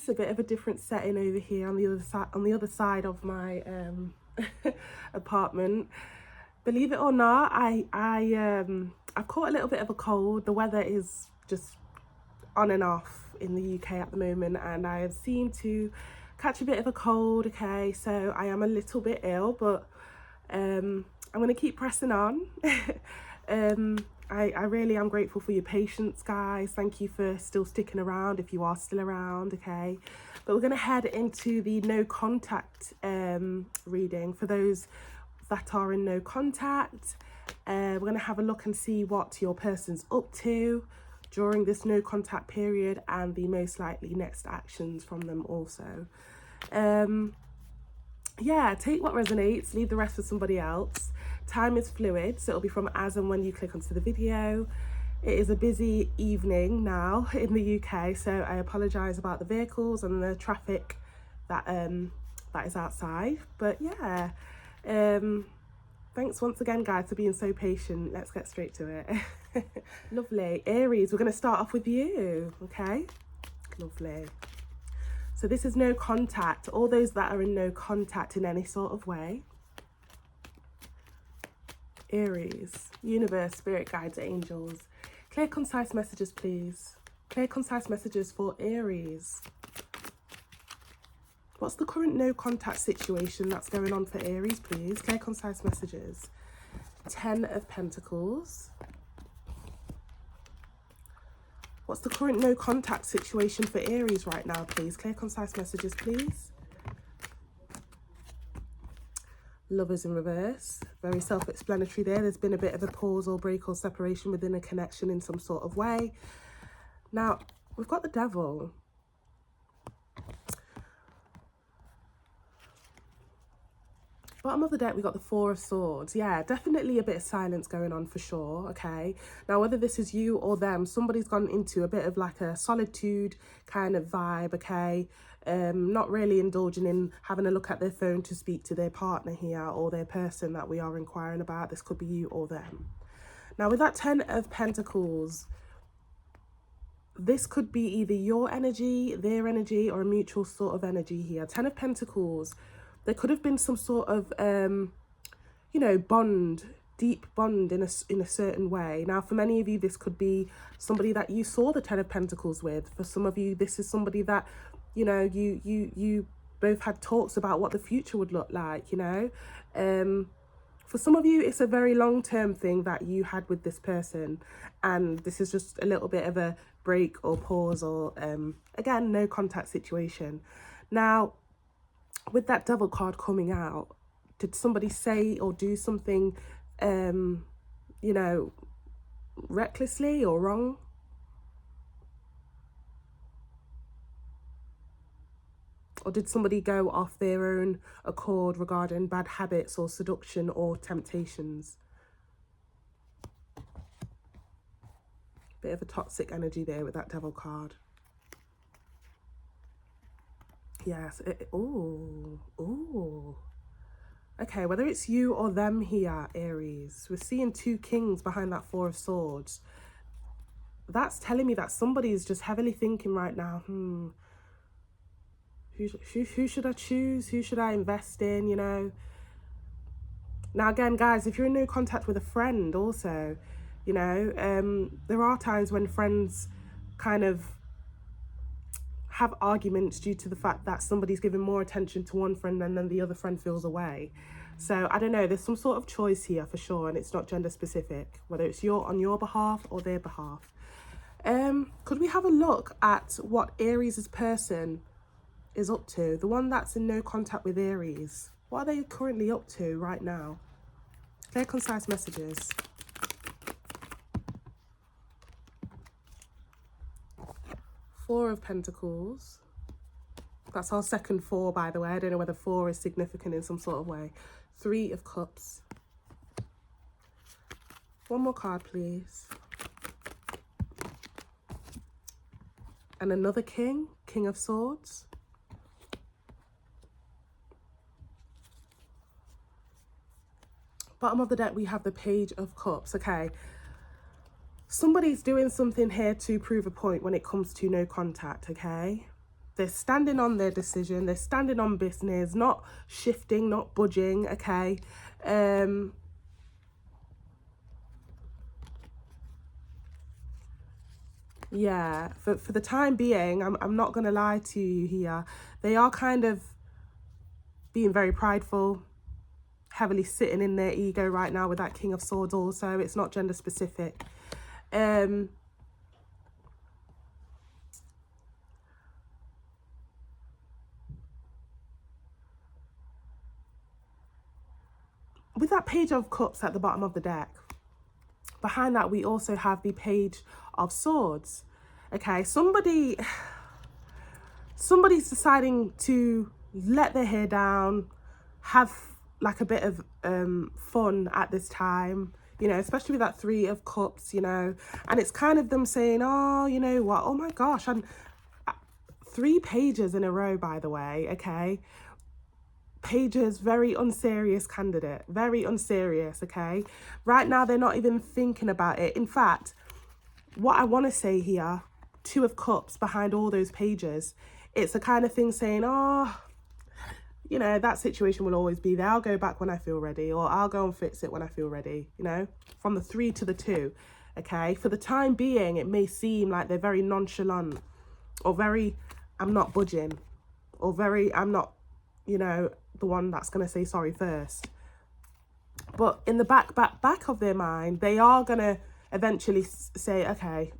guys, a bit of a different setting over here on the other side of my apartment. Believe it or not, I've caught a little bit of a cold. The weather is just on and off in the UK at the moment, and I seem to catch a bit of a cold. Okay, so I am a little bit ill, but I'm gonna keep pressing on. I really am grateful for your patience, guys. Thank you for still sticking around, if you are still around. Okay, but we're gonna head into the no contact reading for those that are in no contact. We're gonna have a look and see what your person's up to during this no contact period, and the most likely next actions from them also. Yeah, take what resonates, leave the rest for somebody else. Time is fluid, so it'll be from as and when you click onto the video. It is a busy evening now in the UK, so I apologise about the vehicles and the traffic that that is outside. But yeah, thanks once again, guys, for being so patient. Let's get straight to it. Lovely. Aries, we're going to start off with you, okay? Lovely. So this is no contact. All those that are in no contact in any sort of way. Aries, universe, spirit guides, angels. Clear, concise messages, please. Clear, concise messages for Aries. What's the current no contact situation that's going on for Aries, please? Clear, concise messages. 10 of Pentacles. What's the current no contact situation for Aries right now, please? Clear, concise messages, please. Lovers in reverse. Very self-explanatory there. There's been a bit of a pause or break or separation within a connection in some sort of way. Now, we've got the Devil. Bottom of the deck, we got the Four of Swords. Yeah, definitely a bit of silence going on for sure, okay? Now, whether this is you or them, somebody's gone into a bit of like a solitude kind of vibe, okay? Not really indulging in having a look at their phone to speak to their partner here or their person that we are inquiring about. This could be you or them. Now, with that 10 of Pentacles, this could be either your energy, their energy, or a mutual sort of energy here. 10 of Pentacles. There could have been some sort of, you know, bond, deep bond in a certain way. Now, for many of you, this could be somebody that you saw the 10 of Pentacles with. For some of you, this is somebody that, you know, you both had talks about what the future would look like, you know. For some of you, it's a very long-term thing that you had with this person. And this is just a little bit of a break or pause or, again, no contact situation. Now, with that Devil card coming out, did somebody say or do something, you know, recklessly or wrong? Or did somebody go off their own accord regarding bad habits or seduction or temptations? Bit of a toxic energy there with that Devil card. Yes. Oh. Okay, whether it's you or them here, Aries, we're seeing two kings behind that Four of Swords. That's telling me that somebody is just heavily thinking right now, who should I choose? Who should I invest in, you know? Now, again, guys, if you're in no contact with a friend also, you know, there are times when friends kind of have arguments due to the fact that somebody's giving more attention to one friend and then the other friend feels away. So I don't know, there's some sort of choice here for sure, and it's not gender specific, whether it's on your behalf or their behalf. Could we have a look at what Aries' person is up to? The one that's in no contact with Aries. What are they currently up to right now? Clear, concise messages. Four of Pentacles. That's our second four, by the way. I don't know whether four is significant in some sort of way. Three of Cups. One more card, please. And another king. King of Swords. Bottom of the deck, we have the Page of Cups. Okay. Somebody's doing something here to prove a point when it comes to no contact, okay? They're standing on their decision. They're standing on business, not shifting, not budging, okay? Yeah, for the time being, I'm not going to lie to you here. They are kind of being very prideful, heavily sitting in their ego right now with that King of Swords also. It's not gender specific. With that Page of Cups at the bottom of the deck, behind that we also have the Page of Swords. Okay, somebody's deciding to let their hair down, have like a bit of fun at this time, you know, especially with that Three of Cups, you know, and it's kind of them saying, oh, you know what, oh my gosh, and 3 pages in a row, by the way, okay? Pages, very unserious candidate, very unserious, okay? Right now, they're not even thinking about it. In fact, what I want to say here, 2 of Cups behind all those pages, it's the kind of thing saying, oh, you know, that situation will always be there. I'll go back when I feel ready, or I'll go and fix it when I feel ready, you know, from the 3 to the 2, okay? For the time being, it may seem like they're very nonchalant, or very, I'm not budging, or very, I'm not, you know, the one that's going to say sorry first. But in the back of their mind, they are going to eventually say, okay,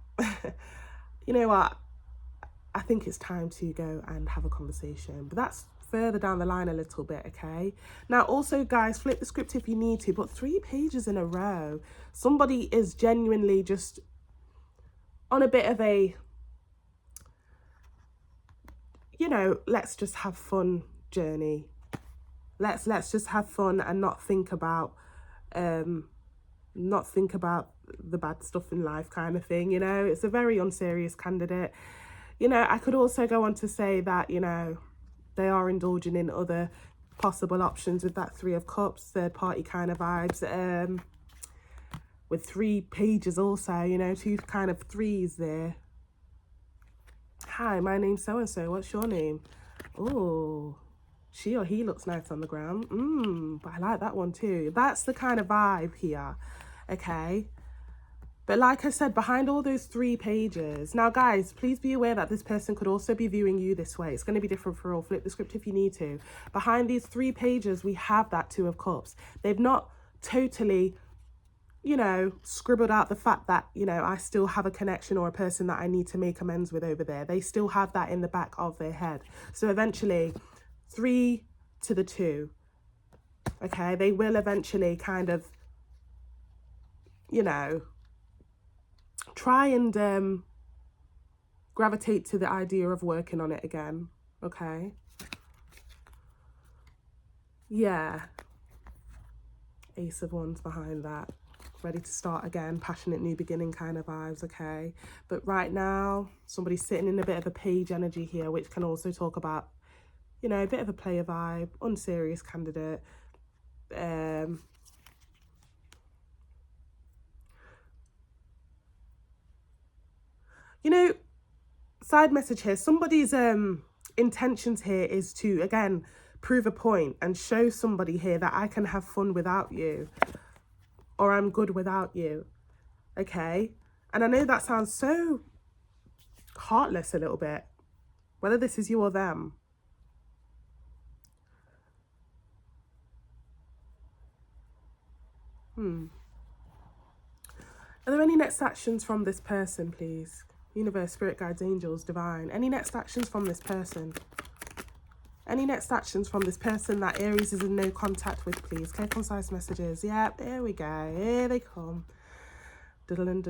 you know what, I think it's time to go and have a conversation. But that's further down the line a little bit, okay? Now, also, guys, flip the script if you need to, but 3 pages in a row. Somebody is genuinely just on a bit of a, you know, let's just have fun journey. Let's just have fun and not think about the bad stuff in life kind of thing, you know? It's a very unserious candidate. You know, I could also go on to say that, you know, they are indulging in other possible options with that 3 of Cups, third party kind of vibes. With 3 pages also, you know, 2 kind of 3s there. Hi, my name's so-and-so. What's your name? Oh, she or he looks nice on the ground. But I like that one too. That's the kind of vibe here, okay? But like I said, behind all those 3 pages, now guys, please be aware that this person could also be viewing you this way. It's going to be different for all. Flip the script if you need to. Behind these 3 pages, we have that 2 of Cups. They've not totally, you know, scribbled out the fact that, you know, I still have a connection or a person that I need to make amends with over there. They still have that in the back of their head. So eventually, 3 to the 2, okay? They will eventually kind of, you know, try and gravitate to the idea of working on it again, okay? Yeah. Ace of Wands behind that. Ready to start again, passionate new beginning kind of vibes, okay? But right now, somebody's sitting in a bit of a page energy here, which can also talk about, you know, a bit of a player vibe, unserious candidate. You know, side message here, somebody's intentions here is to, again, prove a point and show somebody here that I can have fun without you, or I'm good without you, okay? And I know that sounds so heartless a little bit, whether this is you or them. Are there any next actions from this person, please? Universe, spirit guides, angels, divine. Any next actions from this person? Any next actions from this person that Aries is in no contact with, please? Clear, concise messages. Yeah, there we go. Here they come. Knight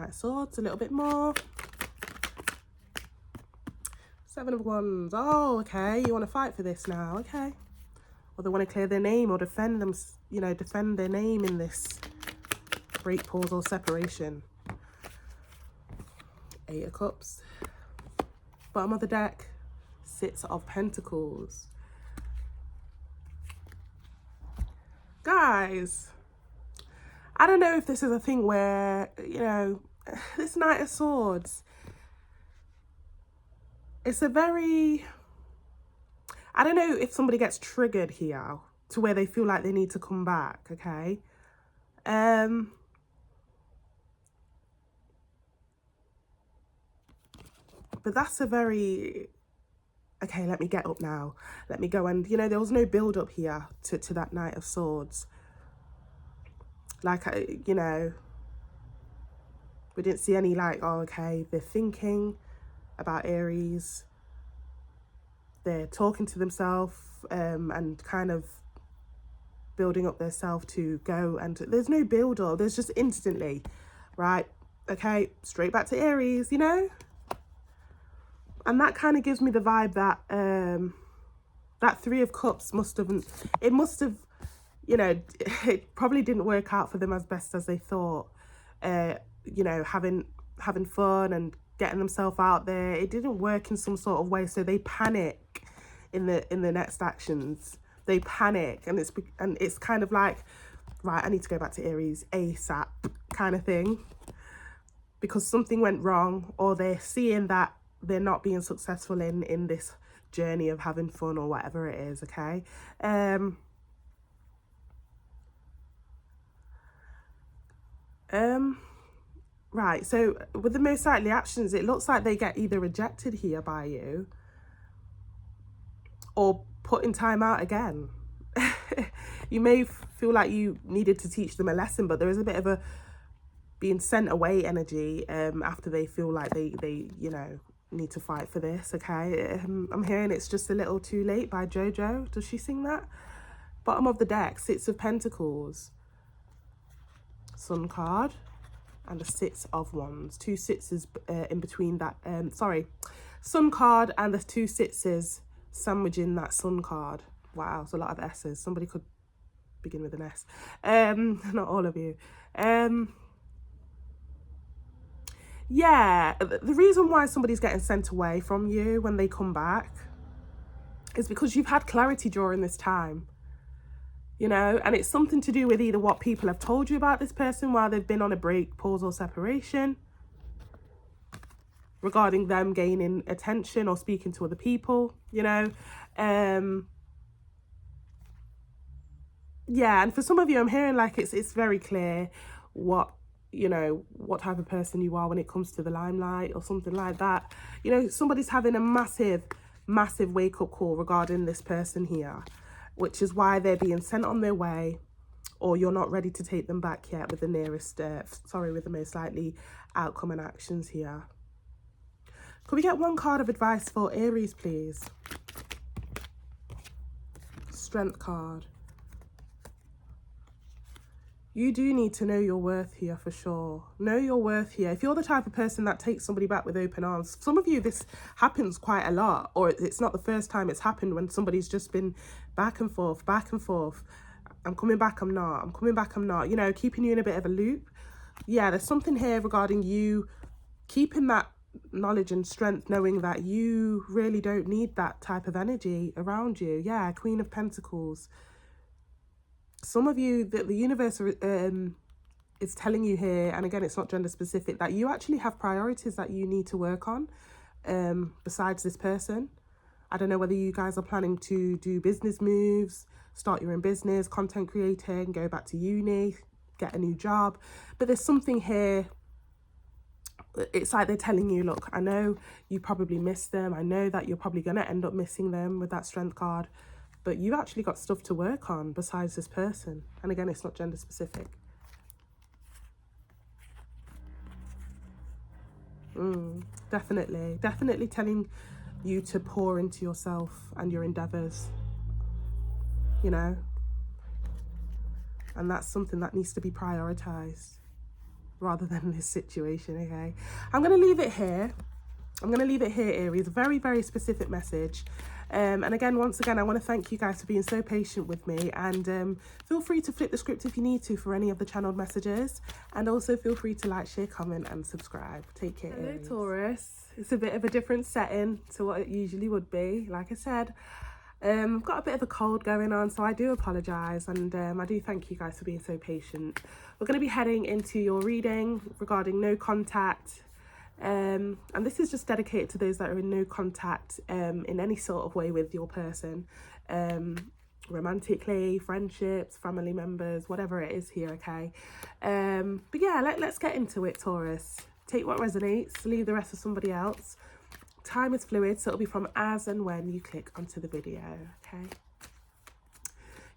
of Swords, a little bit more. 7 of Wands. Oh, okay. You want to fight for this now. Okay. Or they want to clear their name or defend them, you know, defend their name in this break, pause, or separation. 8 of Cups. Bottom of the deck, 6 of Pentacles. Guys, I don't know if this is a thing where, you know, this Knight of Swords, it's a very, I don't know if somebody gets triggered here to where they feel like they need to come back, okay? But that's a very, okay, let me get up now. Let me go. And, you know, there was no build up here to that Knight of Swords. Like, you know, we didn't see any like, oh, okay, they're thinking about Aries. They're talking to themselves and kind of building up their self to go. And there's no build up. There's just instantly, right? Okay, straight back to Aries, you know? And that kind of gives me the vibe that that Three of Cups must have, you know, it probably didn't work out for them as best as they thought. You know, having fun and getting themselves out there, it didn't work in some sort of way. So they panic in the next actions. They panic, and it's kind of like, right, I need to go back to Aries ASAP kind of thing, because something went wrong, or they're seeing that they're not being successful in this journey of having fun or whatever it is, okay? Right, so with the most likely actions, it looks like they get either rejected here by you or put in time out again. You may feel like you needed to teach them a lesson, but there is a bit of a being sent away energy after they feel like they you know, need to fight for this, okay? I'm hearing It's Just a Little Too Late by JoJo. Does she sing that? Bottom of the deck, Six of Pentacles, Sun card, and a Six of Wands. Two sixes in between that, Sun card and the two sixes sandwiching that Sun card. Wow, it's a lot of S's. Somebody could begin with an S. Not all of you. Yeah, the reason why somebody's getting sent away from you when they come back is because you've had clarity during this time, you know, and it's something to do with either what people have told you about this person while they've been on a break, pause, or separation, regarding them gaining attention or speaking to other people, you know. Yeah, and for some of you, I'm hearing like it's very clear what, you know, what type of person you are when it comes to the limelight or something like that. You know, somebody's having a massive wake-up call regarding this person here, which is why they're being sent on their way, or you're not ready to take them back yet with the nearest, with the most likely outcome and actions here. Could we get one card of advice for Aries, please? Strength card. You do need to know your worth here for sure. Know your worth here. If you're the type of person that takes somebody back with open arms, some of you, this happens quite a lot, or it's not the first time it's happened when somebody's just been back and forth. I'm coming back, I'm not. I'm coming back, I'm not. You know, keeping you in a bit of a loop. Yeah, there's something here regarding you keeping that knowledge and strength, knowing that you really don't need that type of energy around you. Yeah, Queen of Pentacles. Some of you, the universe is telling you here, and again, it's not gender specific, that you actually have priorities that you need to work on besides this person. I don't know whether you guys are planning to do business moves, start your own business, content creating, go back to uni, get a new job. But there's something here. It's like they're telling you, look, I know you probably miss them. I know that you're probably going to end up missing them with that Strength card. But you actually got stuff to work on besides this person. And again, it's not gender specific. Definitely telling you to pour into yourself and your endeavors, you know. And that's something that needs to be prioritized rather than this situation, okay? I'm going to leave it here. Aries. Very, very specific message. And again, once again, I want to thank you guys for being so patient with me, and feel free to flip the script if you need to for any of the channeled messages, and also feel free to like, share, comment and subscribe. Take care. Hello, Taurus. It's a bit of a different setting to what it usually would be. Like I said, I've got a bit of a cold going on, so I do apologise, and I do thank you guys for being so patient. We're going to be heading into your reading regarding no contact, And this is just dedicated to those that are in no contact in any sort of way with your person, romantically, friendships, family members, whatever it is here, okay? But yeah, let's get into it, Taurus. Take what resonates, leave the rest for somebody else. Time is fluid, so it'll be from as and when you click onto the video, okay?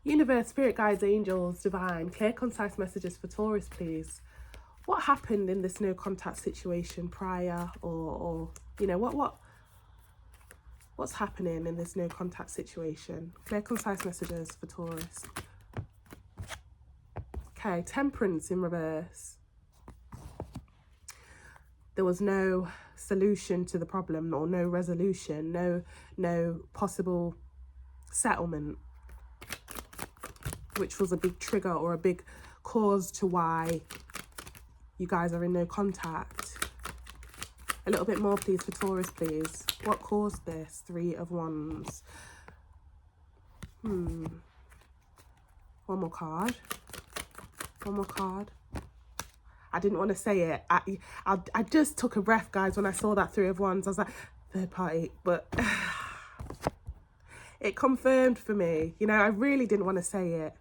Universe, spirit guides, angels, divine, clear, concise messages for Taurus, please. What happened in this no contact situation prior, or you know, what's happening in this no contact situation? Clear, concise messages for Taurus. Okay, Temperance in reverse. There was no solution to the problem, or no resolution, no possible settlement, which was a big trigger or a big cause to why you guys are in no contact. A little bit more, please, for Taurus, please. What caused this? 3 of Wands. One more card. One more card. I didn't want to say it. I just took a breath, guys, when I saw that 3 of Wands. I was like, third party. But it confirmed for me. You know, I really didn't want to say it.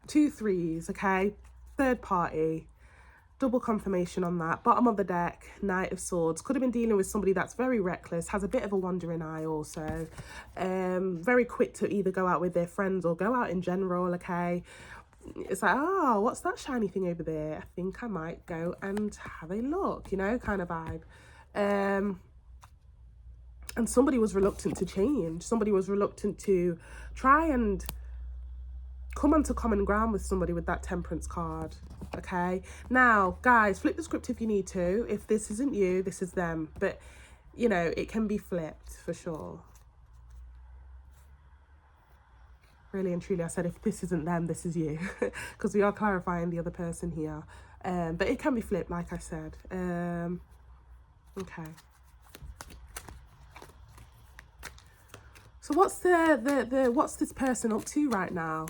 2 3s, okay? Third party. Double confirmation on that. Bottom of the deck, Knight of Swords. Could have been dealing with somebody that's very reckless, has a bit of a wandering eye also. Very quick to either go out with their friends or go out in general, okay? It's like, oh, what's that shiny thing over there? I think I might go and have a look, you know, kind of vibe. And somebody was reluctant to change. Somebody was reluctant to try and come onto common ground with somebody with that Temperance card, okay? Now, guys, flip the script if you need to. If this isn't you, this is them. But, you know, it can be flipped for sure. Really and truly, I said if this isn't them, this is you. Because we are clarifying the other person here. But it can be flipped, like I said. Okay. So what's what's this person up to right now?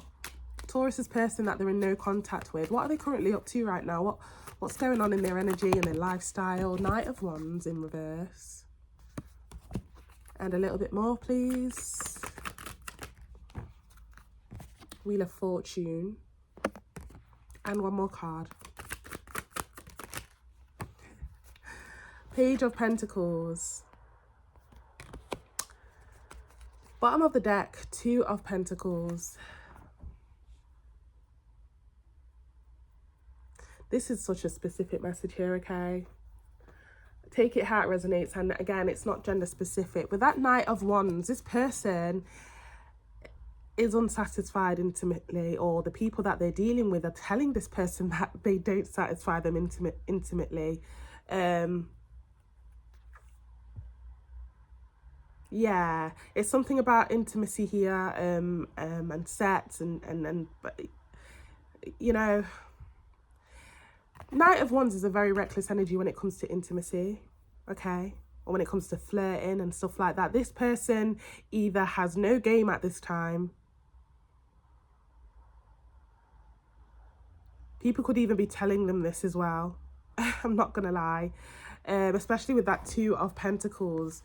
Taurus's person that they're in no contact with. What are they currently up to right now? What's going on in their energy and their lifestyle? Knight of Wands in reverse. And a little bit more, please. Wheel of Fortune. And one more card. Page of Pentacles. Bottom of the deck, 2 of Pentacles. This is such a specific message here, okay? Take it how it resonates. And again, it's not gender specific. With that Knight of Wands, this person is unsatisfied intimately, or the people that they're dealing with are telling this person that they don't satisfy them intimately. Yeah, it's something about intimacy here, and sex and you know, Knight of Wands is a very reckless energy when it comes to intimacy, okay? Or when it comes to flirting and stuff like that. This person either has no game at this time. People could even be telling them this as well. I'm not going to lie. Especially with that 2 of Pentacles,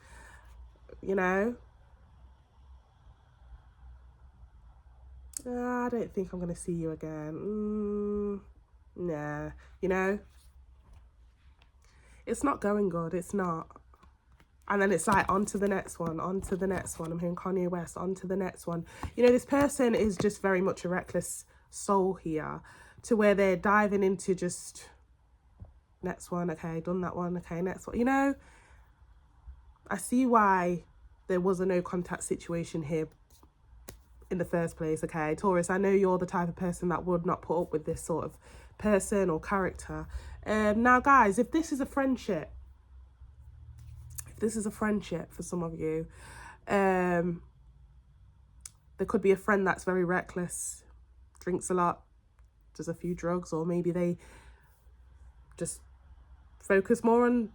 you know? I don't think I'm going to see you again. Nah, you know, it's not going good. It's not. And then it's like on to the next one, on to the next one. I'm hearing Kanye West, on to the next one. You know, this person is just very much a reckless soul here, to where they're diving into just next one. Okay, done that one. Okay, next one. You know, I see why there was a no contact situation here in the first place. Okay, Taurus, I know you're the type of person that would not put up with this sort of person or character. Now, guys, if this is a friendship, for some of you, there could be a friend that's very reckless, drinks a lot, does a few drugs, or maybe they just focus more on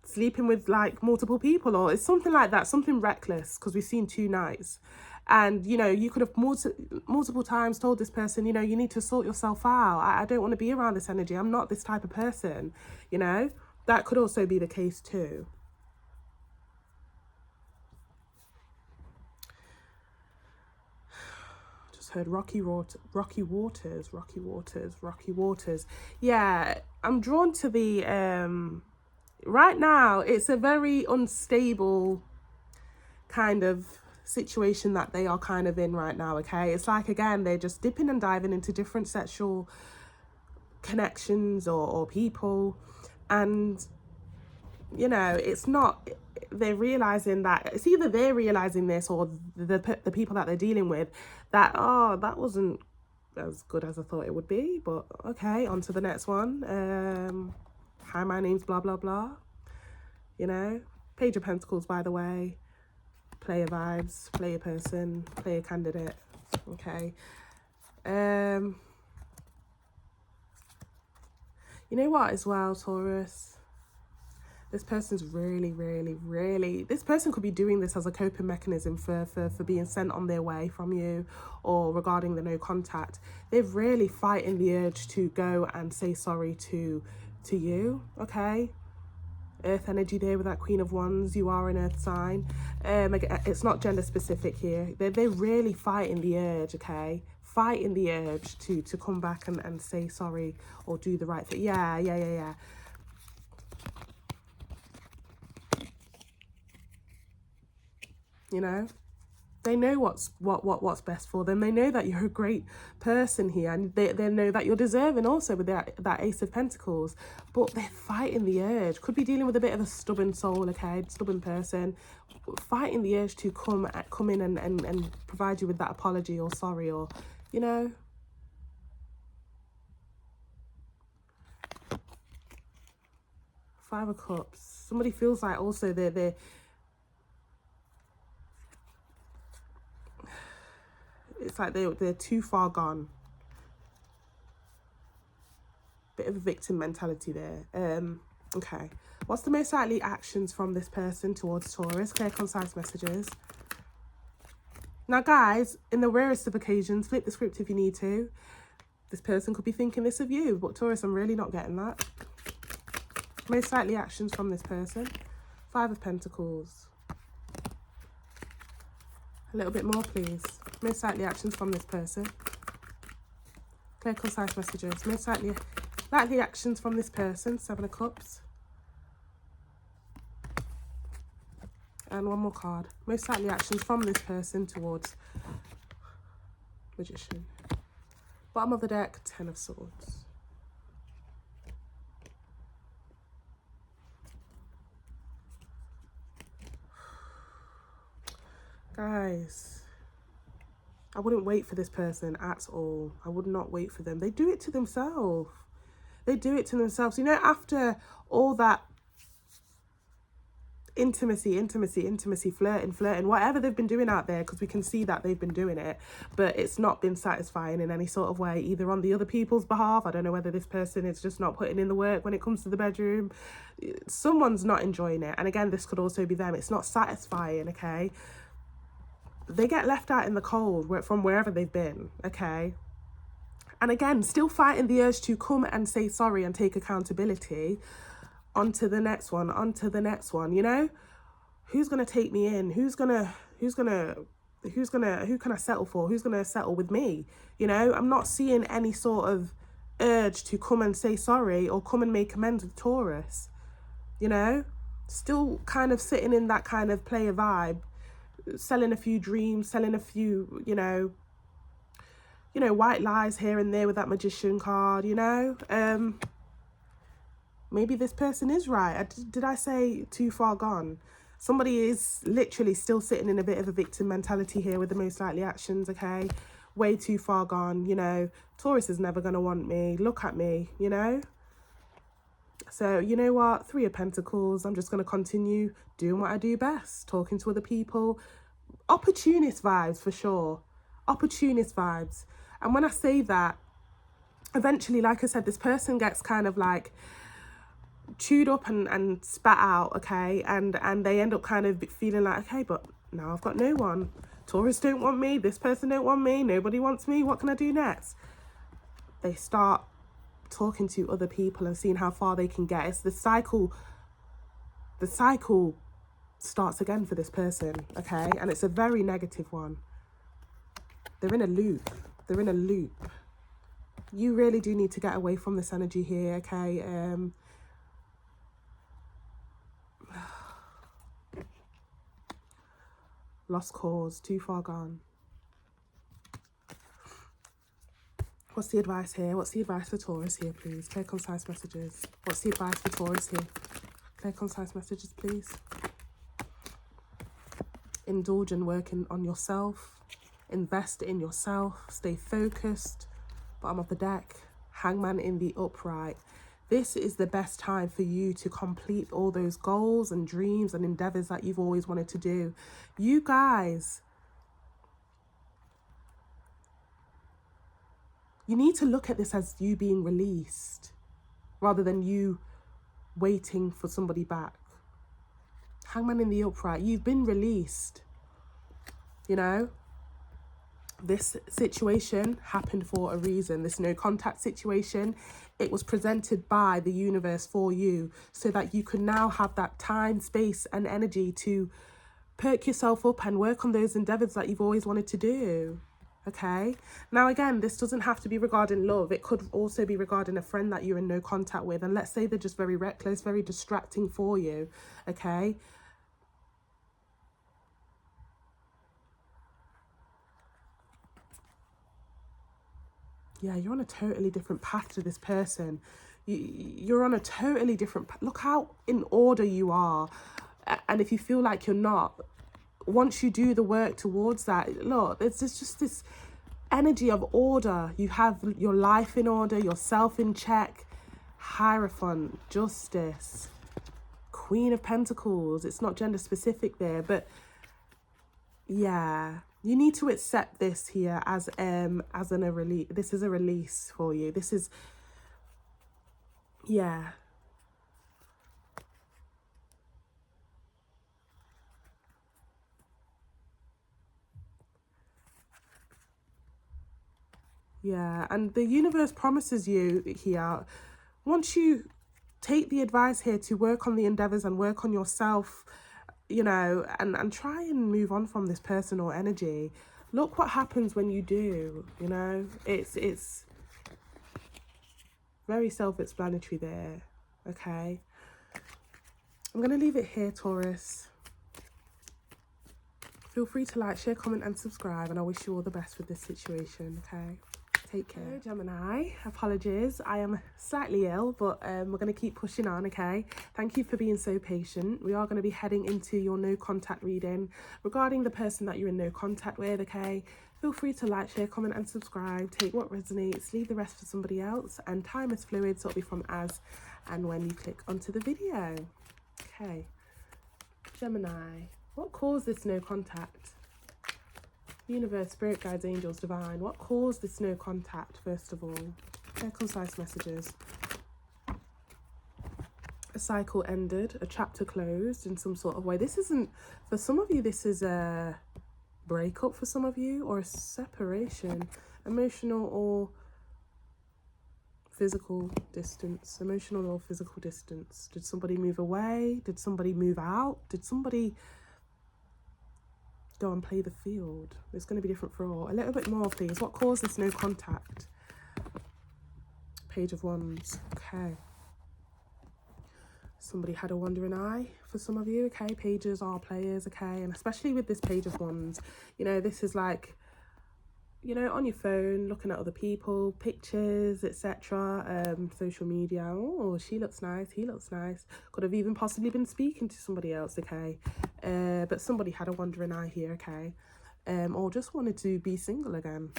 sleeping with like multiple people, or it's something like that, something reckless, because we've seen 2 nights. And, you know, you could have multiple times told this person, you know, you need to sort yourself out. I don't want to be around this energy. I'm not this type of person, you know. That could also be the case too. Just heard rocky waters. Yeah, I'm drawn to the right now it's a very unstable kind of situation that they are kind of in right now, okay? It's like, again, they're just dipping and diving into different sexual connections or people, and you know, it's not, they're realizing that it's either they're realizing this or the people that they're dealing with that, oh, that wasn't as good as I thought it would be, but okay, on to the next one. Hi, my name's blah blah blah, you know. Page of Pentacles, by the way. Player vibes, player person, player candidate. Okay. You know what as well, Taurus? This person's really, this person could be doing this as a coping mechanism for being sent on their way from you, or regarding the no contact. They're really fighting the urge to go and say sorry to you, okay? Earth energy there with that Queen of Wands. You are an earth sign. It's not gender specific here. They're really fighting the urge, okay? Fighting the urge to come back and say sorry or do the right thing. Yeah. You know, they know what's best for them. They know that you're a great person here, and they know that you're deserving also with that Ace of Pentacles. But they're fighting the urge. Could be dealing with a bit of a stubborn soul, okay? Stubborn person, fighting the urge to come in and provide you with that apology or sorry, or, you know. Five of Cups. Somebody feels like also they're it's like they're too far gone. Bit of a victim mentality there. Okay. What's the most likely actions from this person towards Taurus? Clear, concise messages. Now, guys, in the rarest of occasions, flip the script if you need to. This person could be thinking this of you, but Taurus, I'm really not getting that. Most likely actions from this person. Five of Pentacles. A little bit more, please. Most likely actions from this person. Clear, concise messages. Most likely actions from this person. Seven of Cups. And one more card. Most likely actions from this person towards Magician. Bottom of the deck, Ten of Swords. Guys, I wouldn't wait for this person at all. I would not wait for them. They do it to themselves. They do it to themselves. You know, after all that intimacy, flirting, whatever they've been doing out there, because we can see that they've been doing it, but it's not been satisfying in any sort of way, either on the other people's behalf. I don't know whether this person is just not putting in the work when it comes to the bedroom. Someone's not enjoying it. And again, this could also be them. It's not satisfying, okay? They get left out in the cold from wherever they've been, okay? And again, still fighting the urge to come and say sorry and take accountability. On to the next one, you know? Who's going to take me in? Who can I settle for? Who's going to settle with me? You know, I'm not seeing any sort of urge to come and say sorry or come and make amends with Taurus, you know? Still kind of sitting in that kind of player vibe, selling a few dreams, selling a few, you know, white lies here and there with that Magician card, you know? Maybe this person is right. Did I say too far gone? Somebody is literally still sitting in a bit of a victim mentality here with the most likely actions, okay? Way too far gone, you know? Taurus is never going to want me. Look at me, you know? So, you know what? Three of Pentacles. I'm just going to continue doing what I do best. Talking to other people. Opportunist vibes, for sure. Opportunist vibes. And when I say that, eventually, like I said, this person gets kind of like chewed up and spat out, okay? And they end up kind of feeling like, okay, but now I've got no one. Taurus don't want me. This person don't want me. Nobody wants me. What can I do next? They start talking to other people and seeing how far they can get. It's the cycle starts again for this person, okay? And it's a very negative one. They're in a loop. They're in a loop. You really do need to get away from this energy here, okay? Lost cause, too far gone. What's the advice here? What's the advice for Taurus here, please? Clear, concise messages. What's the advice for Taurus here? Clear, concise messages, please. Indulge in working on yourself. Invest in yourself. Stay focused. Bottom of the deck. Hangman in the upright. This is the best time for you to complete all those goals and dreams and endeavors that you've always wanted to do. You guys, you need to look at this as you being released rather than you waiting for somebody back. Hangman in the upright. You've been released. You know, this situation happened for a reason. This no contact situation, it was presented by the universe for you so that you can now have that time, space and energy to perk yourself up and work on those endeavors that you've always wanted to do. Okay, now again, this doesn't have to be regarding love. It could also be regarding a friend that you're in no contact with, and let's say they're just very reckless, very distracting for you. Okay, yeah, you're on a totally different path to this person. You're on a totally different path. Look how in order you are. And if you feel like you're not, once you do the work towards that, look, there's just this energy of order. You have your life in order, yourself in check. Hierophant, justice, Queen of Pentacles. It's not gender specific there, but yeah, you need to accept this here as a release. This is a release for you. This is, yeah. Yeah, and the universe promises you here, once you take the advice here to work on the endeavors and work on yourself, you know, and try and move on from this person or energy, look what happens when you do, you know. It's very self-explanatory there, okay? I'm going to leave it here, Taurus. Feel free to like, share, comment and subscribe, and I wish you all the best with this situation, okay? Take care. Hello, Gemini. Apologies, I am slightly ill, but we're going to keep pushing on, okay? Thank you for being so patient. We are going to be heading into your no contact reading regarding the person that you're in no contact with, okay? Feel free to like, share, comment and subscribe. Take what resonates, leave the rest for somebody else. And time is fluid, so it'll be from as and when you click onto the video. Okay. Gemini, what caused this no contact? Universe, spirit guides, angels, divine. What caused this no contact, first of all? Clear, concise messages. A cycle ended, a chapter closed in some sort of way. This isn't, for some of you, this is a breakup for some of you, or a separation. Emotional or physical distance. Emotional or physical distance. Did somebody move away? Did somebody move out? Did somebody go and play the field? It's going to be different for all. A little bit more, please. What caused this no contact? Page of Wands. Okay. Somebody had a wandering eye for some of you, okay? Pages are players, okay? And especially with this Page of Wands, you know, this is like, you know, on your phone, looking at other people, pictures, etc. Social media. Oh, she looks nice, he looks nice. Could have even possibly been speaking to somebody else, okay? But somebody had a wandering eye here, okay? Or just wanted to be single again.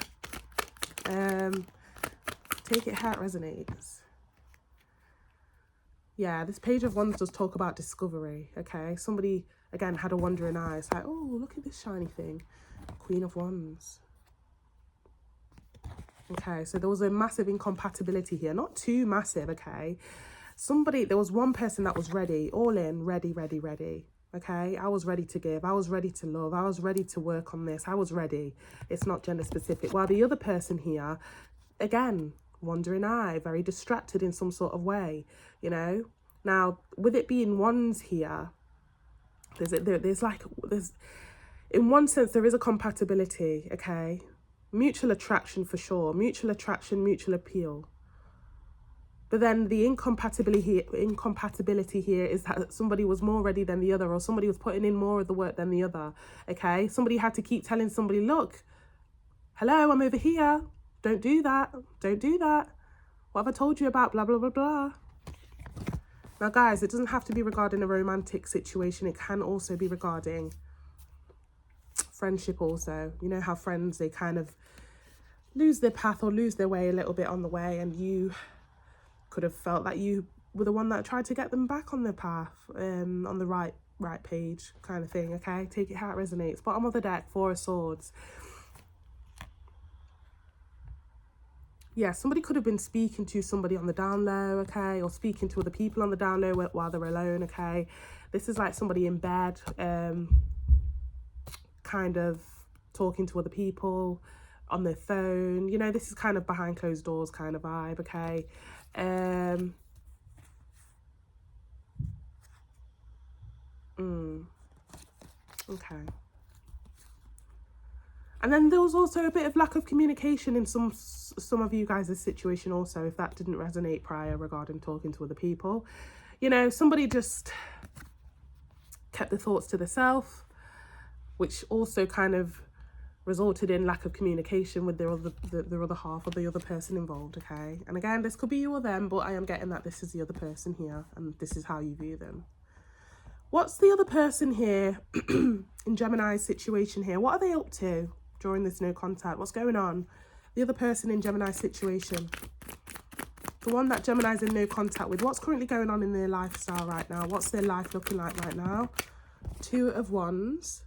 Take it how it resonates. Yeah, this Page of Wands does talk about discovery, okay? Somebody, again, had a wandering eye. It's like, oh, look at this shiny thing. Queen of Wands. Okay, so there was a massive incompatibility here. Not too massive, okay? There was one person that was ready, all in, ready. Okay, I was ready to give. I was ready to love. I was ready to work on this. I was ready. It's not gender specific. While the other person here, again, wandering eye, very distracted in some sort of way, you know. Now, with it being wands here, there's in one sense there is a compatibility, okay? Mutual attraction for sure, mutual attraction, mutual appeal. But then the incompatibility here is that somebody was more ready than the other, or somebody was putting in more of the work than the other, okay? Somebody had to keep telling somebody, look, hello, I'm over here. Don't do that. Don't do that. What have I told you about? Blah, blah, blah, blah. Now, guys, it doesn't have to be regarding a romantic situation. It can also be regarding friendship also. You know how friends, they kind of lose their path or lose their way a little bit on the way, and you could have felt that you were the one that tried to get them back on their path, on the right page kind of thing, okay? Take it how it resonates. Bottom of the deck, Four of Swords. Yeah, somebody could have been speaking to somebody on the down low, okay? Or speaking to other people on the down low while they're alone, okay? This is like somebody in bed, kind of talking to other people on their phone. You know, this is kind of behind closed doors kind of vibe, okay? Okay. And then there was also a bit of lack of communication in some of you guys' situation also, if that didn't resonate prior regarding talking to other people. You know, somebody just kept their thoughts to themselves, which also kind of resulted in lack of communication with their other half or the other person involved, okay? And again, this could be you or them, but I am getting that this is the other person here and this is how you view them. What's the other person here in Gemini's situation here? What are they up to during this no contact? What's going on? The other person in Gemini's situation. The one that Gemini's in no contact with. What's currently going on in their lifestyle right now? What's their life looking like right now? Two of Wands.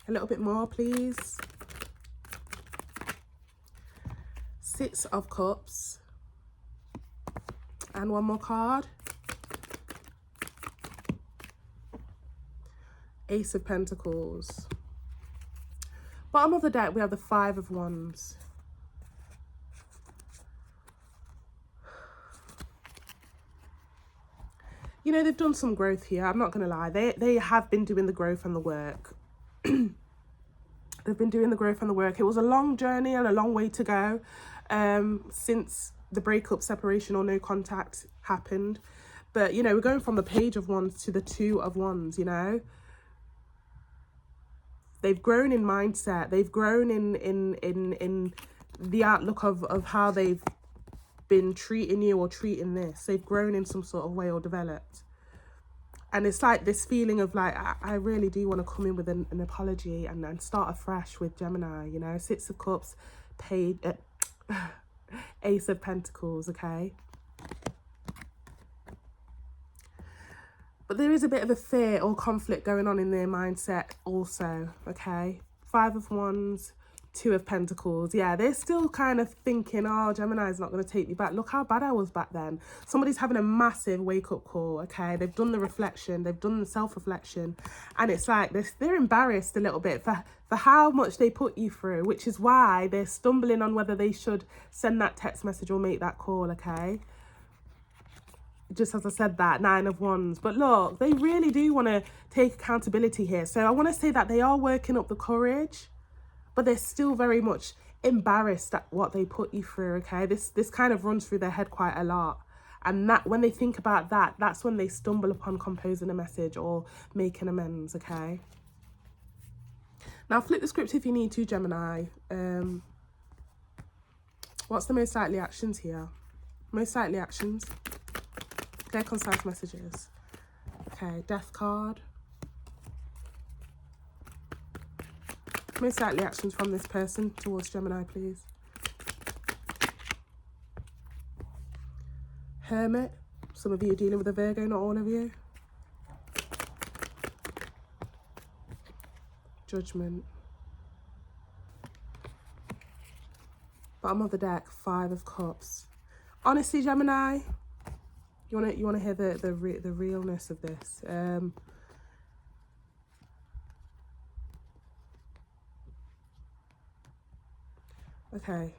A little bit more, please. Six of Cups. And one more card. Ace of Pentacles. Bottom of the deck, we have the Five of Wands. You know, they've done some growth here. I'm not going to lie. They have been doing the growth and the work. They've been doing the growth and the work. It was a long journey and a long way to go since the breakup, separation, or no contact happened. But, you know, we're going from the Page of Wands to the Two of Wands, you know. They've grown in mindset. They've grown in the outlook of how they've been treating you or treating this. They've grown in some sort of way or developed. And it's like this feeling of like, I really do want to come in with an apology and start afresh with Gemini, you know. Six of Cups, Ace of Pentacles, okay. But there is a bit of a fear or conflict going on in their mindset also, okay. Five of Wands, Two of Pentacles. Yeah, they're still kind of thinking, oh, Gemini's not going to take me back. Look how bad I was back then. Somebody's having a massive wake-up call, okay? They've done the reflection. They've done the self-reflection. And it's like they're embarrassed a little bit for how much they put you through, which is why they're stumbling on whether they should send that text message or make that call, okay? Just as I said that, Nine of Wands. But look, they really do want to take accountability here. So I want to say that they are working up the courage, but they're still very much embarrassed at what they put you through, okay? This kind of runs through their head quite a lot. And that when they think about that, that's when they stumble upon composing a message or making amends, okay? Now, flip the script if you need to, Gemini. What's the most likely actions here? Most likely actions. Okay, concise messages. Okay, Death card. Most likely actions from this person towards Gemini, please. Hermit. Some of you are dealing with a Virgo, not all of you. Judgment. Bottom of the deck, Five of Cups. Honestly, Gemini, you wanna hear the realness of this. Okay.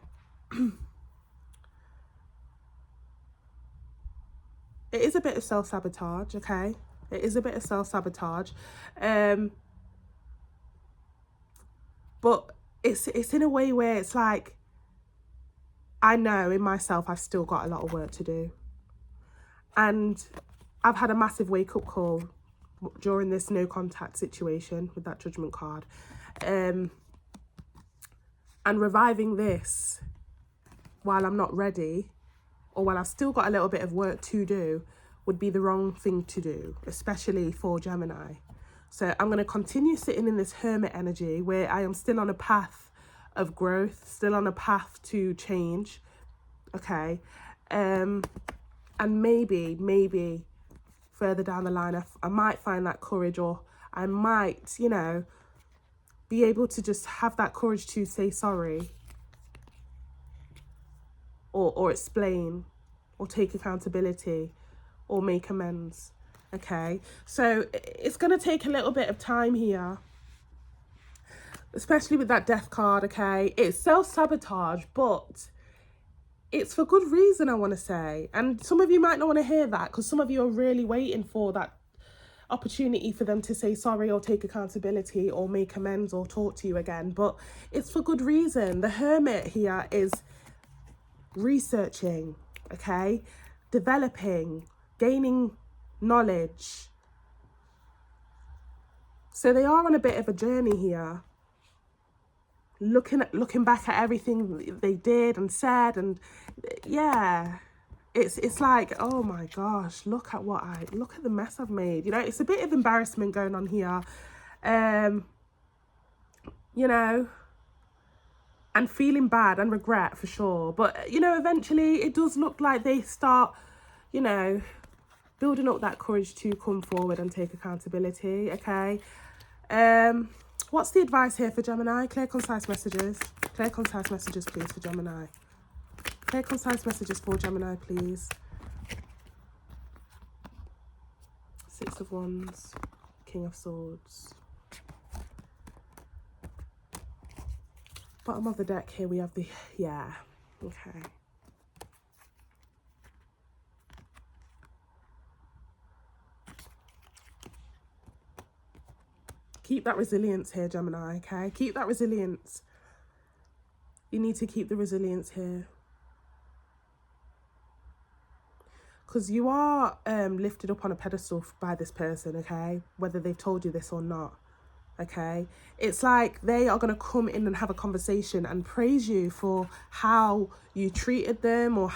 it is a bit of self-sabotage, okay? It is a bit of self-sabotage. But it's in a way where it's like, I know in myself I've still got a lot of work to do. And I've had a massive wake-up call during this no contact situation with that judgment card. And reviving this while I'm not ready, or while I've still got a little bit of work to do, would be the wrong thing to do, especially for Gemini. So I'm going to continue sitting in this hermit energy where I am still on a path of growth, still on a path to change, okay? And maybe further down the line, I might find that courage, or I might, you know, be able to just have that courage to say sorry, or explain, or take accountability, or make amends, okay? So it's going to take a little bit of time here, especially with that death card, okay? It's self-sabotage, but it's for good reason, I want to say. And some of you might not want to hear that, because some of you are really waiting for that opportunity for them to say sorry, or take accountability, or make amends, or talk to you again. But it's for good reason. The hermit here is researching, okay? Developing, gaining knowledge. So they are on a bit of a journey here, looking back at everything they did and said, and yeah, it's like, oh my gosh, look at the mess I've made. You know, it's a bit of embarrassment going on here, you know, and feeling bad and regret for sure. But, you know, eventually it does look like they start, you know, building up that courage to come forward and take accountability, okay? What's the advice here for Gemini? Clear, concise messages. Clear, concise messages, please, for Gemini. Clear, concise messages for Gemini, please. Six of Wands, King of Swords. Bottom of the deck here, we have the, yeah, okay. Keep that resilience here, Gemini, okay? Keep that resilience. You need to keep the resilience here. Because you are lifted up on a pedestal by this person, okay? Whether they've told you this or not, okay? It's like they are going to come in and have a conversation and praise you for how you treated them, or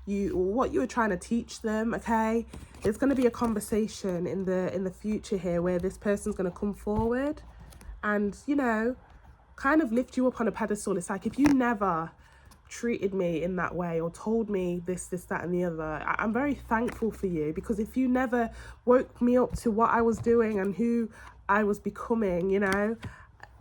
what you were trying to teach them, okay? There's going to be a conversation in the future here where this person's going to come forward and, you know, kind of lift you up on a pedestal. It's like, if you never treated me in that way, or told me this, that and the other, I'm very thankful for you, because if you never woke me up to what I was doing and who I was becoming, you know,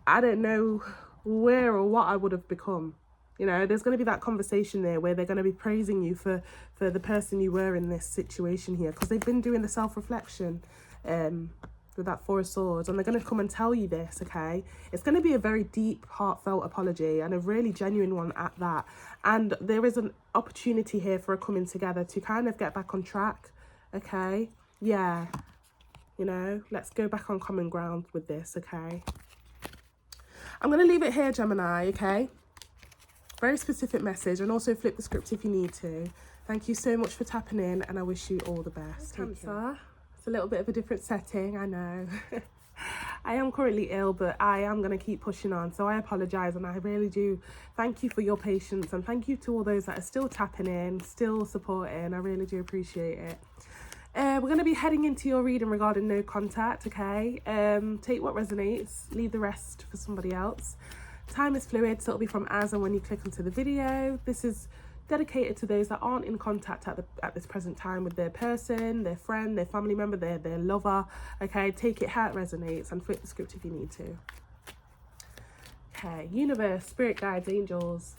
I don't know where or what I would have become. You know, there's going to be that conversation there where they're going to be praising you for the person you were in this situation here, because they've been doing the self-reflection with that Four of Swords, and they're going to come and tell you this, okay? It's going to be a very deep, heartfelt apology, and a really genuine one at that. And there is an opportunity here for a coming together to kind of get back on track, okay? Yeah, you know, let's go back on common ground with this, okay? I'm going to leave it here, Gemini, okay? Very specific message, and also flip the script if you need to. Thank you so much for tapping in, and I wish you all the best. Cancer. It's a little bit of a different setting, I know. I am currently ill, but I am going to keep pushing on, so I apologise, and I really do thank you for your patience, and thank you to all those that are still tapping in, still supporting. I really do appreciate it. We're going to be heading into your reading regarding no contact, okay? Take what resonates, leave the rest for somebody else. Time is fluid, so it'll be from as and when you click onto the video. This is dedicated to those that aren't in contact at this present time with their person, their friend, their family member, their lover, okay? Take it how it resonates and flip the script if you need to. Okay, universe, spirit guides, angels.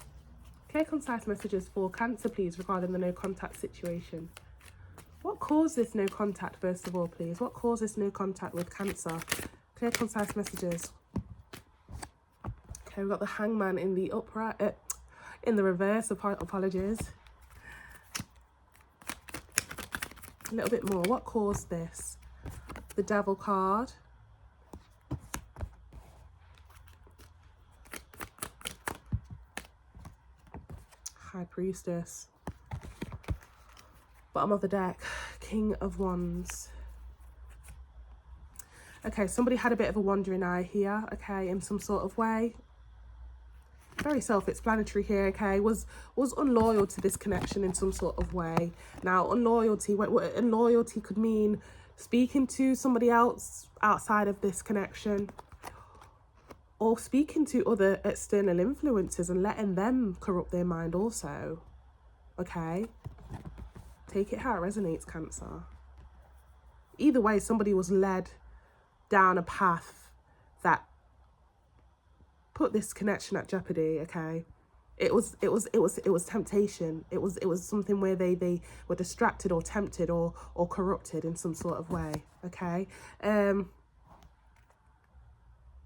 Clear, concise messages for Cancer, please, regarding the no contact situation. What caused this no contact, first of all, please? What caused this no contact with Cancer? Clear, concise messages. Okay, we've got the Hangman in the upright, in the reverse, apologies. A little bit more. What caused this? The Devil card. High Priestess. Bottom of the deck. King of Wands. Okay, somebody had a bit of a wandering eye here, okay, in some sort of way. Very self-explanatory here, okay, was unloyal to this connection in some sort of way. Now, unloyalty could mean speaking to somebody else outside of this connection, or speaking to other external influences and letting them corrupt their mind also, okay? Take it how it resonates, Cancer. Either way, somebody was led down a path that put this connection at jeopardy, okay? It was temptation. It was something where they were distracted or tempted or corrupted in some sort of way, okay?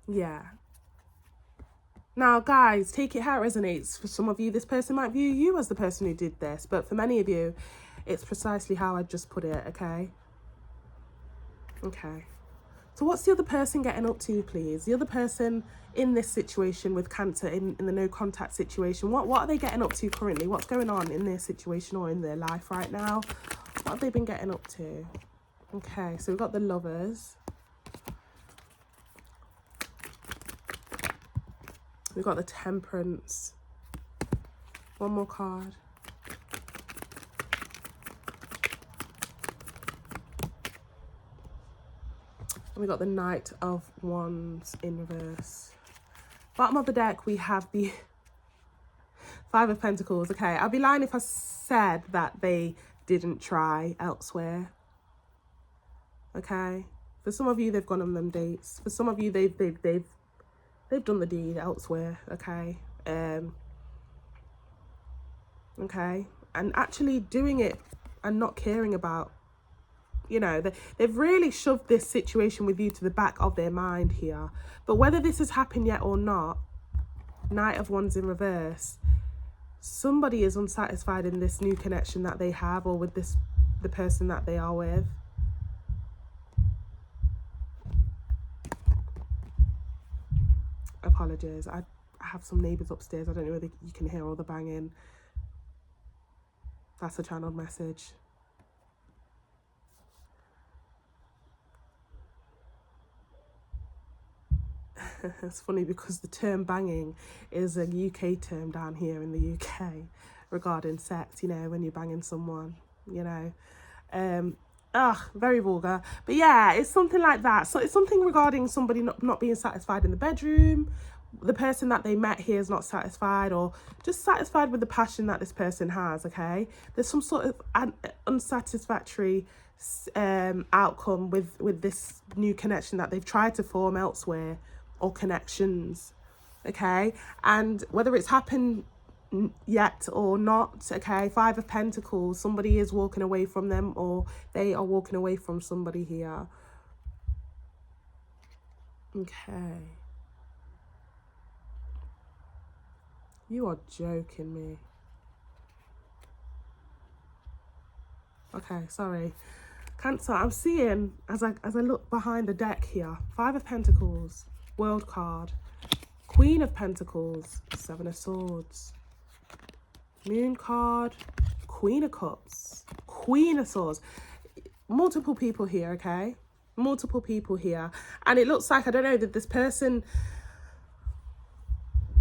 Yeah. Now, guys, take it how it resonates. For some of you, this person might view you as the person who did this, but for many of you, it's precisely how I just put it, okay? Okay. So what's the other person getting up to, please? The other person in this situation with Cancer, in the no contact situation, what are they getting up to currently? What's going on in their situation or in their life right now? What have they been getting up to? Okay, so we've got the Lovers. We've got the Temperance. One more card. We got the Knight of Wands in reverse. Bottom of the deck, we have the Five of Pentacles. Okay, I'd be lying if I said that they didn't try elsewhere. Okay, for some of you, they've gone on them dates. For some of you, they've done the deed elsewhere. Okay, okay, and actually doing it and not caring about. You know, they've really shoved this situation with you to the back of their mind here. But whether this has happened yet or not, Knight of Wands in reverse, somebody is unsatisfied in this new connection that they have, or with the person that they are with. Apologies. I have some neighbours upstairs. I don't know whether you can hear all the banging. That's a channeled message. It's funny because the term banging is a UK term down here in the UK regarding sex, you know, when you're banging someone, you know. Very vulgar. But yeah, it's something like that. So it's something regarding somebody not being satisfied in the bedroom. The person that they met here is not satisfied, or just satisfied with the passion that this person has, okay? There's some sort of unsatisfactory outcome with this new connection that they've tried to form elsewhere, or connections, okay? And whether it's happened yet or not, okay, Five of Pentacles, somebody is walking away from them, or they are walking away from somebody here. Okay. You are joking me. Okay, sorry. Cancer, I'm seeing, as I look behind the deck here, Five of Pentacles, World card, Queen of Pentacles, Seven of Swords, Moon card, Queen of Cups, Queen of Swords. Multiple people here, okay? Multiple people here. And it looks like, I don't know, that this person,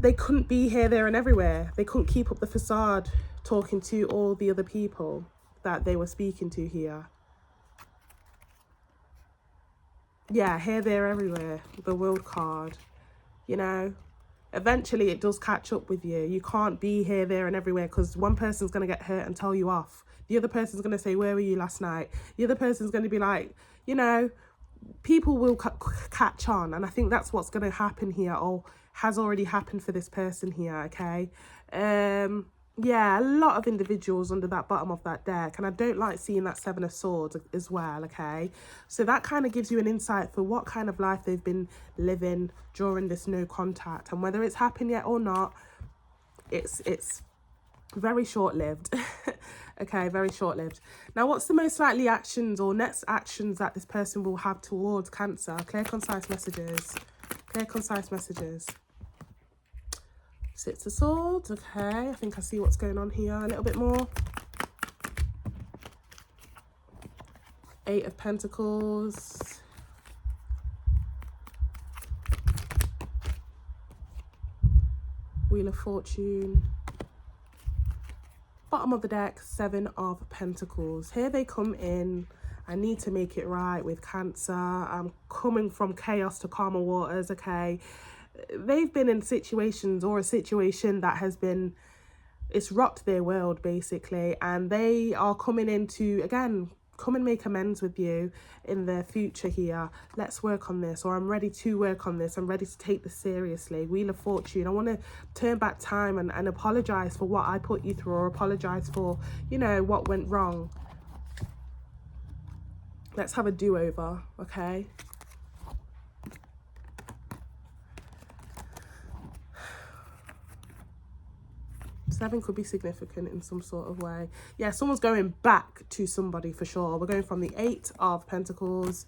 they couldn't be here, there and everywhere. They couldn't keep up the facade talking to all the other people that they were speaking to here. Yeah, here, there, everywhere. The World card, you know. Eventually, it does catch up with you. You can't be here, there and everywhere, because one person's going to get hurt and tell you off. The other person's going to say, where were you last night? The other person's going to be like, you know, people will catch on. And I think that's what's going to happen here, or has already happened for this person here, okay? Yeah, a lot of individuals under that bottom of that deck, and I don't like seeing that Seven of Swords as well, okay? So that kind of gives you an insight for what kind of life they've been living during this no contact, and whether it's happened yet or not, it's very short-lived. Okay, very short-lived. Now, what's the most likely actions or next actions that this person will have towards Cancer? Clear, concise messages. Clear, concise messages. Six of Swords. Okay, I think I see what's going on here a little bit more. Eight of Pentacles. Wheel of Fortune. Bottom of the deck, Seven of Pentacles. Here they come in. I need to make it right with Cancer. I'm coming from chaos to calmer waters, okay? They've been in situations or a situation that has been, it's rocked their world basically. And they are coming in to, again, come and make amends with you in the future here. Let's work on this, or I'm ready to work on this. I'm ready to take this seriously. Wheel of Fortune. I want to turn back time and apologize for what I put you through, or apologize for, you know, what went wrong. Let's have a do-over, okay? Seven could be significant in some sort of way. Yeah, someone's going back to somebody for sure. We're going from the Eight of Pentacles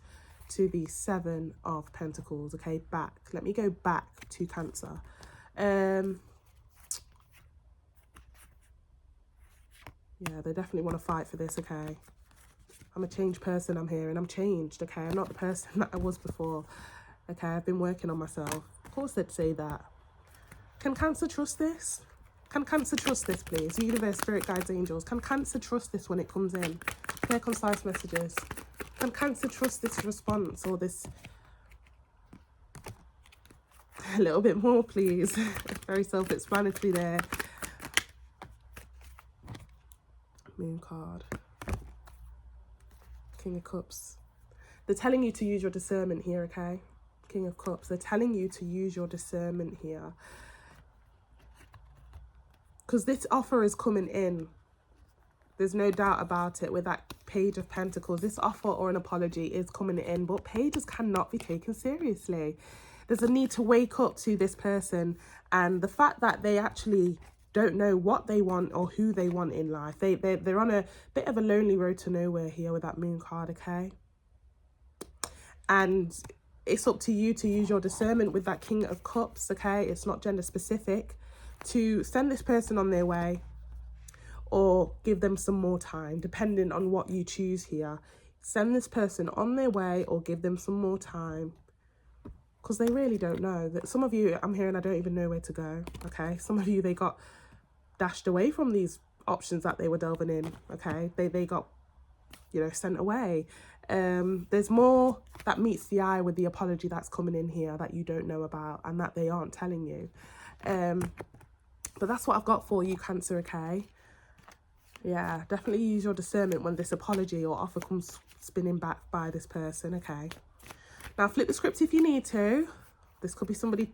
to the Seven of Pentacles. Okay, back. Let me go back to Cancer. Yeah, they definitely want to fight for this, okay? I'm a changed person, I'm here, and I'm changed, okay? I'm not the person that I was before, okay? I've been working on myself. Of course they'd say that. Can Cancer trust this? Can Cancer trust this, please? Universe, Spirit Guides, Angels. Can Cancer trust this when it comes in? Clear, concise messages. Can Cancer trust this response or this? A little bit more, please. Very self-explanatory there. Moon card. King of Cups. They're telling you to use your discernment here, okay? King of Cups. They're telling you to use your discernment here. Because this offer is coming in. There's no doubt about it with that Page of Pentacles. This offer or an apology is coming in, but pages cannot be taken seriously. There's a need to wake up to this person, and the fact that they actually don't know what they want or who they want in life. They're on a bit of a lonely road to nowhere here with that Moon card, okay? And it's up to you to use your discernment with that King of Cups, okay? It's not gender specific. To send this person on their way or give them some more time, depending on what you choose here. Send this person on their way or give them some more time, because they really don't know. That some of you, I'm hearing, I don't even know where to go, okay? Some of you, they got dashed away from these options that they were delving in, okay? They got, you know, sent away. There's more that meets the eye with the apology that's coming in here that you don't know about and that they aren't telling you. But that's what I've got for you, Cancer, okay? Yeah, definitely use your discernment when this apology or offer comes spinning back by this person, okay? Now, flip the script if you need to. This could be somebody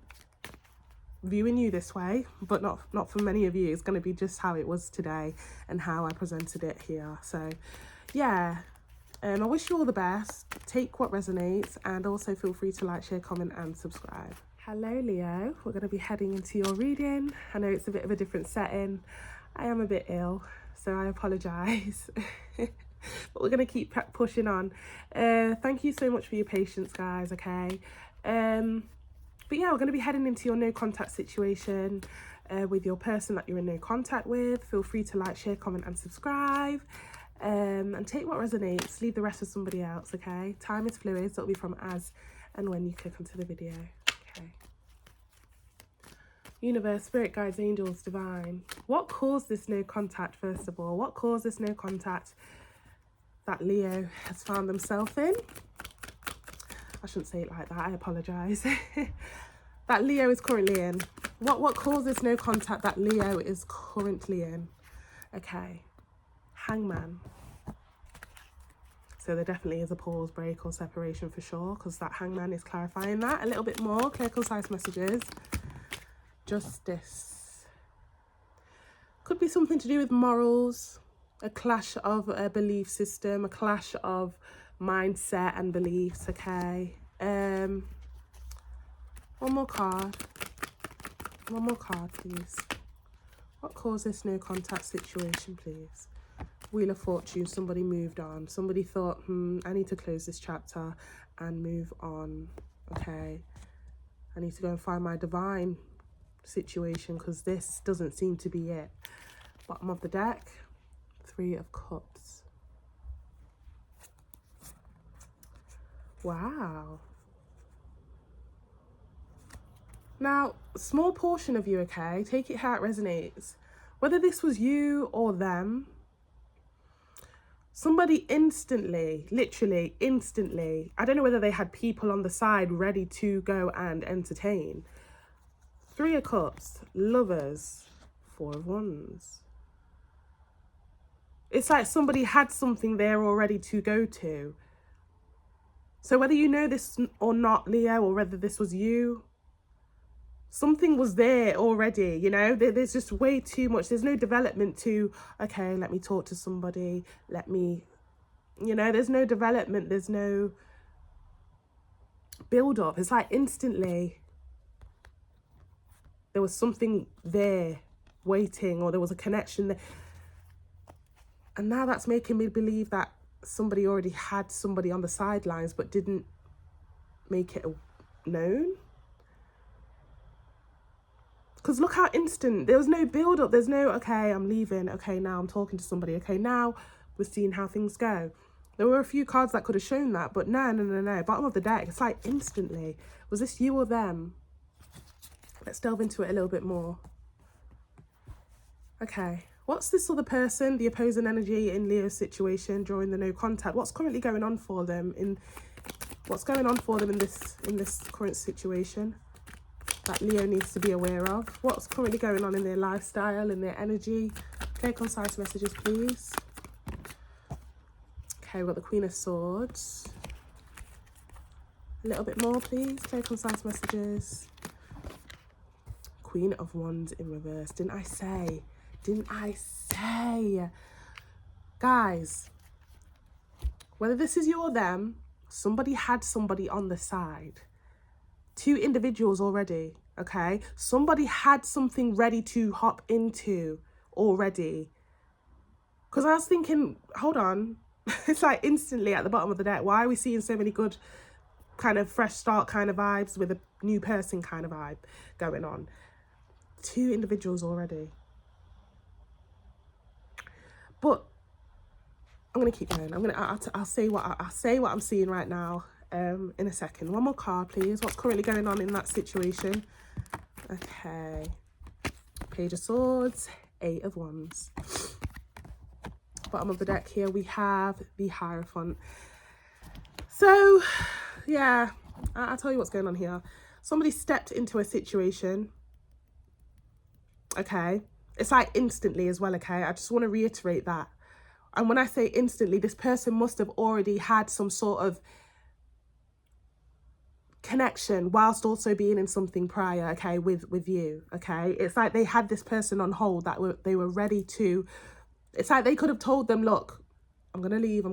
viewing you this way, but not for many of you. It's going to be just how it was today and how I presented it here. So, yeah. I wish you all the best. Take what resonates, and also feel free to like, share, comment, and subscribe. Hello, Leo. We're going to be heading into your reading. I know it's a bit of a different setting. I am a bit ill, so I apologise. But we're going to keep pushing on. Thank you so much for your patience, guys, okay? But yeah, we're going to be heading into your no contact situation with your person that you're in no contact with. Feel free to like, share, comment, and subscribe. And take what resonates. Leave the rest with somebody else, okay? Time is fluid, so it'll be from as and when you click onto the video. Okay. Universe, Spirit Guides, Angels, Divine. What caused this no contact, first of all? What caused this no contact that Leo has found themselves in? I shouldn't say it like that, I apologise. That Leo is currently in. What caused this no contact that Leo is currently in? Okay. Hangman. So there definitely is a pause, break, or separation for sure, because that Hangman is clarifying that a little bit more. Clear, concise messages. Justice. Could be something to do with morals, a clash of a belief system, a clash of mindset and beliefs, okay? One more card. One more card, please. What caused this no contact situation, please? Wheel of Fortune, somebody moved on. Somebody thought, I need to close this chapter and move on. Okay, I need to go and find my divine situation because this doesn't seem to be it. Bottom of the deck, Three of Cups. Wow. Now, small portion of you, okay, take it how it resonates. Whether this was you or them, somebody instantly, literally instantly, I don't know whether they had people on the side ready to go and entertain. Three of Cups, Lovers, Four of Wands. It's like somebody had something there already to go to. So whether you know this or not, Leo, or whether this was you, something was there already, you know. There's just way too much. There's no development to, okay, let me talk to somebody. Let me, you know, there's no development. There's no build up. It's like instantly there was something there waiting, or there was a connection there. And now that's making me believe that somebody already had somebody on the sidelines but didn't make it known. Because look how instant. There was no build up. There's no, okay, I'm leaving. Okay, now I'm talking to somebody. Okay, now we're seeing how things go. There were a few cards that could have shown that, but no. Bottom of the deck, it's like instantly. Was this you or them? Let's delve into it a little bit more. Okay, what's this other person, the opposing energy in Leo's situation during the no contact? What's currently going on for them in this current situation that Leo needs to be aware of? What's currently going on in their lifestyle, in their energy? Okay, concise messages, please. Okay, we've got the Queen of Swords. A little bit more, please. Clear, concise messages. Queen of Wands in reverse. Didn't I say? Guys, whether this is you or them, somebody had somebody on the side. Two individuals already, okay? Somebody had something ready to hop into already. Because I was thinking, hold on. It's like instantly at the bottom of the deck. Why are we seeing so many good kind of fresh start kind of vibes with a new person kind of vibe going on? Two individuals already. But I'm gonna keep going. I'll say what I'm seeing right now in a second. One more card, please. What's currently going on in that situation? Okay. Page of Swords, Eight of Wands. Bottom of the deck here we have the Hierophant. So yeah, I'll tell you what's going on here. Somebody stepped into a situation. Okay. It's like instantly as well, okay? I just want to reiterate that. And when I say instantly, this person must have already had some sort of connection whilst also being in something prior, okay, with you, okay? It's like they had this person on hold that they were ready to, it's like they could have told them, look, I'm going to leave.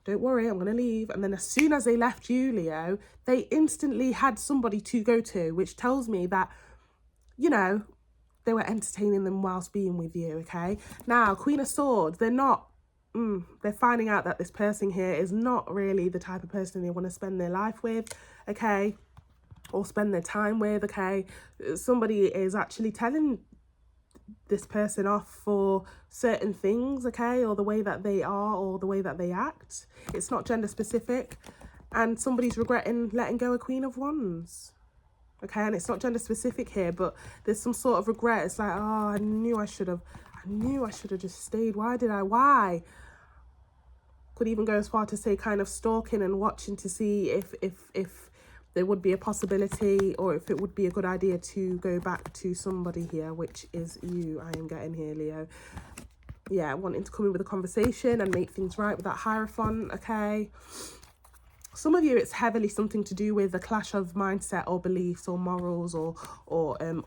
Don't worry, I'm going to leave. And then as soon as they left you, Leo, they instantly had somebody to go to, which tells me that, you know, they were entertaining them whilst being with you, okay? Now, Queen of Swords, they're finding out that this person here is not really the type of person they want to spend their life with, okay? Or spend their time with, okay? Somebody is actually telling this person off for certain things, okay? Or the way that they are or the way that they act. It's not gender specific. And somebody's regretting letting go of Queen of Wands. Okay, and it's not gender specific here, but there's some sort of regret. It's like, oh, I knew I should have just stayed. Why? Could even go as far to say kind of stalking and watching to see if there would be a possibility or if it would be a good idea to go back to somebody here, which is you, I am getting here, Leo. Yeah, wanting to come in with a conversation and make things right with that Hierophant, okay? Some of you, it's heavily something to do with a clash of mindset or beliefs or morals or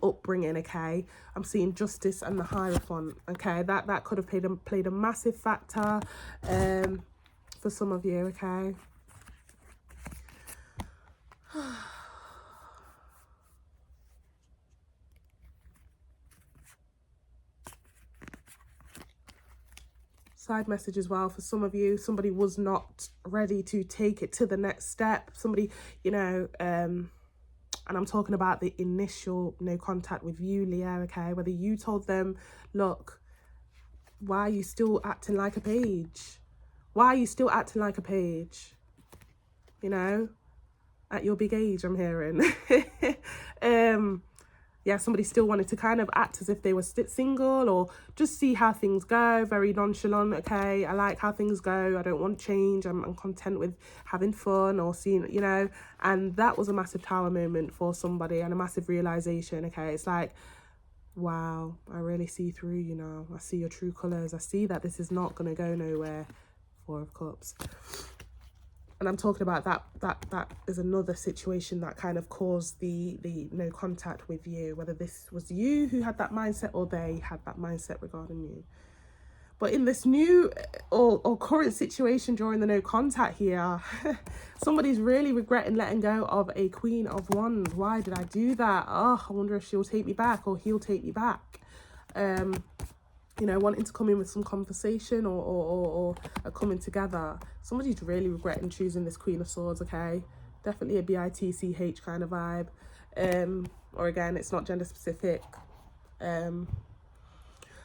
upbringing, okay? I'm seeing Justice and the Hierophant, okay? That could have played a massive factor for some of you, okay? side message as well for some of you. Somebody was not ready to take it to the next step. Somebody, you know, and I'm talking about the initial no contact with you, Leo, okay? Whether you told them, look, why are you still acting like a page? Why are you still acting like a page? You know, at your big age, I'm hearing. Yeah, somebody still wanted to kind of act as if they were single, or just see how things go, very nonchalant. Okay, I like how things go, I don't want change, I'm content with having fun or seeing, you know. And that was a massive tower moment for somebody, and a massive realization. Okay, it's like, wow, I really see through you now. I see your true colors. I see that this is not going to go nowhere. Four of Cups. And I'm talking about that is another situation that kind of caused the no contact with you, whether this was you who had that mindset or they had that mindset regarding you. But in this new or current situation during the no contact here, somebody's really regretting letting go of a Queen of Wands. Why did I do that? Oh, I wonder if she'll take me back or he'll take me back. You know, wanting to come in with some conversation or a coming together. Somebody's really regretting choosing this Queen of Swords, okay? Definitely a BITCH kind of vibe. Or again, it's not gender specific.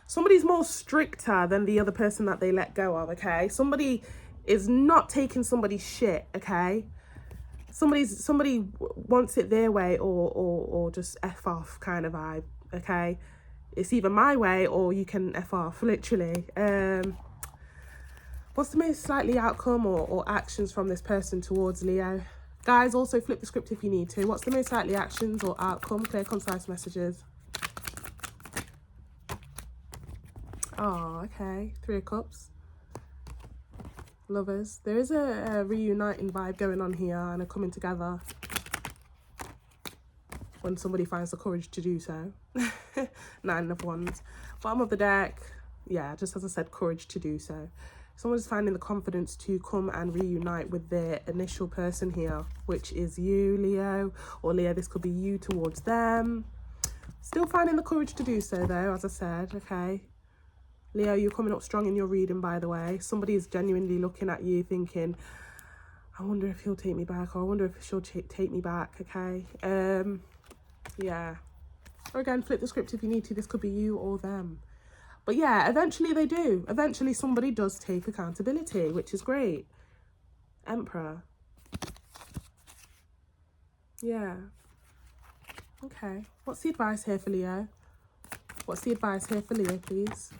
Somebody's more stricter than the other person that they let go of, okay? Somebody is not taking somebody's shit, okay? Somebody wants it their way or just F off kind of vibe, okay? It's either my way or you can F off, literally. What's the most likely outcome or actions from this person towards Leo? Guys, also flip the script if you need to. What's the most likely actions or outcome? Clear, concise messages. Oh, okay. Three of Cups. Lovers. There is a reuniting vibe going on here and a coming together when somebody finds the courage to do so. Nine of Wands. Bottom of the deck, yeah, just as I said, courage to do so. Someone's finding the confidence to come and reunite with their initial person here, which is you, Leo. Or Leo, this could be you towards them. Still finding the courage to do so though, as I said, okay. Leo, you're coming up strong in your reading, by the way. Somebody is genuinely looking at you thinking, I wonder if he'll take me back, or I wonder if she'll take me back, okay. Yeah. Or again, flip the script if you need to. This could be you or them. But yeah, eventually they do. Eventually somebody does take accountability, which is great. Emperor. Yeah. Okay. What's the advice here for Leo? What's the advice here for Leo, please?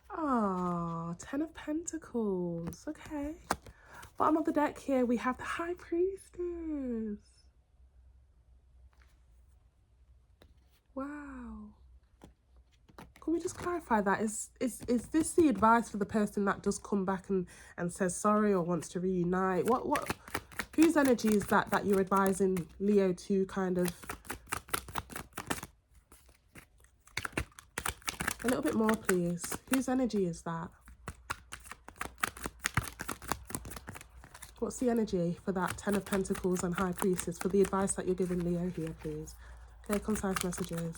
Ah, Ten of Pentacles. Okay. Bottom of the deck here, we have the High Priestess. Wow. Can we just clarify that? Is this the advice for the person that does come back and says sorry or wants to reunite? What whose energy is that you're advising Leo to kind of a little bit more, please? Whose energy is that? What's the energy for that Ten of Pentacles and High Priestess for the advice that you're giving Leo here, please? Okay, concise messages.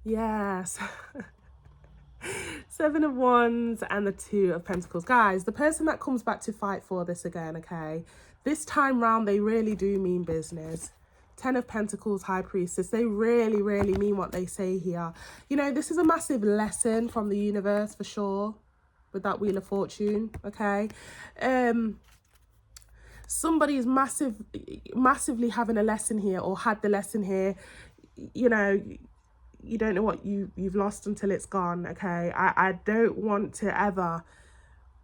Yes. Seven of Wands and the Two of Pentacles. Guys, the person that comes back to fight for this again, okay? This time round, they really do mean business. Ten of Pentacles, High Priestess. They really, really mean what they say here. You know, this is a massive lesson from the universe for sure with that Wheel of Fortune, okay? Somebody is massively having a lesson here or had the lesson here. You know, you don't know what you've lost until it's gone, okay? I don't want to ever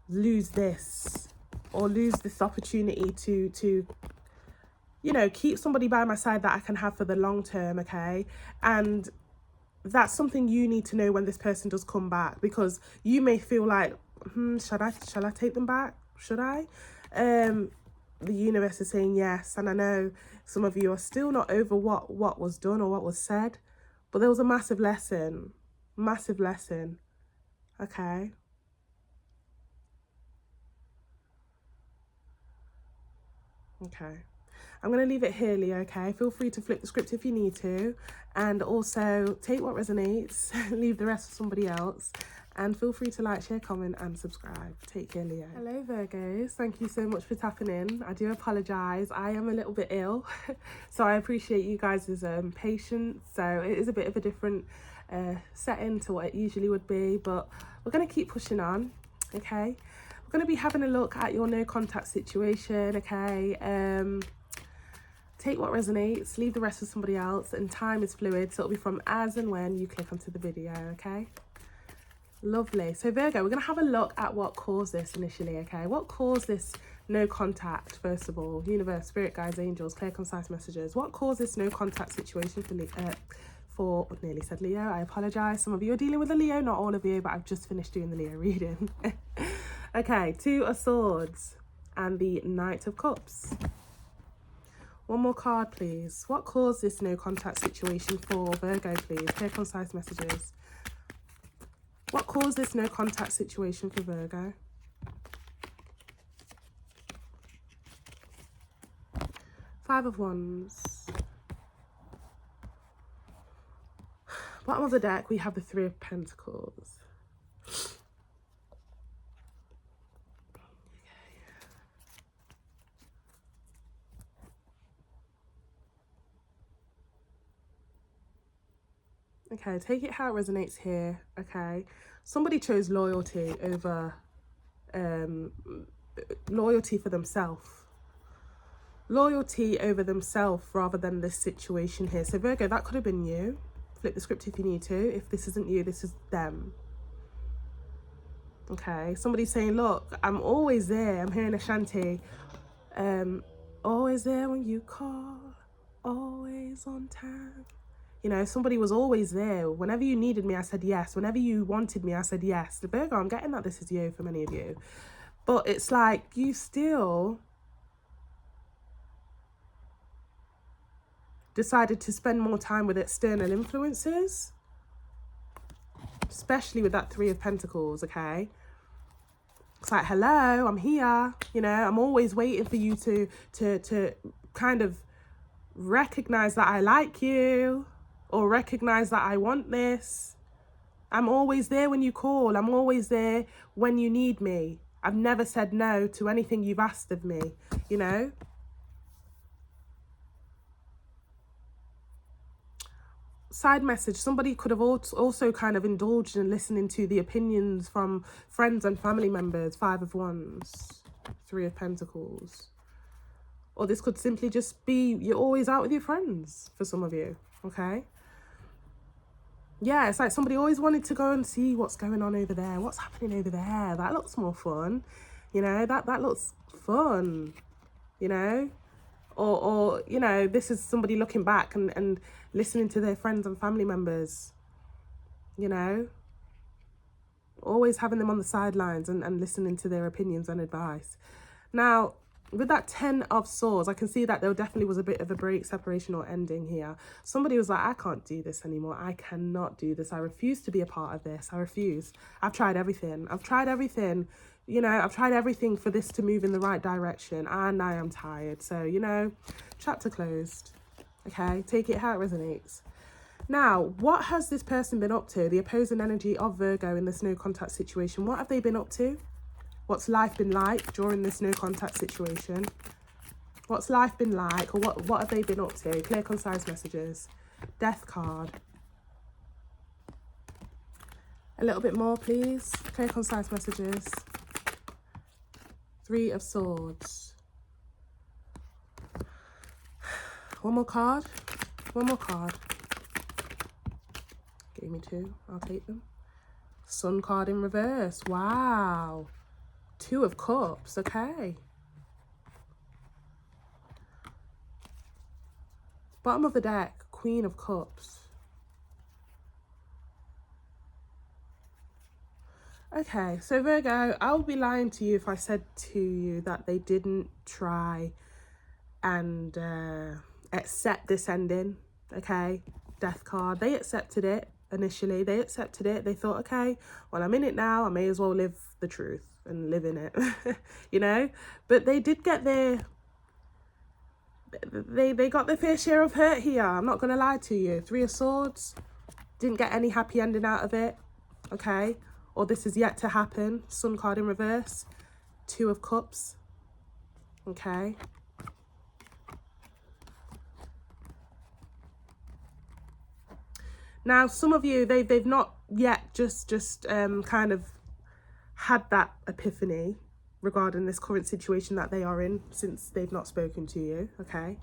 lose this or lose this opportunity to you know, keep somebody by my side that I can have for the long term, okay? And that's something you need to know when this person does come back, because you may feel like, shall I take them back? Should I? The universe is saying yes, and I know some of you are still not over what was done or what was said, but there was a massive lesson, okay? Okay. I'm going to leave it here, Leo, okay? Feel free to flip the script if you need to. And also, take what resonates, leave the rest for somebody else. And feel free to like, share, comment, and subscribe. Take care, Leo. Hello, Virgos. Thank you so much for tapping in. I do apologise. I am a little bit ill. So I appreciate you guys' patience. So it is a bit of a different setting to what it usually would be. But we're going to keep pushing on, okay? We're going to be having a look at your no contact situation, okay? Take what resonates, leave the rest for somebody else, and time is fluid, so it'll be from as and when you click onto the video, okay? Lovely. So Virgo, we're going to have a look at what caused this initially, okay? What caused this no contact, first of all? Universe, spirit guides, angels, clear, concise messages. What caused this no contact situation for nearly said Leo? I apologise. Some of you are dealing with a Leo, not all of you, but I've just finished doing the Leo reading. Okay, 2 of Swords and the Knight of Cups. One more card, please. What caused this no contact situation for Virgo, please? Clear, concise messages. What caused this no contact situation for Virgo? Five of Wands. Bottom of the deck, we have the Three of Pentacles. Okay, take it how it resonates here, okay? Somebody chose loyalty over, loyalty for themselves. Loyalty over themselves rather than this situation here. So Virgo, that could have been you. Flip the script if you need to. If this isn't you, this is them. Okay, somebody's saying, look, I'm always there. I'm hearing Ashanti. Always there when you call, always on time. You know, somebody was always there. Whenever you needed me, I said yes. Whenever you wanted me, I said yes. The Virgo, I'm getting that this is you for many of you. But it's like you still decided to spend more time with external influences. Especially with that Three of Pentacles, okay? It's like, hello, I'm here. You know, I'm always waiting for you to kind of recognize that I like you. Or recognize that I want this. I'm always there when you call. I'm always there when you need me. I've never said no to anything you've asked of me, you know? Side message, somebody could have also kind of indulged in listening to the opinions from friends and family members. Five of Wands, Three of Pentacles. Or this could simply just be, you're always out with your friends for some of you, okay? Yeah, it's like somebody always wanted to go and see what's going on over there. What's happening over there? That looks more fun. You know, that looks fun, you know? Or you know, this is somebody looking back and listening to their friends and family members, you know? Always having them on the sidelines and listening to their opinions and advice. Now, with that 10 of Swords, I can see that there definitely was a bit of a break, separation or ending here. Somebody was like, I can't do this anymore. I cannot do this. I refuse to be a part of this. I refuse. I've tried everything. I've tried everything. You know, I've tried everything for this to move in the right direction. And I am tired. So, you know, chapter closed. Okay, take it how it resonates. Now, what has this person been up to? The opposing energy of Virgo in this no contact situation. What have they been up to? What's life been like during this no contact situation? What's life been like, or what have they been up to? Clear, concise messages. Death card. A little bit more, please. Clear, concise messages. Three of Swords. One more card. One more card. Give me two. I'll take them. Sun card in reverse. Wow. Two of Cups. Okay. Bottom of the deck. Queen of Cups. Okay. So Virgo, I would be lying to you if I said to you that they didn't try and accept this ending. Okay. Death card. They accepted it. Initially they accepted it. They thought, okay, well, I'm in it now, I may as well live the truth and live in it. You know, but they did get their they got their fair share of hurt here. I'm not going to lie to you. Three of Swords. Didn't get any happy ending out of it. Okay. Or this is yet to happen. Sun card in reverse. Two of Cups. Okay. Now, some of you, they've not yet just kind of had that epiphany regarding this current situation that they are in, since they've not spoken to you, okay?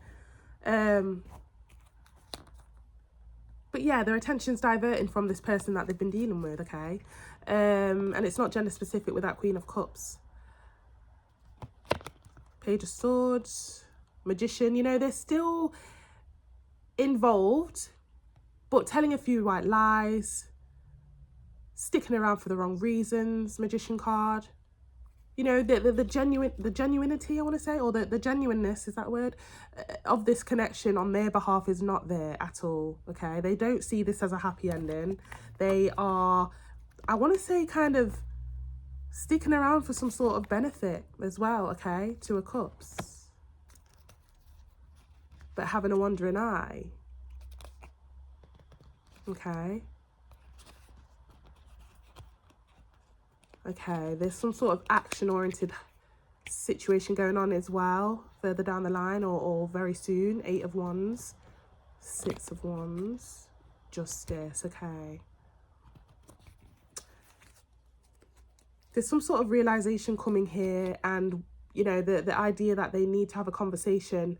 But yeah, their attention's diverting from this person that they've been dealing with, okay? And it's not gender specific with that Queen of Cups. Page of Swords, Magician, you know, they're still involved, but telling a few white lies, sticking around for the wrong reasons, Magician card. You know, the genuinity, I want to say, or the genuineness, is that a word, of this connection on their behalf is not there at all, okay? They don't see this as a happy ending. They are, I want to say, kind of sticking around for some sort of benefit as well, okay? Two of Cups. But having a wandering eye. Okay. Okay, there's some sort of action-oriented situation going on as well, further down the line or very soon. Eight of Wands, Six of Wands, Justice, okay. There's some sort of realization coming here, and, you know, the idea that they need to have a conversation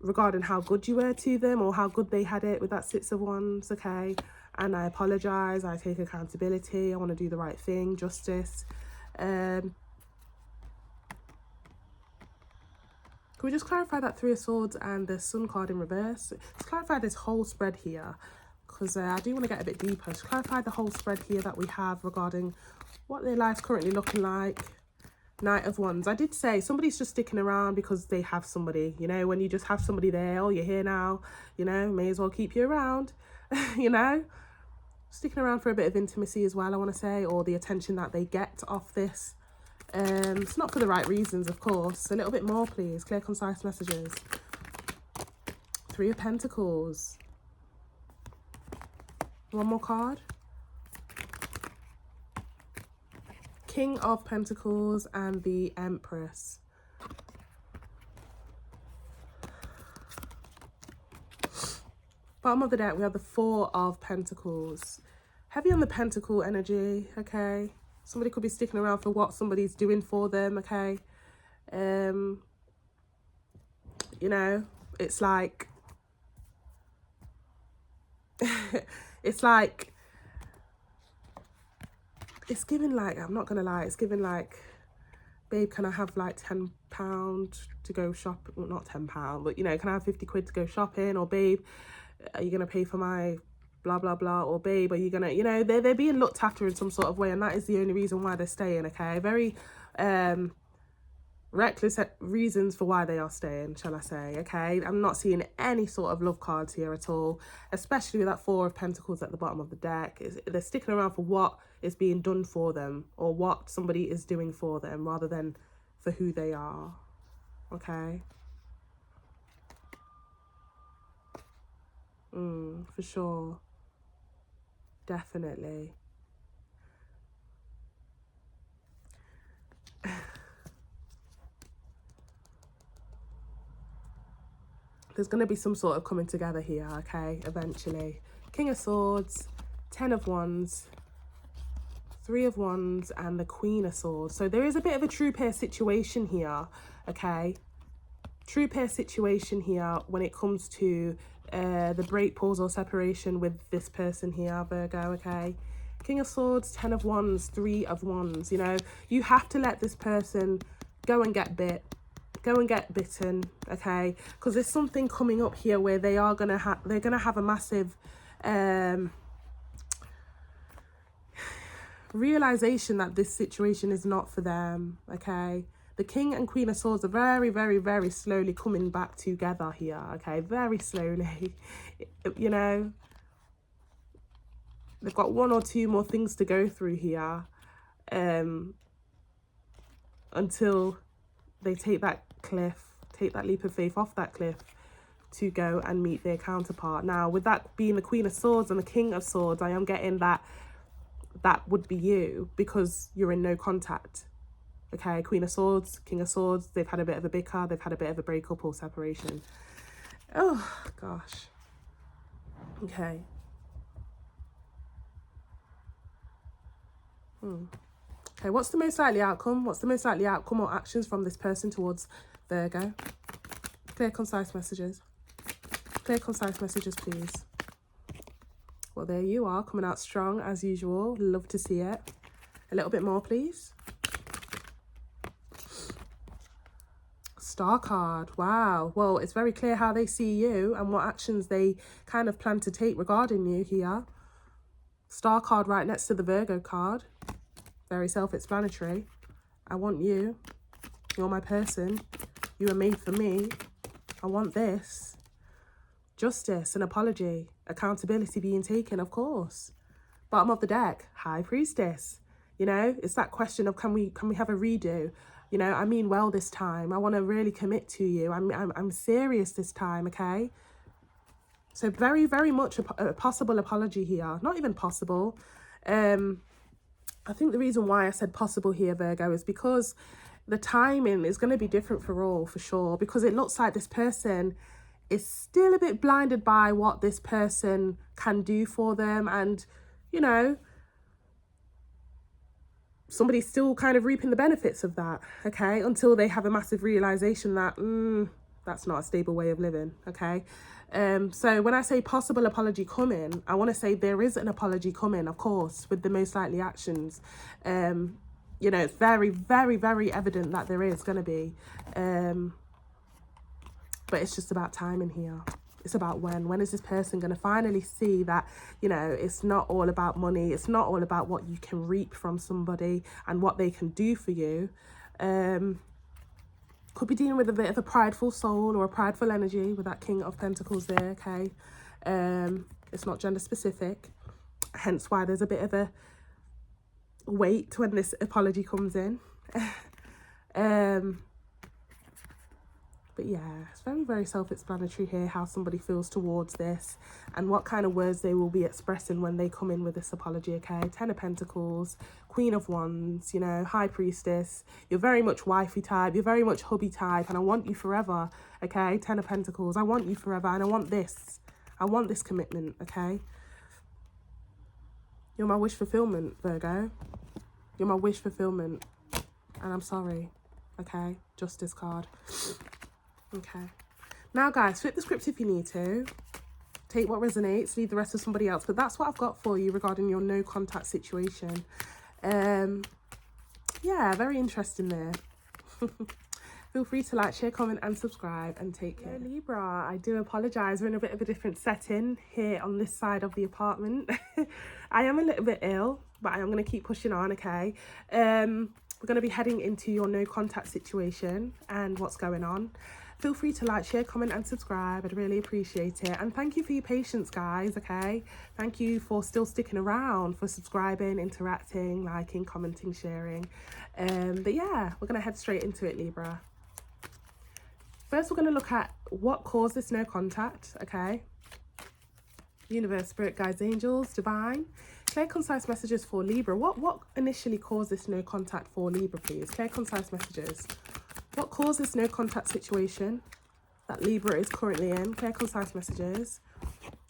regarding how good you were to them or how good they had it with that Six of Wands, okay? And I apologize, I take accountability, I want to do the right thing, Justice. Can we just clarify that Three of Swords and the Sun card in reverse? Let's clarify this whole spread here, because I do want to get a bit deeper. Let's clarify the whole spread here that we have regarding what their life's currently looking like. Knight of Wands. I did say somebody's just sticking around because they have somebody, you know, when you just have somebody there, oh, you're here now, you know, may as well keep you around, you know, sticking around for a bit of intimacy as well, I want to say, or the attention that they get off this. It's not for the right reasons, of course. A little bit more, please. Clear, concise messages. Three of Pentacles. One more card. King of Pentacles and the Empress. Bottom of the deck, we have the Four of Pentacles. Heavy on the Pentacle energy, okay? Somebody could be sticking around for what somebody's doing for them, okay? You know, it's like... it's like... It's giving like, I'm not going to lie, it's giving like, babe, can I have like £10 to go shop? Well, not £10, but, you know, can I have 50 quid to go shopping? Or, babe, are you going to pay for my blah, blah, blah? Or, babe, are you going to, you know, they're being looked after in some sort of way. And that is the only reason why they're staying, okay? Very reckless reasons for why they are staying, shall I say, okay? I'm not seeing any sort of love cards here at all, especially with that Four of Pentacles at the bottom of the deck. They're sticking around for what is being done for them or what somebody is doing for them rather than for who they are, okay? For sure. Definitely. There's going to be some sort of coming together here, okay, eventually. King of Swords, Ten of Wands, Three of Wands, and the Queen of Swords. So there is a bit of a true pair situation here, okay? True pair situation here when it comes to the break, pause, or separation with this person here, Virgo, okay? King of Swords, Ten of Wands, Three of Wands. You know, you have to let this person go and get bit. Go and get bitten, okay? Because there's something coming up here where they are gonna have, they're gonna have a massive realization that this situation is not for them, okay? The King and Queen of Swords are very, very, very slowly coming back together here, okay? Very slowly, you know? They've got one or two more things to go through here until they take that cliff, take that leap of faith off that cliff to go and meet their counterpart. Now, with that being the Queen of Swords and the King of Swords, I am getting that would be you, because you're in no contact. Okay, Queen of Swords, King of Swords, they've had a bit of a bicker, they've had a bit of a breakup or separation. Oh, gosh. Okay. Okay, what's the most likely outcome? What's the most likely outcome or actions from this person towards Virgo? Clear, concise messages. Clear, concise messages, please. Well, there you are, coming out strong as usual. Love to see it. A little bit more, please. Star card. Wow. Well, it's very clear how they see you and what actions they kind of plan to take regarding you here. Star card right next to the Virgo card. Very self-explanatory. I want you. You're my person. You are made for me. I want this. Justice, an apology, accountability being taken, of course. Bottom of the deck, High Priestess. You know, it's that question of can we have a redo? You know, I mean well this time. I want to really commit to you. I'm serious this time, okay? So very, very much a possible apology here. Not even possible. I think the reason why I said possible here, Virgo, is because the timing is going to be different for all, for sure. Because it looks like this person is still a bit blinded by what this person can do for them. And, you know, somebody's still kind of reaping the benefits of that, okay? Until they have a massive realization that, that's not a stable way of living, okay? So when I say possible apology coming, I want to say there is an apology coming, of course, with the most likely actions. You know, it's very, very, very evident that there is going to be. But it's just about timing here. It's about when is this person going to finally see that, you know, it's not all about money. It's not all about what you can reap from somebody and what they can do for you. Could be dealing with a bit of a prideful soul or a prideful energy with that King of Pentacles there, okay? It's not gender specific. Hence why there's a bit of a wait when this apology comes in. But yeah, it's very, very self-explanatory here how somebody feels towards this and what kind of words they will be expressing when they come in with this apology, okay? Ten of Pentacles, Queen of Wands, you know, High Priestess. You're very much wifey type. You're very much hubby type, and I want you forever, okay? Ten of Pentacles. I want you forever, and I want this. I want this commitment, okay? You're my wish fulfillment, Virgo. You're my wish fulfillment, and I'm sorry, okay? Justice card. Okay, now guys, flip the script if you need to. Take what resonates, leave the rest to somebody else. But that's what I've got for you regarding your no contact situation. Yeah, very interesting there. Feel free to like, share, comment and subscribe, and take care. Libra, I do apologise. We're in a bit of a different setting here on this side of the apartment. I am a little bit ill, but I am going to keep pushing on, okay? We're going to be heading into your no contact situation and what's going on. Feel free to like, share, comment and subscribe. I'd really appreciate it. And thank you for your patience, guys, okay? Thank you for still sticking around, for subscribing, interacting, liking, commenting, sharing. But yeah, we're going to head straight into it, Libra. First, we're going to look at what caused this no contact, okay? Universe, Spirit, Guides, Angels, Divine. Clear, concise messages for Libra. What initially caused this no contact for Libra, please? Clear, concise messages. What caused this no contact situation that Libra is currently in? Clear, concise messages.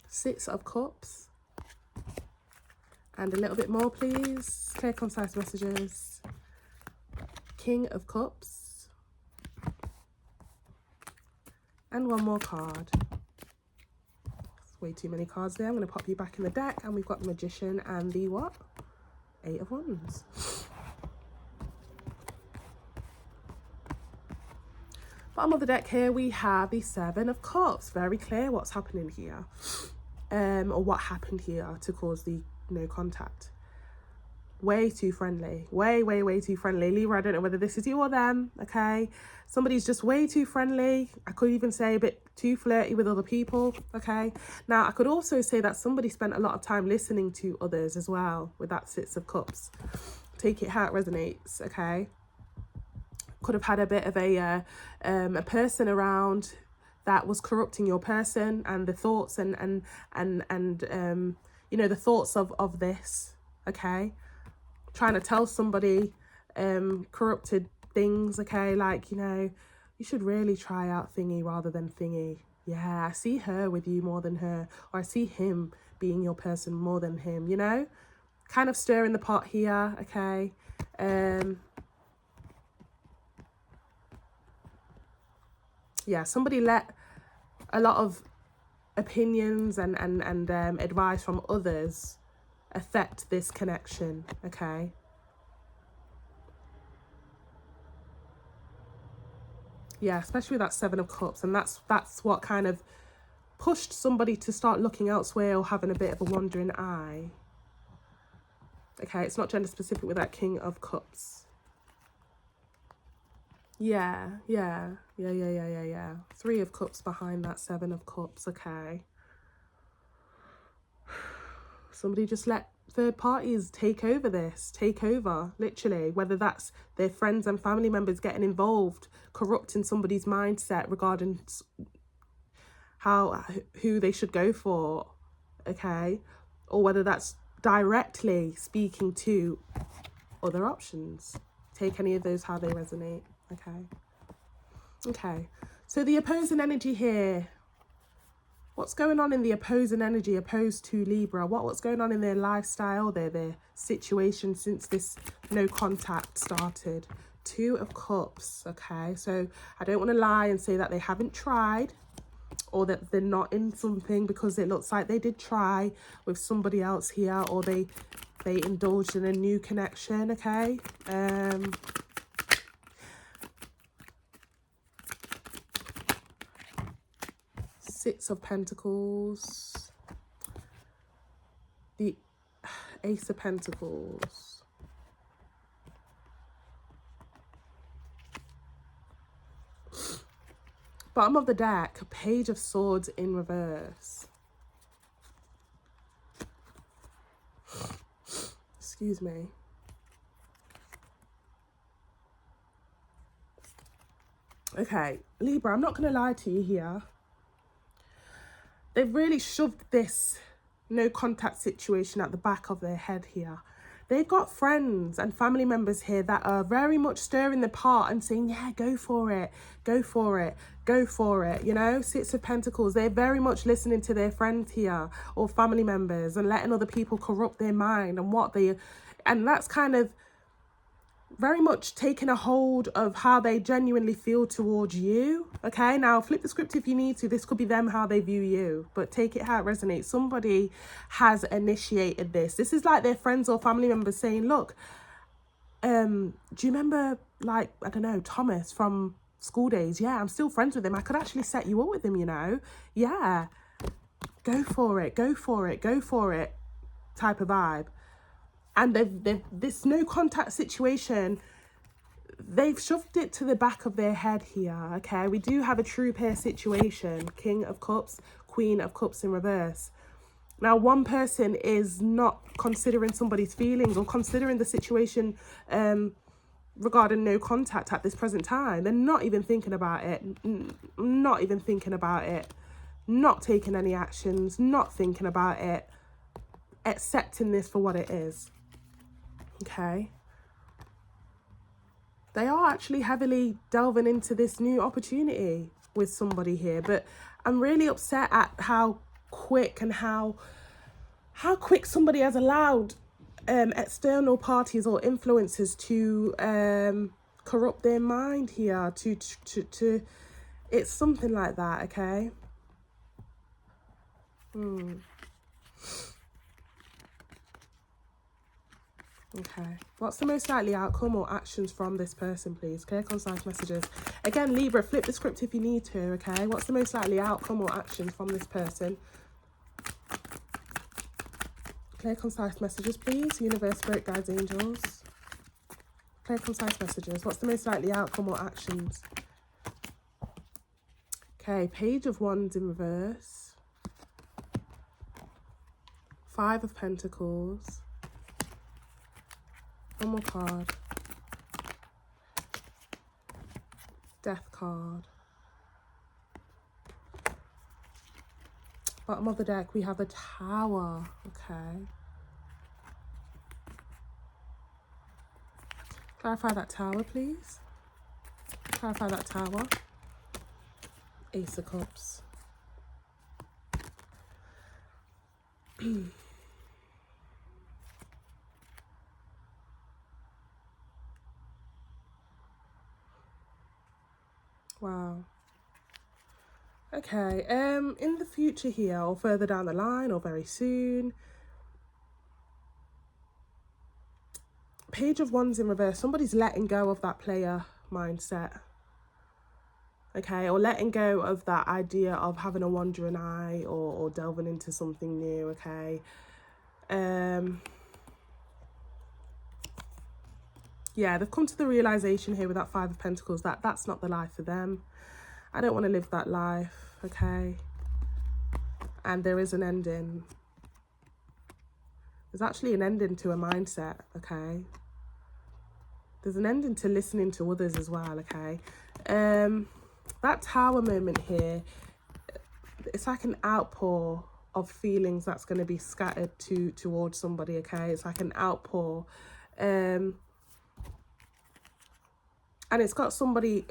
Six of Cups. And a little bit more, please. Clear, concise messages. King of Cups. And one more card. That's way too many cards there. I'm going to pop you back in the deck. And we've got the Magician and the what? Eight of Wands. Bottom of the deck here, we have the Seven of Cups. Very clear what's happening here. Or what happened here to cause the no contact. Way too friendly. Way, way, way too friendly. Libra, I don't know whether this is you or them, okay? Somebody's just way too friendly. I could even say a bit too flirty with other people, okay? Now, I could also say that somebody spent a lot of time listening to others as well with that Six of Cups. Take it how it resonates, okay? could have had a bit of a person around that was corrupting your person, and the thoughts and you know, the thoughts of this, okay? Trying to tell somebody corrupted things, okay? Like, you know, you should really try out thingy rather than thingy. Yeah, I see her with you more than her, or I see him being your person more than him, you know? Kind of stirring the pot here, okay? Yeah, somebody let a lot of opinions and advice from others affect this connection, okay? Yeah, especially with that Seven of Cups, and that's what kind of pushed somebody to start looking elsewhere or having a bit of a wandering eye. Okay, it's not gender specific with that King of Cups. Yeah. Three of Cups behind that Seven of Cups, okay. Somebody just let third parties take over, literally, whether that's their friends and family members getting involved, corrupting somebody's mindset regarding who they should go for, okay, or whether that's directly speaking to other options. Take any of those how they resonate, okay. So the opposing energy here, what's going on in the opposing energy opposed to Libra? What's going on in their lifestyle, their situation since this no contact started? Two of Cups, okay. So I don't want to lie and say that they haven't tried, or that they're not in something, because it looks like they did try with somebody else here, or they indulged in a new connection, okay. Six of Pentacles, the Ace of Pentacles, bottom of the deck, Page of Swords in reverse. Excuse me. Okay, Libra, I'm not going to lie to you here. They've really shoved this no contact situation at the back of their head here. They've got friends and family members here that are very much stirring the pot and saying, yeah, go for it, go for it, go for it, you know. Six of Pentacles, they're very much listening to their friends here or family members and letting other people corrupt their mind and that's kind of very much taking a hold of how they genuinely feel towards you, okay? Now, flip the script if you need to. This could be them, how they view you, but take it how it resonates. Somebody has initiated this. This is like their friends or family members saying, look, do you remember, like, I don't know, Thomas from school days? Yeah, I'm still friends with him. I could actually set you up with him, you know? Yeah, go for it, go for it, go for it type of vibe. And they've this no contact situation, they've shoved it to the back of their head here, okay? We do have a true pair situation, King of Cups, Queen of Cups in reverse. Now, one person is not considering somebody's feelings or considering the situation regarding no contact at this present time. They're not even thinking about it, not even thinking about it, not taking any actions, not thinking about it, accepting this for what it is. Okay, they are actually heavily delving into this new opportunity with somebody here, but I'm really upset at how quick and how quick somebody has allowed external parties or influences to corrupt their mind here. To it's something like that, okay. Okay, what's the most likely outcome or actions from this person, please? Clear, concise messages. Again, Libra, flip the script if you need to, okay? What's the most likely outcome or actions from this person? Clear, concise messages, please. Universe, Spirit, Guides, Angels. Clear, concise messages. What's the most likely outcome or actions? Okay, Page of Wands in reverse. Five of Pentacles. One more card. Death card. Bottom of the deck, we have a Tower. Okay. Clarify that Tower, please. Clarify that Tower. Ace of Cups. Wow. Okay, in the future here, or further down the line, or very soon, Page of Wands in reverse, somebody's letting go of that player mindset, okay, or letting go of that idea of having a wandering eye, or delving into something new, okay. Yeah, they've come to the realization here with that Five of Pentacles that that's not the life for them. I don't want to live that life, okay? And there is an ending. There's actually an ending to a mindset, okay? There's an ending to listening to others as well, okay? That Tower moment here, it's like an outpour of feelings that's going to be scattered towards somebody, okay? It's like an outpour. And it's got something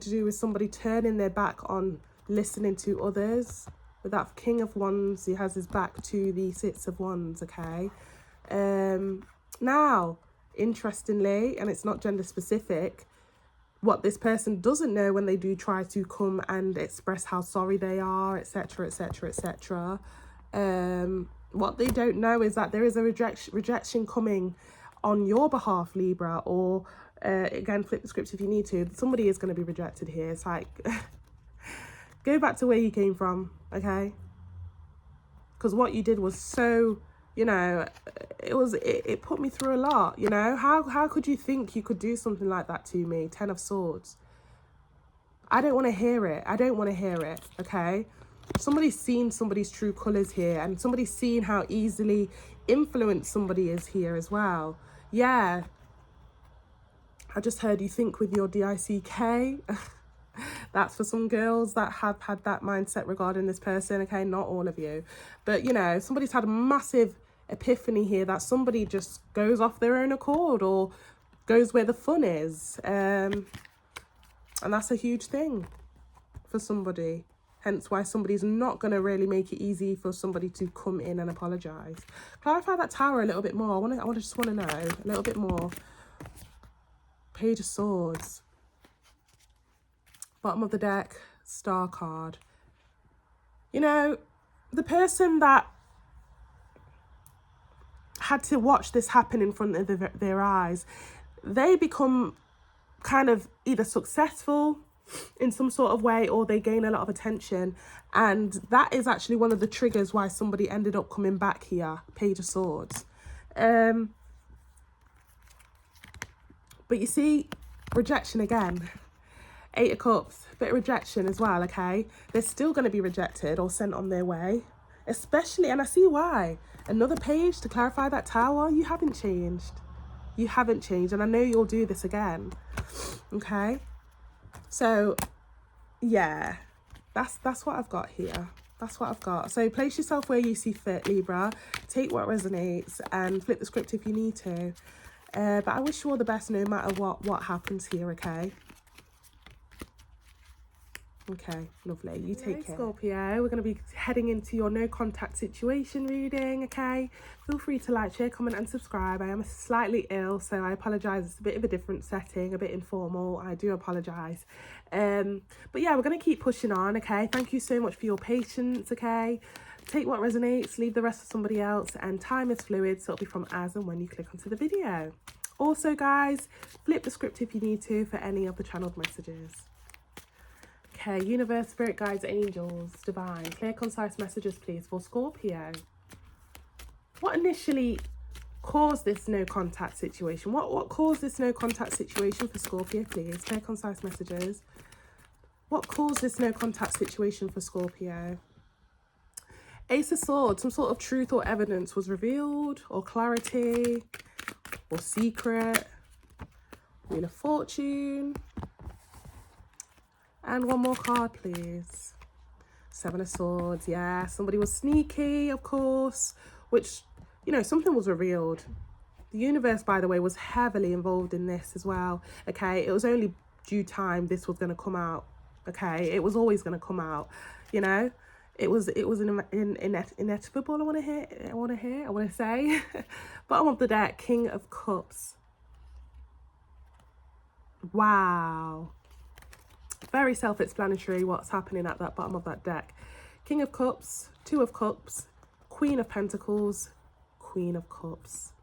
to do with somebody turning their back on listening to others. With that King of Wands, he has his back to the Six of Wands, okay? Now, interestingly, and it's not gender specific, what this person doesn't know when they do try to come and express how sorry they are, etc., etc., etc. What they don't know is that there is a rejection coming on your behalf, Libra, or again, flip the script if you need to. Somebody is going to be rejected here. It's like, go back to where you came from, okay? Because what you did was so, you know, it put me through a lot, you know? How could you think you could do something like that to me? 10 of Swords. I don't want to hear it. I don't want to hear it, okay? Somebody's seen somebody's true colours here, and somebody's seen how easily influenced somebody is here as well. Yeah. I just heard you think with your DICK. That's for some girls that have had that mindset regarding this person, okay? Not all of you. But, you know, somebody's had a massive epiphany here that somebody just goes off their own accord or goes where the fun is. And that's a huge thing for somebody. Hence why somebody's not going to really make it easy for somebody to come in and apologise. Clarify that Tower a little bit more. I just want to know a little bit more. Page of Swords. Bottom of the deck, Star card. You know, the person that had to watch this happen in front of their eyes, they become kind of either successful in some sort of way, or they gain a lot of attention. And that is actually one of the triggers why somebody ended up coming back here, Page of Swords. But you see, rejection again. 8 of Cups, bit of rejection as well, okay? They're still going to be rejected or sent on their way. Especially, and I see why. Another page to clarify that Tower. You haven't changed. You haven't changed. And I know you'll do this again. Okay? So, yeah. That's what I've got here. That's what I've got. So place yourself where you see fit, Libra. Take what resonates and flip the script if you need to. But I wish you all the best no matter what happens here, okay? Okay, lovely. You take care. Scorpio, we're going to be heading into your no contact situation reading, okay? Feel free to like, share, comment and subscribe. I am slightly ill, so I apologise. It's a bit of a different setting, a bit informal. I do apologise. But yeah, we're going to keep pushing on, okay? Thank you so much for your patience, okay? Take what resonates, leave the rest for somebody else, and time is fluid, so it'll be from as and when you click onto the video. Also, guys, flip the script if you need to for any of the channeled messages. Okay, universe, spirit guides, angels, divine, clear, concise messages, please, for Scorpio. What initially caused this no contact situation? What caused this no contact situation for Scorpio, please? Clear, concise messages. What caused this no contact situation for Scorpio? Ace of Swords, some sort of truth or evidence was revealed, or clarity, or secret. Wheel of Fortune. And one more card, please. Seven of Swords. Yeah, somebody was sneaky, of course, which, you know, something was revealed. The universe, by the way, was heavily involved in this as well. Okay, it was only due time this was going to come out. Okay, it was always going to come out. You know, it was inevitable. I want to say. Bottom of the deck, King of Cups. Wow. Very self-explanatory what's happening at that bottom of that deck. King of Cups, Two of Cups, Queen of Pentacles, Queen of Cups.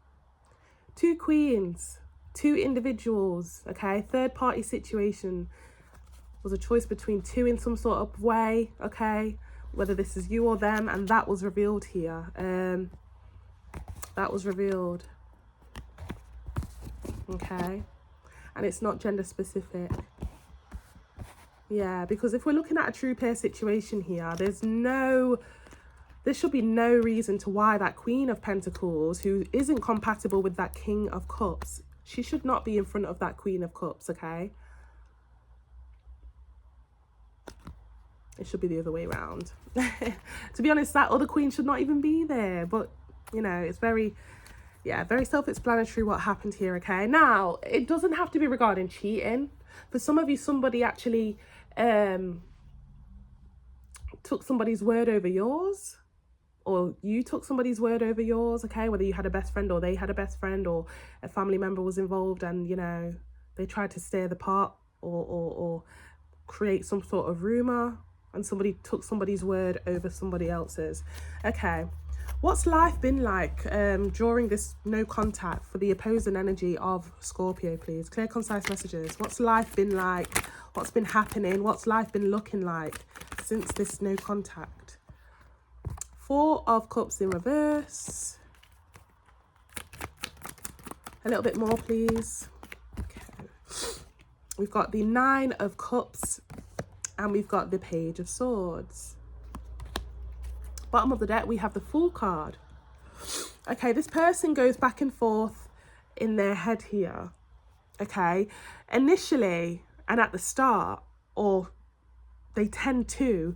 Two queens, two individuals, okay? Third party situation. Was a choice between two in some sort of way, okay? Whether this is you or them, and that was revealed here. That was revealed. Okay? And it's not gender specific. Yeah, because if we're looking at a true pair situation here, there should be no reason to why that Queen of Pentacles, who isn't compatible with that King of Cups, she should not be in front of that Queen of Cups, okay? It should be the other way around. To be honest, that other queen should not even be there. But, you know, it's very self-explanatory what happened here, okay? Now, it doesn't have to be regarding cheating. For some of you, somebody actually took somebody's word over yours. Or you took somebody's word over yours, okay? Whether you had a best friend or they had a best friend or a family member was involved and, you know, they tried to stir the pot or create some sort of rumour. And somebody took somebody's word over somebody else's. Okay, what's life been like during this no contact for the opposing energy of Scorpio, please? Clear, concise messages. What's life been like? What's been happening? What's life been looking like since this no contact? Four of Cups in reverse. A little bit more, please. Okay. We've got the Nine of Cups. And we've got the Page of Swords. Bottom of the deck, we have the Fool card. Okay, this person goes back and forth in their head here. Okay, initially and at the start, or they tend to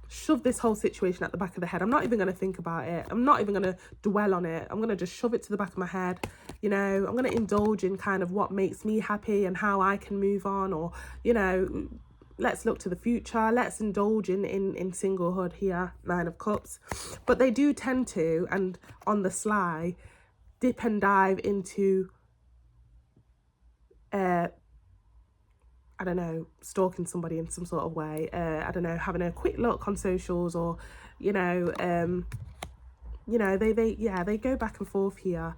shove this whole situation at the back of the head. I'm not even going to think about it. I'm not even going to dwell on it. I'm going to just shove it to the back of my head. You know, I'm going to indulge in kind of what makes me happy and how I can move on, or, you know, let's look to the future. Let's indulge in singlehood here, Nine of Cups. But they do tend to, and on the sly, dip and dive into, I don't know, stalking somebody in some sort of way. I don't know, having a quick look on socials or, you know, they go back and forth here.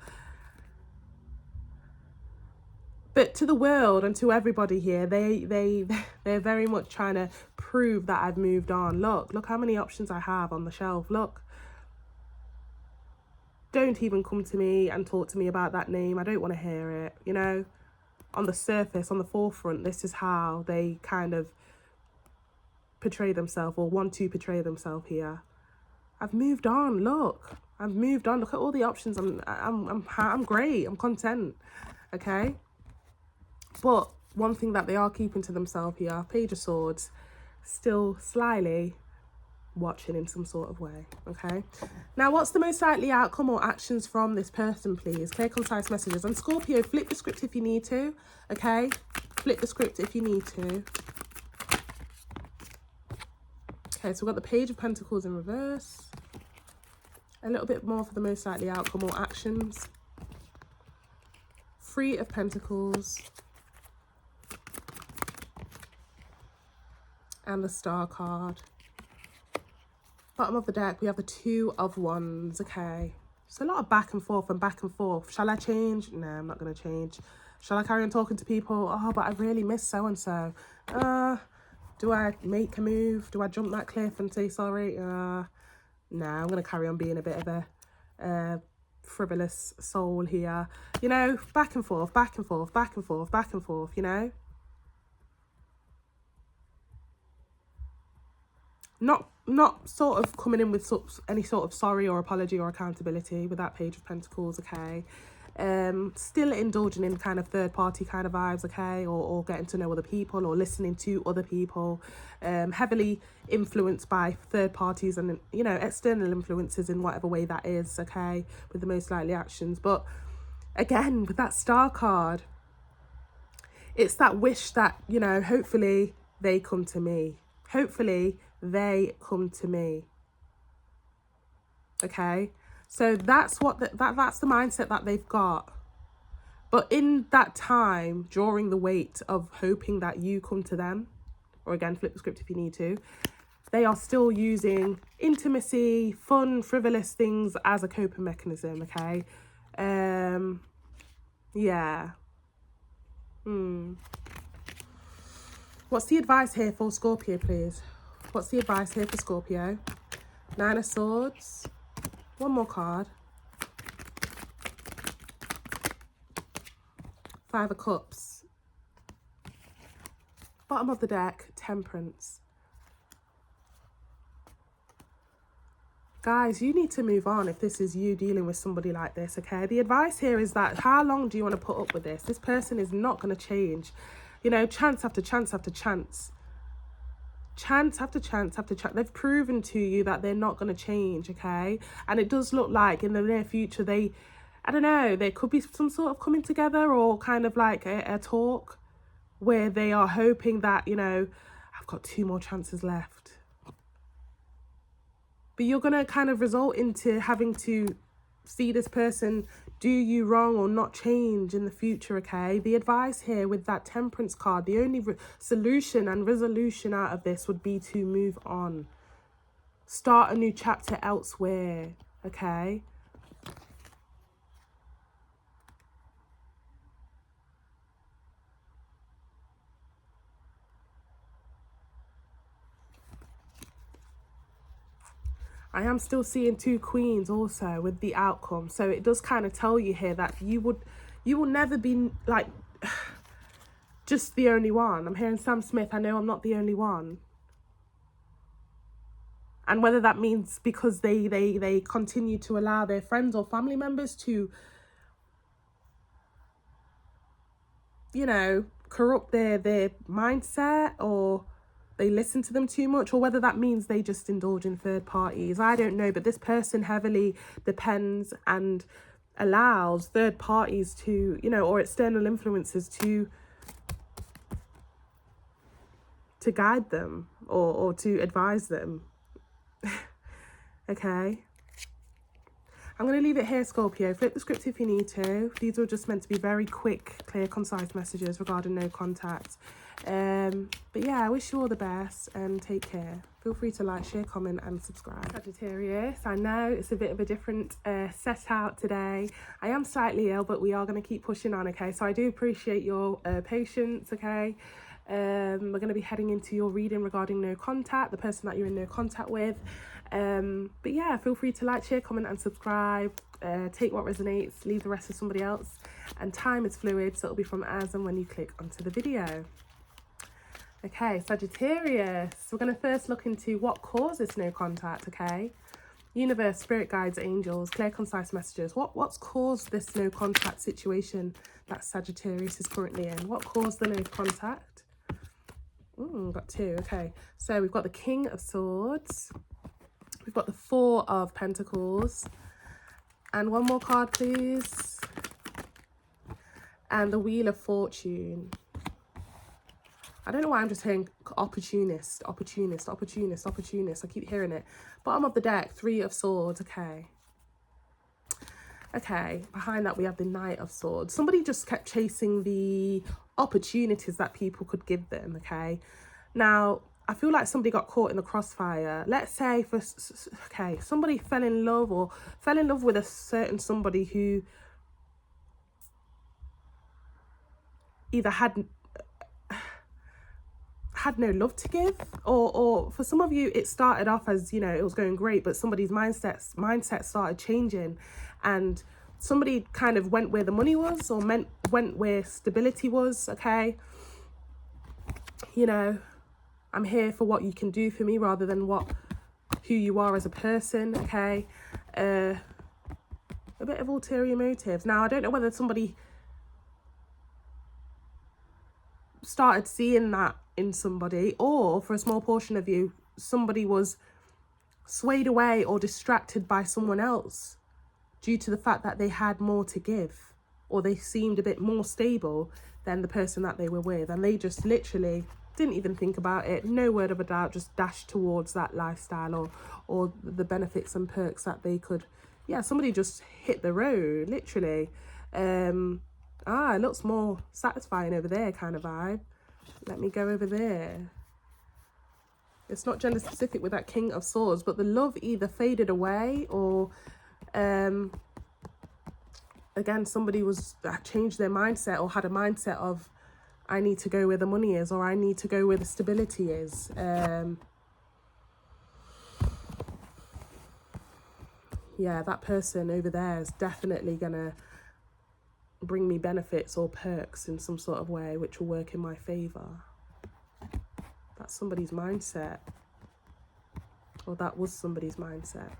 But to the world and to everybody here, they're very much trying to prove that I've moved on. Look how many options I have on the shelf. Look. Don't even come to me and talk to me about that name. I don't want to hear it, you know. On the surface, on the forefront, this is how they kind of portray themselves or want to portray themselves here. I've moved on. Look. I've moved on. Look at all the options. I'm great. I'm content. Okay? But one thing that they are keeping to themselves here, Page of Swords, still slyly watching in some sort of way, okay? Now, what's the most likely outcome or actions from this person, please? Clear, concise messages. And Scorpio, flip the script if you need to, okay? Flip the script if you need to. Okay, so we've got the Page of Pentacles in reverse. A little bit more for the most likely outcome or actions. Three of Pentacles. And the Star card. Bottom of the deck, we have the Two of Wands, okay? So a lot of back and forth and back and forth. Shall I change? No, I'm not going to change. Shall I carry on talking to people? Oh, but I really miss so-and-so. Do I make a move? Do I jump that cliff and say sorry? No, I'm going to carry on being a bit of a frivolous soul here. You know, back and forth, back and forth, back and forth, back and forth, you know? Not sort of coming in with any sort of sorry or apology or accountability with that Page of Pentacles, okay? Still indulging in kind of third party kind of vibes, okay, or getting to know other people or listening to other people, heavily influenced by third parties and, you know, external influences in whatever way that is, okay, with the most likely actions. But again, with that star card, it's that wish that, you know, hopefully they come to me. Hopefully they come to me. Okay, so that's what that's the mindset that they've got. But in that time, during the wait of hoping that you come to them, or again, flip the script if you need to, they are still using intimacy, fun, frivolous things as a coping mechanism, okay? Yeah. What's the advice here for Scorpio, please? What's the advice here for Scorpio? 9 of Swords. One more card. 5 of Cups. Bottom of the deck, Temperance. Guys, you need to move on if this is you dealing with somebody like this, okay? The advice here is that how long do you want to put up with this? This person is not going to change. You know, chance after chance after chance. Chance after chance after chance. They've proven to you that they're not going to change, okay? And it does look like in the near future I don't know, there could be some sort of coming together or kind of like a talk where they are hoping that, you know, I've got 2 more chances left. But you're going to kind of result into having to see this person do you wrong or not change in the future, okay? The advice here with that Temperance card, the only solution and resolution out of this would be to move on. Start a new chapter elsewhere, okay? I am still seeing 2 queens also with the outcome. So it does kind of tell you here that you will never be like just the only one. I'm hearing Sam Smith. I know I'm not the only one. And whether that means because they continue to allow their friends or family members to, you know, corrupt their mindset, or they listen to them too much, or whether that means they just indulge in third parties. I don't know, but this person heavily depends and allows third parties to, you know, or external influences to guide them or to advise them. Okay. I'm going to leave it here, Scorpio. Flip the script if you need to. These were just meant to be very quick, clear, concise messages regarding no contact. But yeah, I wish you all the best and take care. Feel free to like, share, comment and subscribe. Sagittarius, I know it's a bit of a different set out today. I am slightly ill, but we are going to keep pushing on, okay? So I do appreciate your patience, okay? We're going to be heading into your reading regarding no contact, the person that you're in no contact with. But yeah, feel free to like, share, comment and subscribe. Take what resonates, leave the rest to somebody else. And time is fluid, so it'll be from as and when you click onto the video. Okay, Sagittarius, we're going to first look into what causes no contact, okay? Universe, spirit guides, angels, clear, concise messages. What's caused this no contact situation that Sagittarius is currently in? What caused the no contact? Got 2, okay. So we've got the King of Swords. We've got the 4 of Pentacles. And one more card, please. And the Wheel of Fortune. I don't know why I'm just hearing opportunist, opportunist, opportunist, opportunist. I keep hearing it. Bottom of the deck, 3 of Swords. Okay. Okay, behind that we have the Knight of Swords. Somebody just kept chasing the opportunities that people could give them, okay? Now, I feel like somebody got caught in the crossfire. Let's say, somebody fell in love with a certain somebody who either had no love to give, or for some of you it started off as, you know, it was going great, but somebody's mindset started changing, and somebody kind of went where the money was, or went where stability was, okay? You know, I'm here for what you can do for me rather than who you are as a person, okay? A bit of ulterior motives. Now, I don't know whether somebody started seeing that in somebody, or for a small portion of you, somebody was swayed away or distracted by someone else due to the fact that they had more to give, or they seemed a bit more stable than the person that they were with, and they just literally didn't even think about it, no word of a doubt, just dashed towards that lifestyle or the benefits and perks that they could. Yeah, somebody just hit the road, literally. It looks more satisfying over there kind of vibe. Let me go over there. It's not gender specific with that King of Swords, but the love either faded away or again, somebody was changed their mindset or had a mindset of, I need to go where the money is, or I need to go where the stability is. Yeah, that person over there is definitely gonna bring me benefits or perks in some sort of way, which will work in my favor. That's somebody's mindset, or that was somebody's mindset.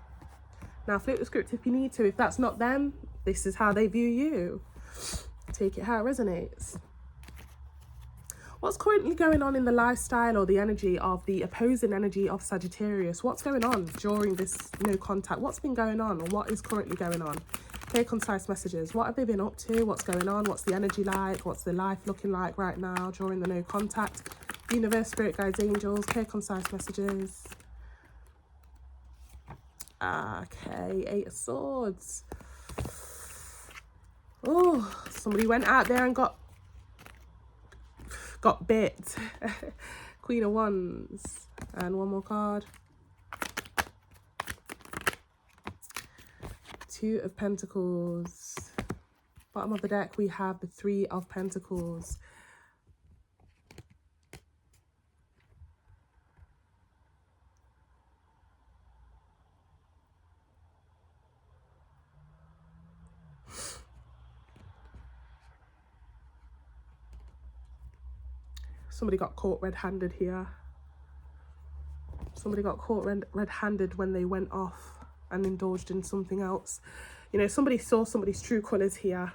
Now, flip the script if you need to. If that's not them, this is how they view you. Take it how it resonates. What's currently going on in the lifestyle or the energy of the opposing energy of Sagittarius? What's going on during this no contact? What's been going on, or what is currently going on? Clear, concise messages. What have they been up to? What's going on? What's the energy like? What's their life looking like right now during the no contact? Universe, spirit guides, angels. Clear, concise messages. Okay, 8 of Swords. Oh, somebody went out there and got bit. Queen of Wands. And one more card. 2 of Pentacles. Bottom of the deck, we have the 3 of Pentacles. Somebody got caught red-handed here. Somebody got caught red-handed when they went off and indulged in something else. You know, somebody saw somebody's true colours here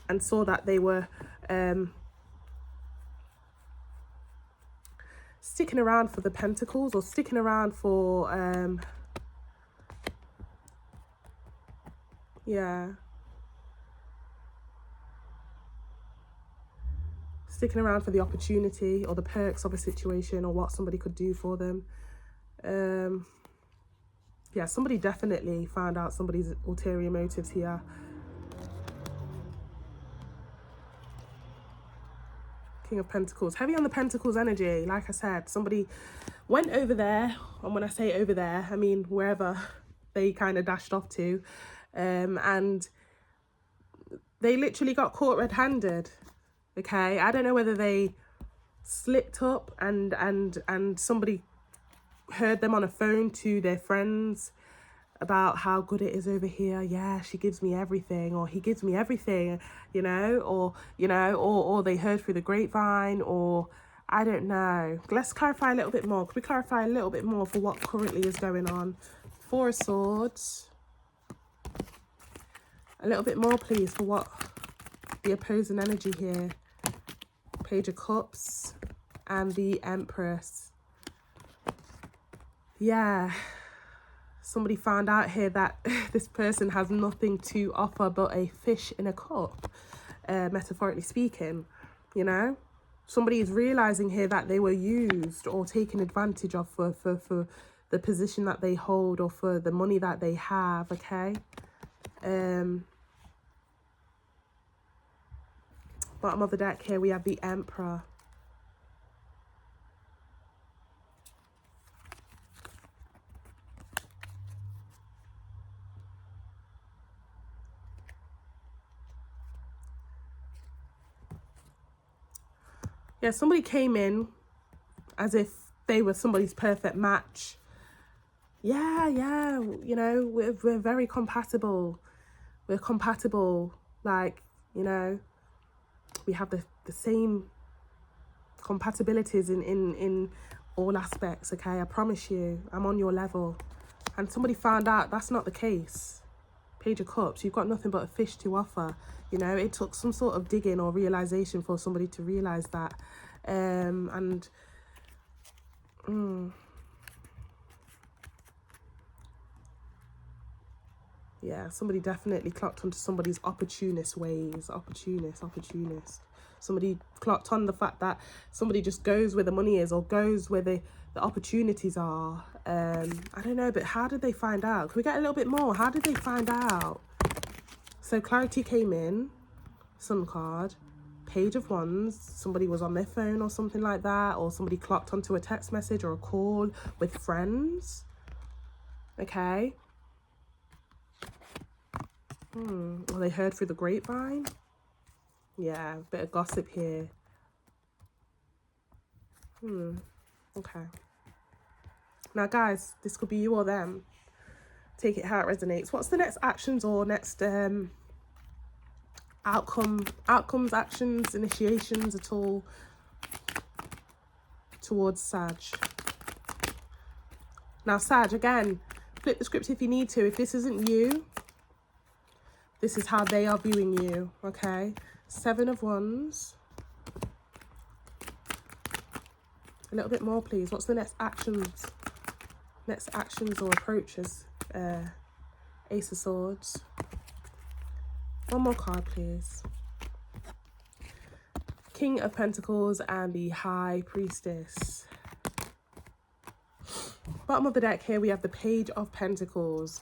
and saw that they were sticking around for the Pentacles, or sticking around for sticking around for the opportunity or the perks of a situation, or what somebody could do for them. Yeah, somebody definitely found out somebody's ulterior motives here. King of Pentacles, heavy on the Pentacles energy. Like I said, somebody went over there, and when I say over there, I mean wherever they kind of dashed off to, and they literally got caught red-handed. Okay, I don't know whether they slipped up and somebody heard them on a phone to their friends about how good it is over here. Yeah, she gives me everything, or he gives me everything, you know, or they heard through the grapevine, or I don't know. Let's clarify a little bit more. Could we clarify a little bit more for what currently is going on? 4 of Swords. A little bit more, please, for what the opposing energy here. Page of Cups and the Empress. Yeah, somebody found out here that this person has nothing to offer but a fish in a cup, metaphorically speaking. You know, somebody is realizing here that they were used or taken advantage of for the position that they hold, or for the money that they have. Okay. Bottom of the deck here, we have the Emperor. Yeah, somebody came in as if they were somebody's perfect match. Yeah, you know, we're very compatible. We're compatible, like, you know, we have the same compatibilities in all aspects. Okay, I promise you, I'm on your level. and somebody found out that's not the case. Page of Cups, you've got nothing but a fish to offer. You know, it took some sort of digging or realization for somebody to realize that. Yeah, somebody definitely clocked onto somebody's opportunist ways. Opportunist. Somebody clocked on the fact that somebody just goes where the money is, or goes where the opportunities are. I don't know, but how did they find out? Can we get a little bit more? How did they find out? So clarity came in, Sun card, Page of Wands. Somebody was on their phone or something like that, or somebody clocked onto a text message or a call with friends. Okay. Well, they heard through the grapevine. Yeah, bit of gossip here. Okay. Now, guys, this could be you or them. Take it how it resonates. What's the next actions or next outcomes, actions, initiations at all towards Sag? Now, Sag, again, flip the script if you need to. If this isn't you, this is how they are viewing you, okay? 7 of Wands. A little bit more, please. What's the next actions? Next actions or approaches? Ace of Swords. One more card, please. King of Pentacles and the High Priestess. Bottom of the deck here, we have the Page of Pentacles.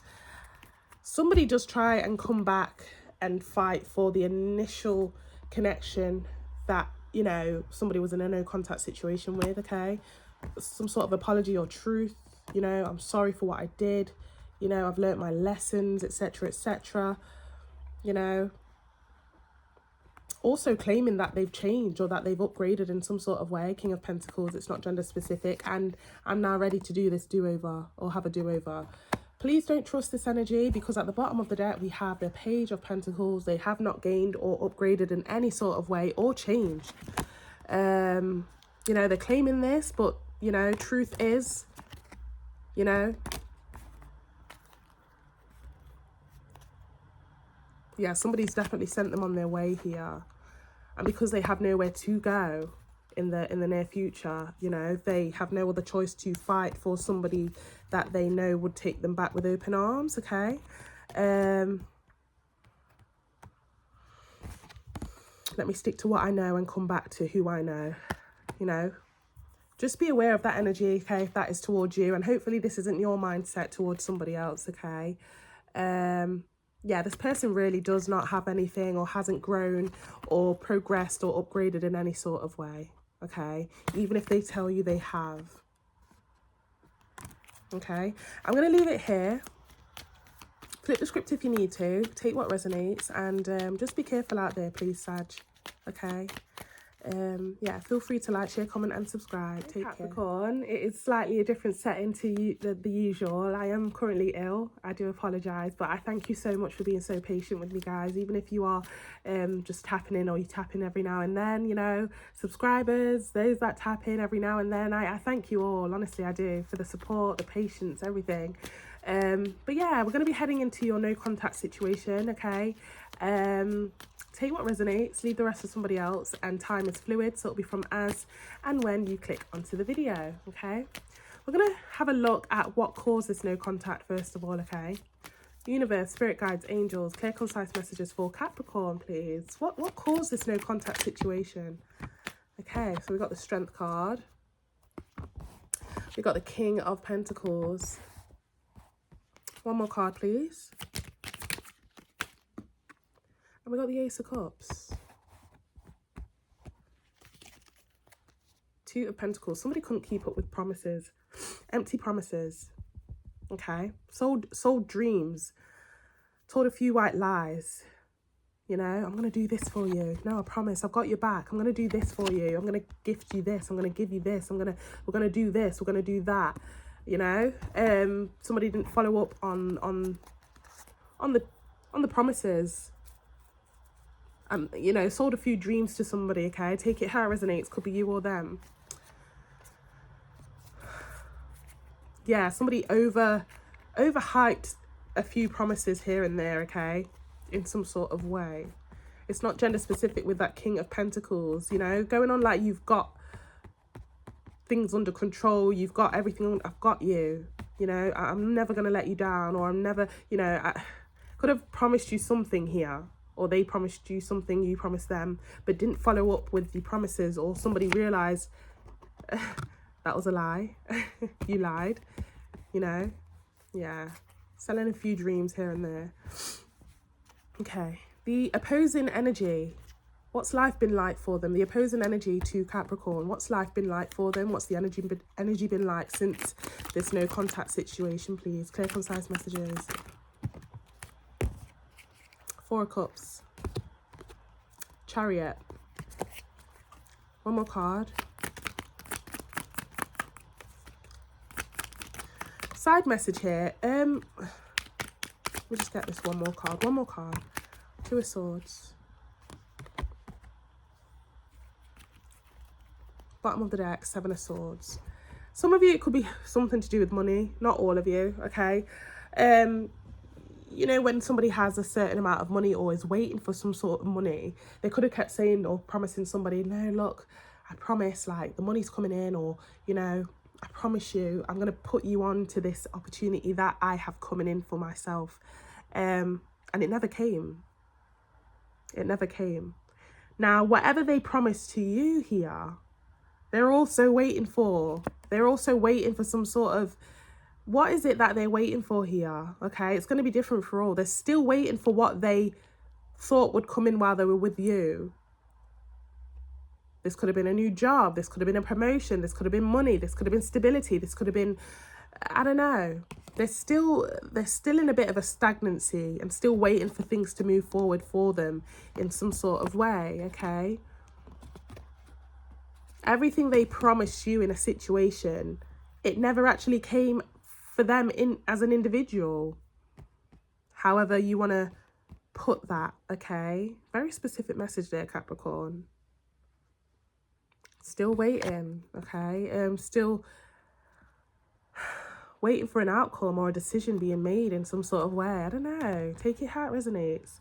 Somebody does try and come back and fight for the initial connection that, you know, somebody was in a no contact situation with, okay? Some sort of apology or truth, you know, I'm sorry for what I did, you know, I've learnt my lessons, etc., etc., you know. Also claiming that they've changed or that they've upgraded in some sort of way. King of Pentacles, it's not gender specific, and I'm now ready to do this do-over or have a do-over. Please don't trust this energy, because at the bottom of the deck we have the Page of Pentacles. They have not gained or upgraded in any sort of way or changed. You know, they're claiming this, but, you know, truth is, you know, yeah, somebody's definitely sent them on their way here. And because they have nowhere to go in the near future, you know, they have no other choice to fight for somebody that they know would take them back with open arms, okay? Let me stick to what I know and come back to who I know, you know. Just be aware of that energy, okay, if that is towards you. And hopefully this isn't your mindset towards somebody else, okay? Yeah, this person really does not have anything, or hasn't grown or progressed or upgraded in any sort of way, okay? Even if they tell you they have. Okay, I'm going to leave it here. Flip the script if you need to. Take what resonates, and just be careful out there, please, Sag. Okay. Yeah, feel free to like, share, comment and subscribe. Take Capricorn, care. It is slightly a different setting to the usual. I am currently ill. I do apologise, but I thank you so much for being so patient with me, guys. Even if you are just tapping in, or you tap in every now and then, you know, subscribers, those that tap in every now and then, I thank you all. Honestly, I do, for the support, the patience, everything. But yeah, we're going to be heading into your no contact situation, okay? Take what resonates, leave the rest for somebody else, and time is fluid, so it'll be from as and when you click onto the video, okay? We're going to have a look at what caused this no contact first of all, okay? Universe, spirit guides, angels, clear concise messages for Capricorn, please. What caused this no contact situation? Okay, so we got the Strength card. We got the King of Pentacles. One more card, please. And we got the Ace of Cups. 2 of Pentacles. Somebody couldn't keep up with promises. Empty promises. Okay. Sold dreams. Told a few white lies. You know, I'm going to do this for you. No, I promise. I've got your back. I'm going to do this for you. I'm going to gift you this. I'm going to give you this. We're going to do this. We're going to do that. You know, somebody didn't follow up on the promises. You know, sold a few dreams to somebody, okay? Take it how it resonates. Could be you or them. Yeah, somebody over overhyped a few promises here and there, okay, in some sort of way. It's not gender specific with that King of Pentacles, you know, going on like you've got things under control, you've got everything, I've got you, you know, I'm never going to let you down, or I'm never, you know, I could have promised you something here, or they promised you something, you promised them, but didn't follow up with the promises, or somebody realised that was a lie. You lied, you know. Yeah, selling a few dreams here and there. Okay, the opposing energy. What's life been like for them? The opposing energy to Capricorn. What's life been like for them? What's the energy been like since this no contact situation, please? Clear, concise messages. Four of Cups. Chariot. One more card. Side message here. We'll just get this one more card. One more card. Two of Swords. Bottom of the deck, Seven of Swords. Some of you, it could be something to do with money. Not all of you, okay? You know, when somebody has a certain amount of money or is waiting for some sort of money, they could have kept saying or promising somebody, no, look, I promise, like, the money's coming in, or, you know, I promise you, I'm going to put you on to this opportunity that I have coming in for myself. And it never came. It never came. Now, whatever they promised to you here, they're also waiting for. They're also waiting for some sort of, what is it that they're waiting for here? Okay, it's going to be different for all. They're still waiting for what they thought would come in while they were with you. This could have been a new job. This could have been a promotion. This could have been money. This could have been stability. This could have been, I don't know. They're still in a bit of a stagnancy and still waiting for things to move forward for them in some sort of way, okay? Everything they promised you in a situation, it never actually came for them in as an individual. However you want to put that, okay? Very specific message there, Capricorn. Still waiting, okay? Still waiting for an outcome or a decision being made in some sort of way. I don't know. Take it how it resonates.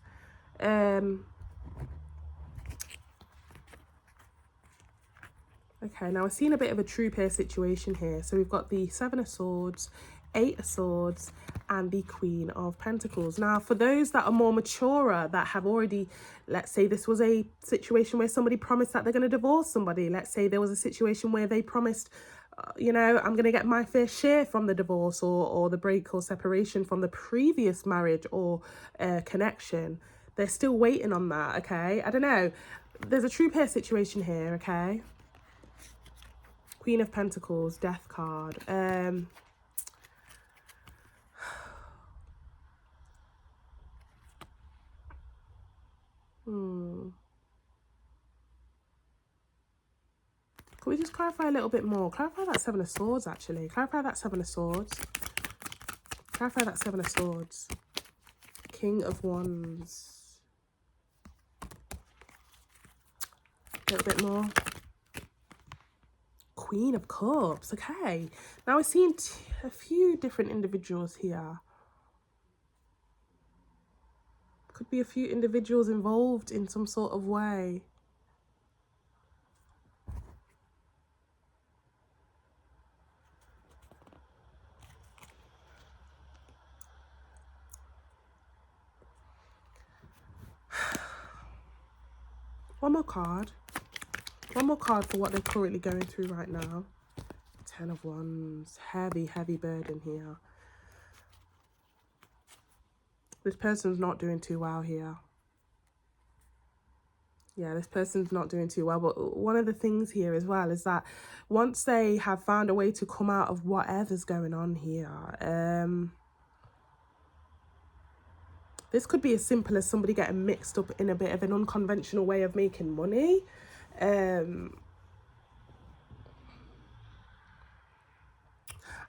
Okay, now we're seeing a bit of a true pair situation here. So we've got the Seven of Swords, Eight of Swords, and the Queen of Pentacles. Now, for those that are more mature, that have already, let's say this was a situation where somebody promised that they're going to divorce somebody. Let's say there was a situation where they promised, you know, I'm going to get my fair share from the divorce or the break or separation from the previous marriage or connection. They're still waiting on that, okay? I don't know. There's a true pair situation here, okay? Queen of Pentacles, Death card. Could we just clarify a little bit more? Clarify that Seven of Swords, actually. Clarify that Seven of Swords. Clarify that Seven of Swords. King of Wands. A little bit more. Queen of Cups. Okay. Now we're seeing a few different individuals here. Could be a few individuals involved in some sort of way. One more card. One more card for what they're currently going through right now. Ten of Wands. Heavy, heavy burden here. This person's not doing too well here. Yeah, this person's not doing too well. But one of the things here as well is that once they have found a way to come out of whatever's going on here, this could be as simple as somebody getting mixed up in a bit of an unconventional way of making money. And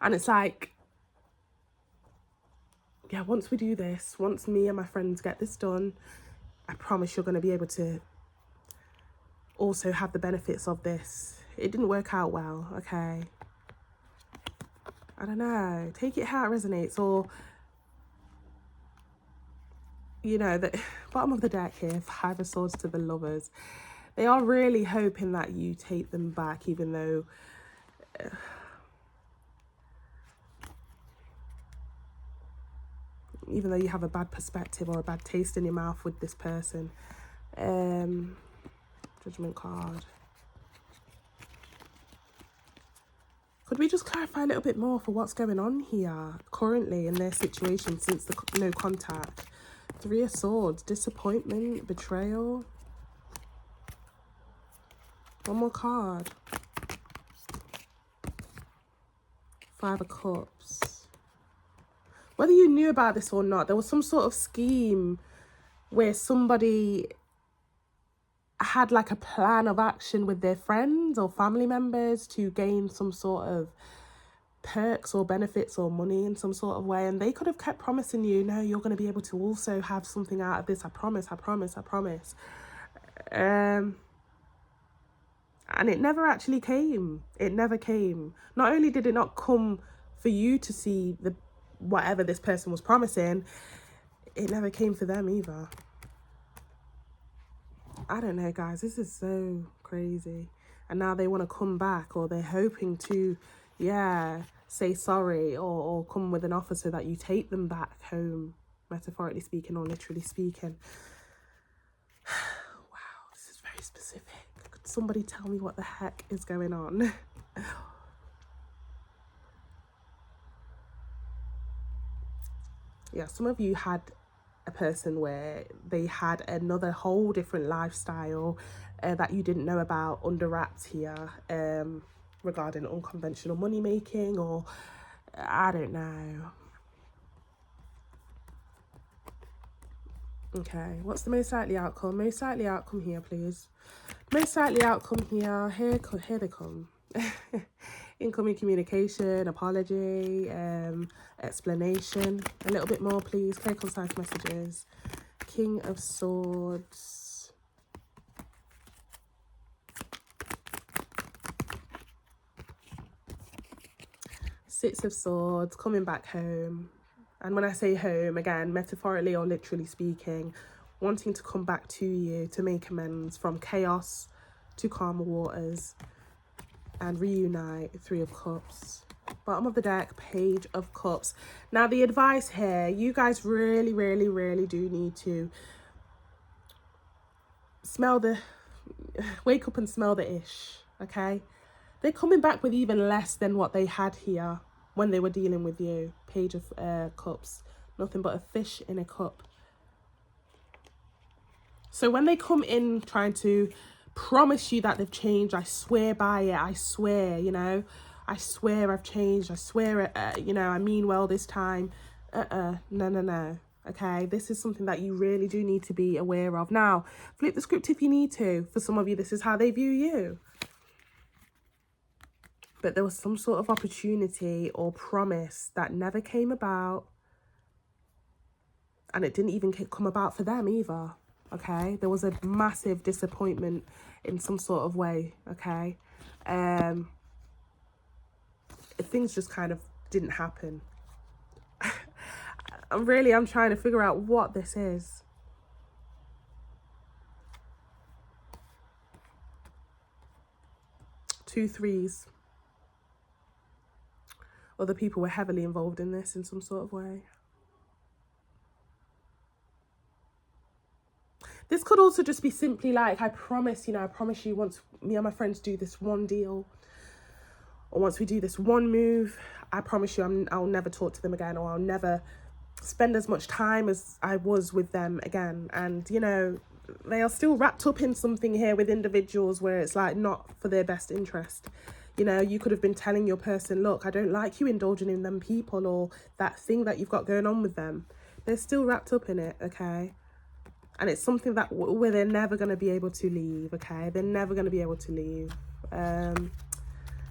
it's like, yeah, once we do this, once me and my friends get this done, I promise you're going to be able to also have the benefits of this. It didn't work out well, okay? I don't know, take it how it resonates. Or, you know, the bottom of the deck here, 5 of Swords to the Lovers. They are really hoping that you take them back, even though you have a bad perspective or a bad taste in your mouth with this person. Judgment card. Could we just clarify a little bit more for what's going on here currently in their situation since the no contact? 3 of Swords, disappointment, betrayal. One more card. 5 of Cups. Whether you knew about this or not, there was some sort of scheme where somebody had like a plan of action with their friends or family members to gain some sort of perks or benefits or money in some sort of way, and they could have kept promising you, no, you're going to be able to also have something out of this, I promise, I promise, I promise. And it never actually came. It never came. Not only did it not come for you to see the whatever this person was promising, it never came for them either. I don't know, guys, this is so crazy. And now they want to come back, or they're hoping to, yeah, say sorry or come with an offer so that you take them back home, metaphorically speaking or literally speaking. Wow, this is very specific. Could somebody tell me what the heck is going on? Yeah, some of you had a person where they had another whole different lifestyle that you didn't know about under wraps here, regarding unconventional money making, or I don't know. Okay, what's the most likely outcome? Most likely outcome here, please. Most likely outcome here. Here they come. Incoming communication, apology, explanation. A little bit more, please. Clear, concise messages. King of Swords. Six of Swords, coming back home. And when I say home, again, metaphorically or literally speaking, wanting to come back to you to make amends from chaos to calmer waters and reunite. 3 of Cups. Bottom of the deck, Page of Cups. Now, the advice here, you guys really, really, really do need to wake up and smell the ish, okay? They're coming back with even less than what they had here when they were dealing with you. Page of Cups. Nothing but a fish in a cup. So when they come in trying to promise you that they've changed, I swear by it, I swear, you know, I swear I've changed, I swear, you know, I mean well this time. No. Okay, this is something that you really do need to be aware of. Now, flip the script if you need to. For some of you, this is how they view you. But there was some sort of opportunity or promise that never came about. And it didn't even come about for them either. Okay, there was a massive disappointment in some sort of way. Okay, things just kind of didn't happen. I'm trying to figure out what this is. Two threes. Other people were heavily involved in this in some sort of way. This could also just be simply like, I promise you, once me and my friends do this one deal, or once we do this one move, I promise you I'll never talk to them again, or I'll never spend as much time as I was with them again. And, you know, they are still wrapped up in something here with individuals where it's like not for their best interest. You know, you could have been telling your person, look, I don't like you indulging in them people or that thing that you've got going on with them. They're still wrapped up in it, okay? And it's something that where they're never going to be able to leave, okay? They're never going to be able to leave.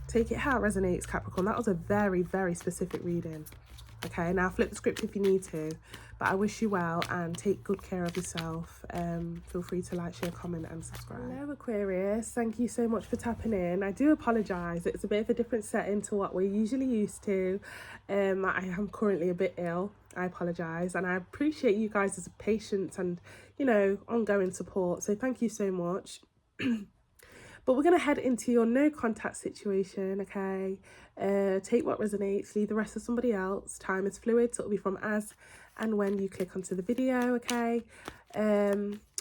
Take it how it resonates, Capricorn. That was a very, very specific reading. Okay, now flip the script if you need to, but I wish you well and take good care of yourself. Feel free to like, share, comment and subscribe. Hello Aquarius, thank you so much for tapping in. I do apologise, it's a bit of a different setting to what we're usually used to. I am currently a bit ill, I apologise, and I appreciate you guys' patience and, you know, ongoing support, so thank you so much. But we're going to head into your no contact situation, okay? Take what resonates, leave the rest to somebody else. Time is fluid, so it'll be from as and when you click onto the video, okay?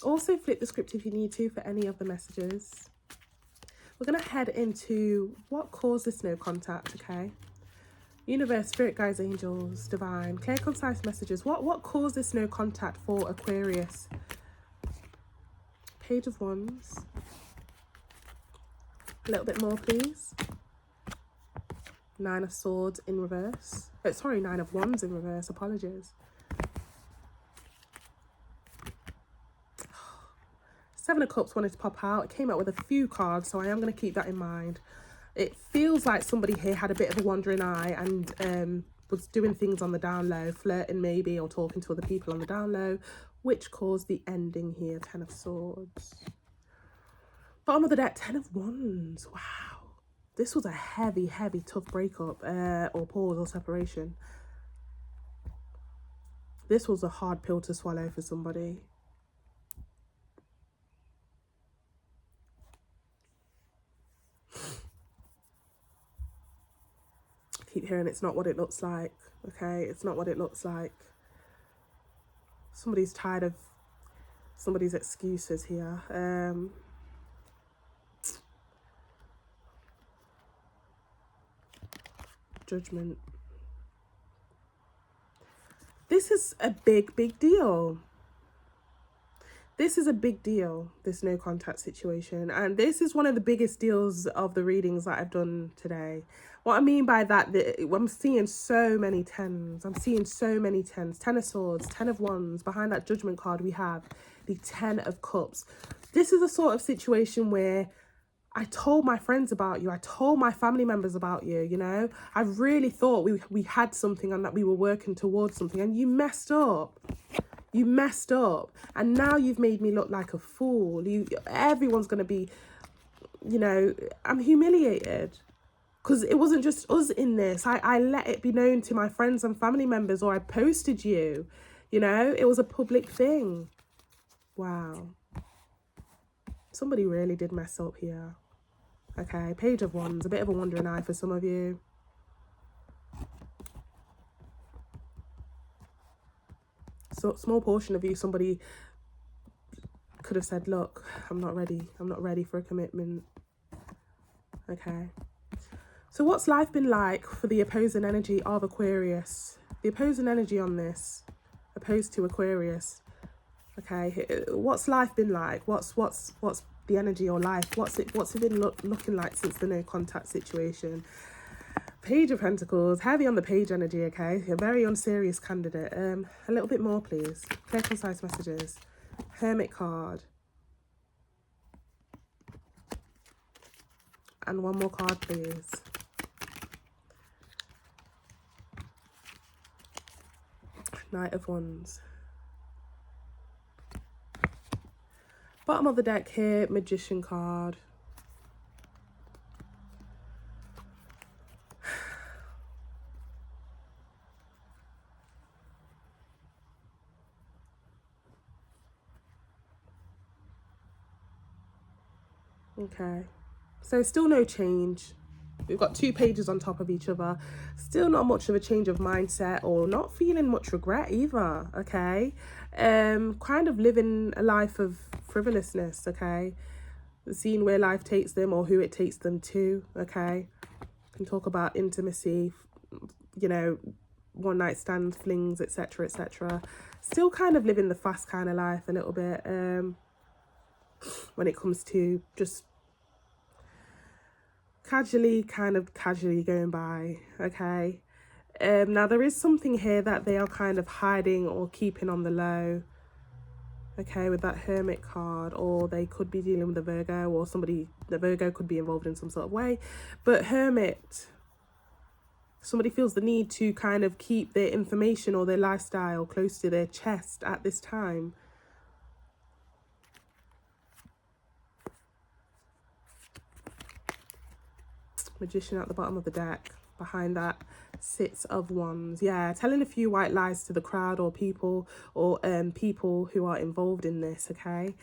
Also flip the script if you need to for any of the messages. We're going to head into what caused this no contact, okay? Universe, spirit guides, angels, divine, clear, concise messages. What caused this no contact for Aquarius? Page of Wands. A little bit more, please. Nine of Swords in reverse. Sorry, Nine of Wands in reverse. Apologies. Seven of Cups wanted to pop out. It came out with a few cards, so I am going to keep that in mind. It feels like somebody here had a bit of a wandering eye and was doing things on the down low, flirting maybe, or talking to other people on the down low, which caused the ending here. 10 of Swords. Bottom of the deck, 10 of Wands. Wow. This was a heavy, tough breakup or pause or separation. This was a hard pill to swallow for somebody. I keep hearing it's not what it looks like. Okay, it's not what it looks like. Somebody's tired of somebody's excuses here. Judgment. This is a big deal. This is a big deal, this no contact situation. And this is one of the biggest deals of the readings that I've done today. What I mean by that, I'm seeing so many tens. I'm seeing so many tens. 10 of Swords, 10 of Wands. Behind that Judgment card, we have the 10 of Cups. This is a sort of situation where I told my friends about you. I told my family members about you, you know. I really thought we had something and that we were working towards something. And you messed up. You messed up. And now you've made me look like a fool. Everyone's going to be, you know, I'm humiliated. Because it wasn't just us in this. I let it be known to my friends and family members, or I posted you. You know, it was a public thing. Wow. Somebody really did mess up here. Okay, Page of Wands, a bit of a wandering eye for some of you. So small portion of you, somebody could have said, look, I'm not ready for a commitment. Okay. So what's life been like for the opposing energy of Aquarius? The opposing energy on this, opposed to Aquarius. Okay, what's life been like? What's the energy or life? What's it been looking like since the no contact situation? Page of Pentacles, heavy on the page energy, okay? A very unserious candidate. A little bit more, please. Clear, concise messages. Hermit card. And one more card, please. Knight of Wands. Bottom of the deck here, Magician card. Okay, so still no change. We've got two pages on top of each other. Still not much of a change of mindset, or not feeling much regret either, okay? Kind of living a life of frivolousness, okay? Seeing where life takes them or who it takes them to, okay? Can talk about intimacy, you know, one night stands, flings, etc, etc. Still kind of living the fast kind of life a little bit, when it comes to just casually going by, okay? Now there is something here that they are kind of hiding or keeping on the low, okay, with that Hermit card, or they could be dealing with a Virgo, or the Virgo could be involved in some sort of way. But Hermit, Somebody feels the need to kind of keep their information or their lifestyle close to their chest at this time. Magician at the bottom of the deck. Behind that, Six of Wands. Yeah, telling a few white lies to the crowd or people who are involved in this, okay?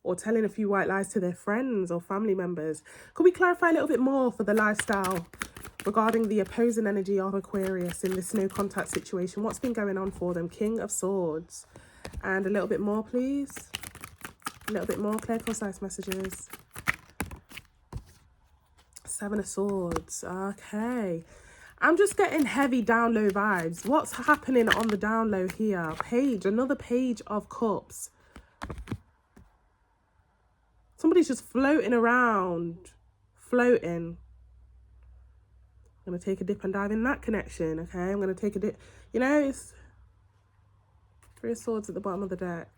Or telling a few white lies to their friends or family members. Could we clarify a little bit more for the lifestyle regarding the opposing energy of Aquarius in this no contact situation? What's been going on for them? King of Swords. And a little bit more, please. A little bit more clear, concise messages. Seven of Swords. Okay. I'm just getting heavy down low vibes. What's happening on the down low here? Page. Another Page of Cups. Somebody's just floating around. Floating. I'm going to take a dip and dive in that connection, okay? I'm going to take a dip. You know, it's Three of Swords at the bottom of the deck.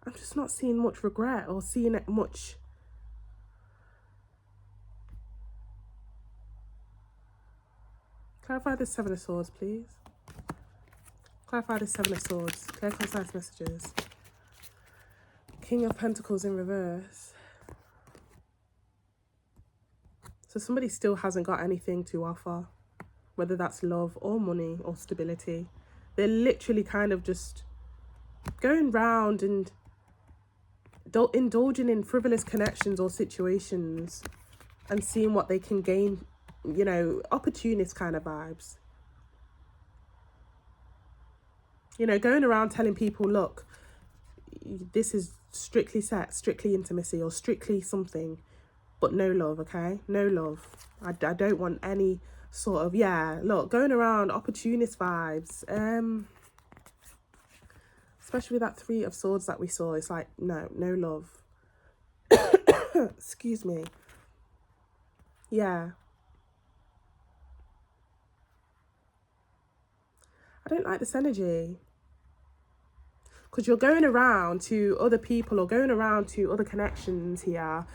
I'm just not seeing much regret or seeing it much. Clarify this Seven of Swords, please. Clarify this Seven of Swords. Clear, concise messages. King of Pentacles in reverse. So somebody still hasn't got anything to offer, whether that's love or money or stability. They're literally kind of just going round and indulging in frivolous connections or situations and seeing what they can gain, you know, opportunist kind of vibes. You know, going around telling people, look, this is strictly sex, strictly intimacy, or strictly something, but no love, okay? No love. I don't want any sort of, yeah, look, going around opportunist vibes. Especially with that Three of Swords that we saw. It's like, no love. Excuse me. Yeah. I don't like this energy. Because you're going around to other people or going around to other connections here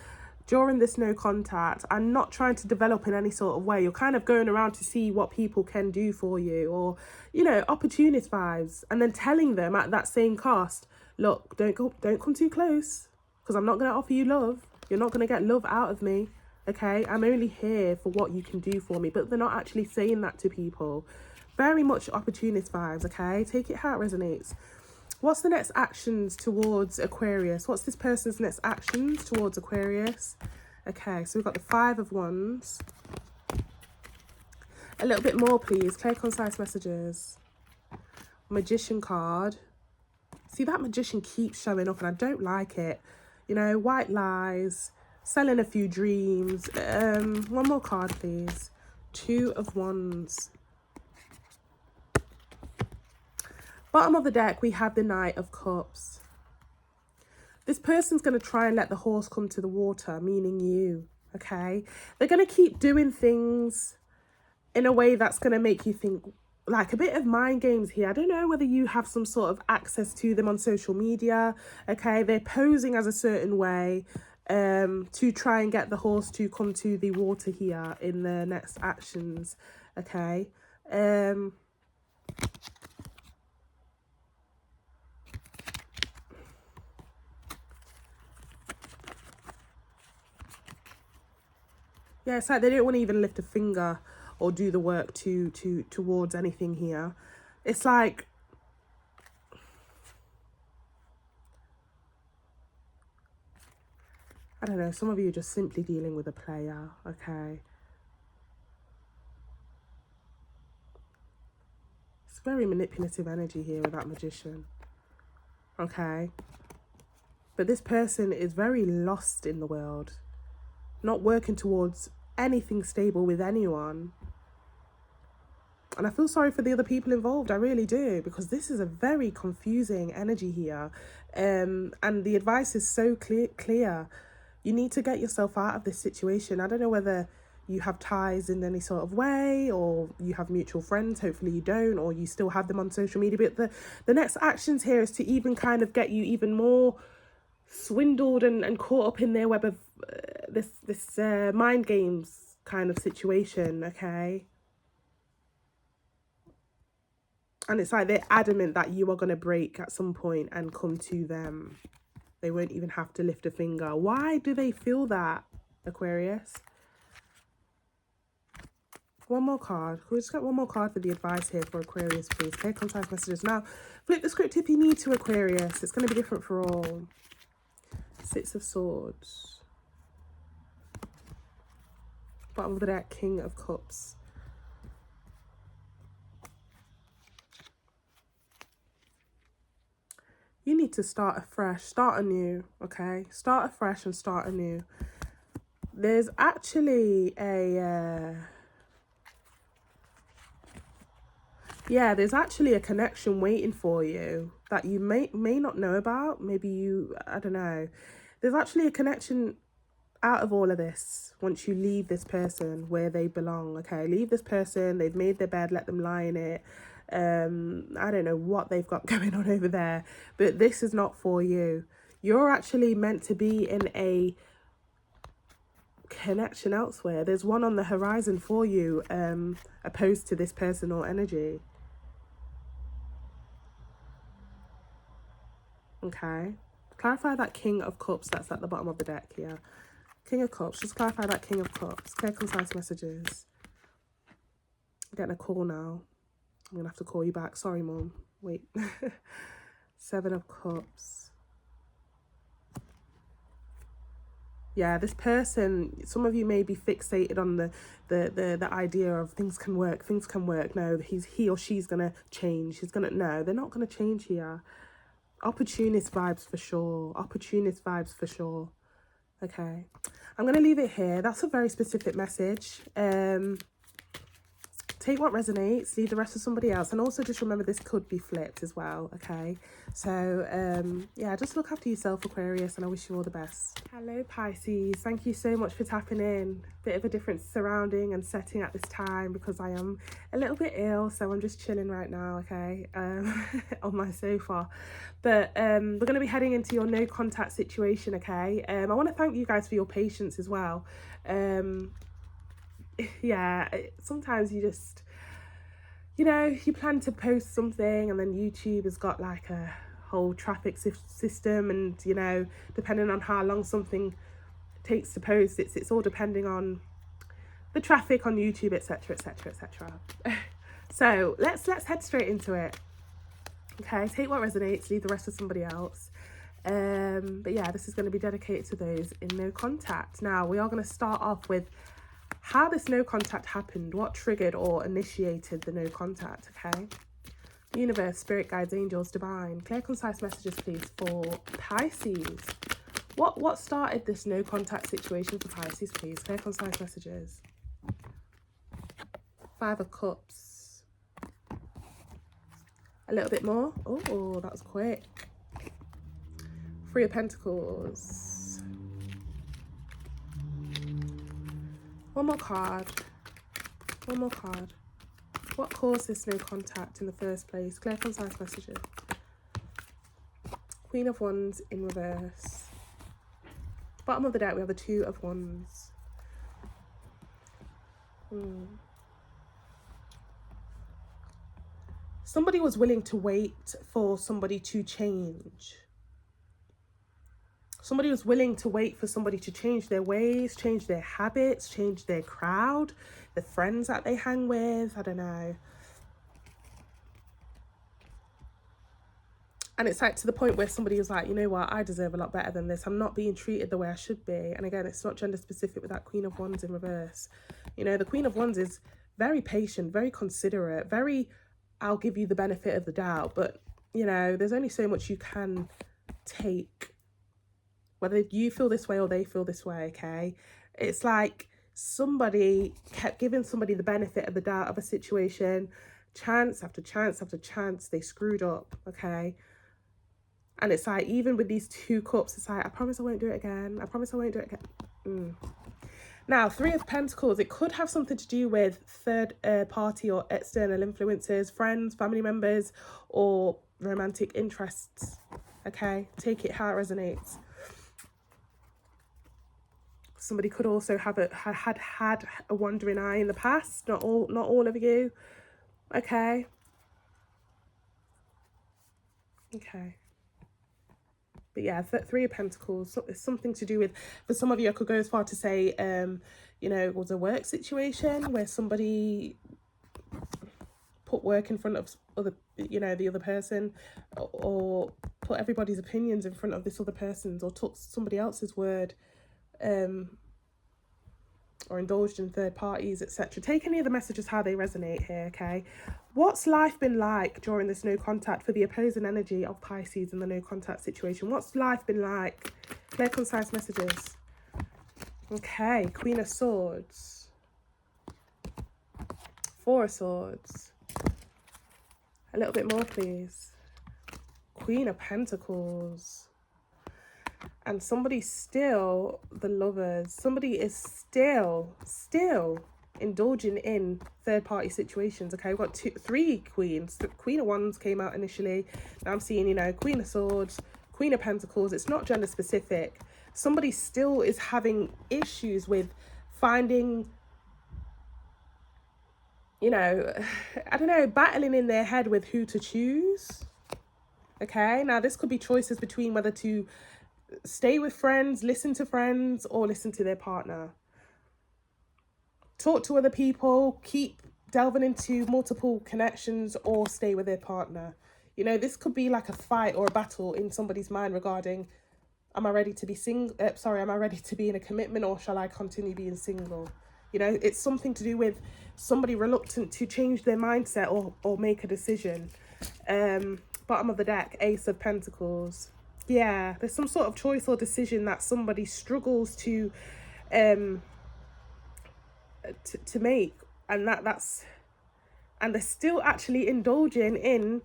during this no contact and not trying to develop in any sort of way. You're kind of going around to see what people can do for you, or, you know, opportunist vibes, and then telling them at that same cost, look, don't come too close, because I'm not going to offer you love. You're not going to get love out of me, okay? I'm only here for what you can do for me. But they're not actually saying that to people. Very much opportunist vibes, okay? Take it how it resonates. What's the next actions towards Aquarius? What's this person's next actions towards Aquarius? Okay, so we've got the Five of Wands. A little bit more, please. Clear, concise messages. Magician card. See, that Magician keeps showing up and I don't like it. You know, white lies, selling a few dreams. One more card, please. Two of Wands. Bottom of the deck, we have the Knight of Cups. This person's going to try and let the horse come to the water, meaning you, okay? They're going to keep doing things in a way that's going to make you think, like a bit of mind games here. I don't know whether you have some sort of access to them on social media, okay? They're posing as a certain way to try and get the horse to come to the water here in the next actions, okay? Yeah, it's like they don't want to even lift a finger or do the work towards anything here. It's like, I don't know, some of you are just simply dealing with a player, okay? It's very manipulative energy here with that Magician, okay? But this person is very lost in the world, not working towards anything stable with anyone. And I feel sorry for the other people involved, I really do, because this is a very confusing energy here. And the advice is so clear. You need to get yourself out of this situation. I don't know whether you have ties in any sort of way, or you have mutual friends. Hopefully you don't, or you still have them on social media. But the next actions here is to even kind of get you even more swindled and caught up in their web of this mind games kind of situation, okay? And it's like they're adamant that you are going to break at some point and come to them. They won't even have to lift a finger. Why do they feel that, Aquarius? One more card. Can we just get one more card for the advice here for Aquarius, please? Okay, concise messages. Now, flip the script if you need to, Aquarius. It's going to be different for all. Six of Swords. Bottom of the deck, King of Cups. You need to start afresh, start anew, okay? Start afresh and start anew. There's actually a... there's actually a connection waiting for you that you may not know about. Maybe you, I don't know. There's actually a connection out of all of this once you leave this person where they belong, okay? Leave this person, they've made their bed, let them lie in it. I don't know what they've got going on over there, but this is not for you. You're actually meant to be in a connection elsewhere. There's one on the horizon for you, opposed to this personal energy. Okay, clarify that King of Cups that's at the bottom of the deck here. King of Cups, just clarify that King of Cups. Clear, concise messages. I'm getting a call now. I'm gonna have to call you back. Sorry, Mom. Wait. Seven of Cups. Yeah, this person, some of you may be fixated on the idea of things can work. No, he or she's gonna change. No, they're not gonna change here. Opportunist vibes for sure. Okay, I'm going to leave it here. That's a very specific message. Take what resonates, leave the rest to somebody else. And also just remember this could be flipped as well, okay? So, yeah, just look after yourself, Aquarius, and I wish you all the best. Hello, Pisces. Thank you so much for tapping in. Bit of a different surrounding and setting at this time because I am a little bit ill, so I'm just chilling right now, okay, on my sofa. But we're going to be heading into your no contact situation, okay? I want to thank you guys for your patience as well. Yeah, sometimes you just, you know, you plan to post something and then YouTube has got like a whole traffic system, and, you know, depending on how long something takes to post, it's all depending on the traffic on YouTube, etc, etc, etc. So let's head straight into it. Okay, take what resonates, leave the rest to somebody else. But yeah, this is going to be dedicated to those in no contact. Now we are going to start off with how this no contact happened, what triggered or initiated the no contact, okay? Universe, spirit guides, angels, divine. Clear, concise messages, please, for Pisces. What started this no contact situation for Pisces, please? Clear, concise messages. Five of Cups. A little bit more. Oh, that was quick. Three of Pentacles. One more card. What caused this no contact in the first place? Clear, concise messages. Queen of Wands in reverse. Bottom of the deck, we have the Two of Wands. Somebody was willing to wait for somebody to change. Somebody was willing to wait for somebody to change their ways, change their habits, change their crowd, the friends that they hang with, I don't know. And it's like to the point where somebody was like, you know what, I deserve a lot better than this. I'm not being treated the way I should be. And again, it's not gender specific with that Queen of Wands in reverse. You know, the Queen of Wands is very patient, very considerate, very, I'll give you the benefit of the doubt. But, you know, there's only so much you can take. Whether you feel this way or they feel this way, okay? It's like somebody kept giving somebody the benefit of the doubt of a situation. Chance after chance after chance, they screwed up, okay? And it's like, even with these two cups, it's like, I promise I won't do it again. I promise I won't do it again. Now, Three of Pentacles, it could have something to do with third party or external influences, friends, family members, or romantic interests. Okay, take it how it resonates. Somebody could also have had a wandering eye in the past. Not all of you. Okay. Okay. But yeah, Three of Pentacles, it's something to do with, for some of you, I could go as far to say, you know, it was a work situation where somebody put work in front of other, you know, the other person, or put everybody's opinions in front of this other person's, or took somebody else's word, or indulged in third parties, etc. Take any of the messages how they resonate here, okay? What's life been like during this no contact for the opposing energy of Pisces in the no contact situation? What's life been like? Clear, concise messages. Okay, Queen of Swords. Four of Swords. A little bit more, please. Queen of Pentacles. And somebody's still the Lovers. Somebody is still indulging in third-party situations. Okay, we've got three queens. The Queen of Wands came out initially. Now I'm seeing, you know, Queen of Swords, Queen of Pentacles. It's not gender specific. Somebody still is having issues with finding, you know, I don't know, battling in their head with who to choose. Okay, now this could be choices between whether to stay with friends, listen to friends, or listen to their partner. Talk to other people, keep delving into multiple connections, or stay with their partner. You know, this could be like a fight or a battle in somebody's mind regarding, am I ready to be am I ready to be in a commitment, or shall I continue being single? You know, it's something to do with somebody reluctant to change their mindset or make a decision. Bottom of the deck, Ace of Pentacles. Yeah, there's some sort of choice or decision that somebody struggles to make, and and they're still actually indulging in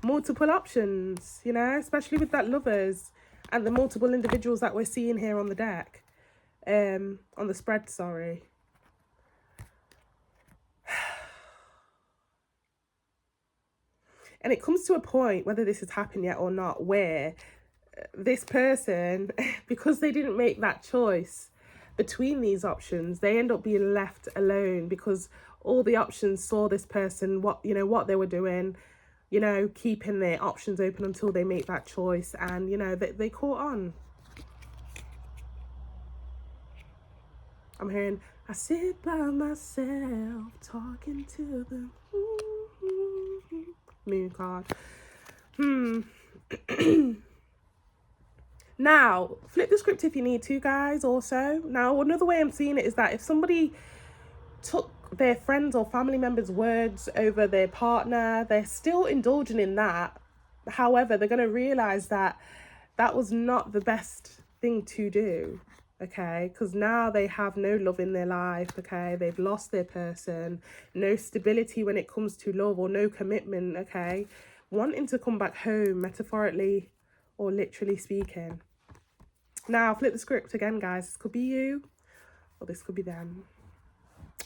multiple options, you know, especially with that Lovers and the multiple individuals that we're seeing here on the deck, on the spread, sorry. And it comes to a point, whether this has happened yet or not, where this person, because they didn't make that choice between these options, they end up being left alone because all the options saw this person, what they were doing, you know, keeping their options open until they make that choice, and you know, they caught on. I'm hearing, I sit by myself talking to the moon card. Now, flip the script if you need to, guys, also. Now, another way I'm seeing it is that if somebody took their friends or family members' words over their partner, they're still indulging in that. However, they're going to realise that that was not the best thing to do, okay? Because now they have no love in their life, okay? They've lost their person, no stability when it comes to love, or no commitment, okay? Wanting to come back home, metaphorically or literally speaking. Now, flip the script again, guys. This could be you, or this could be them.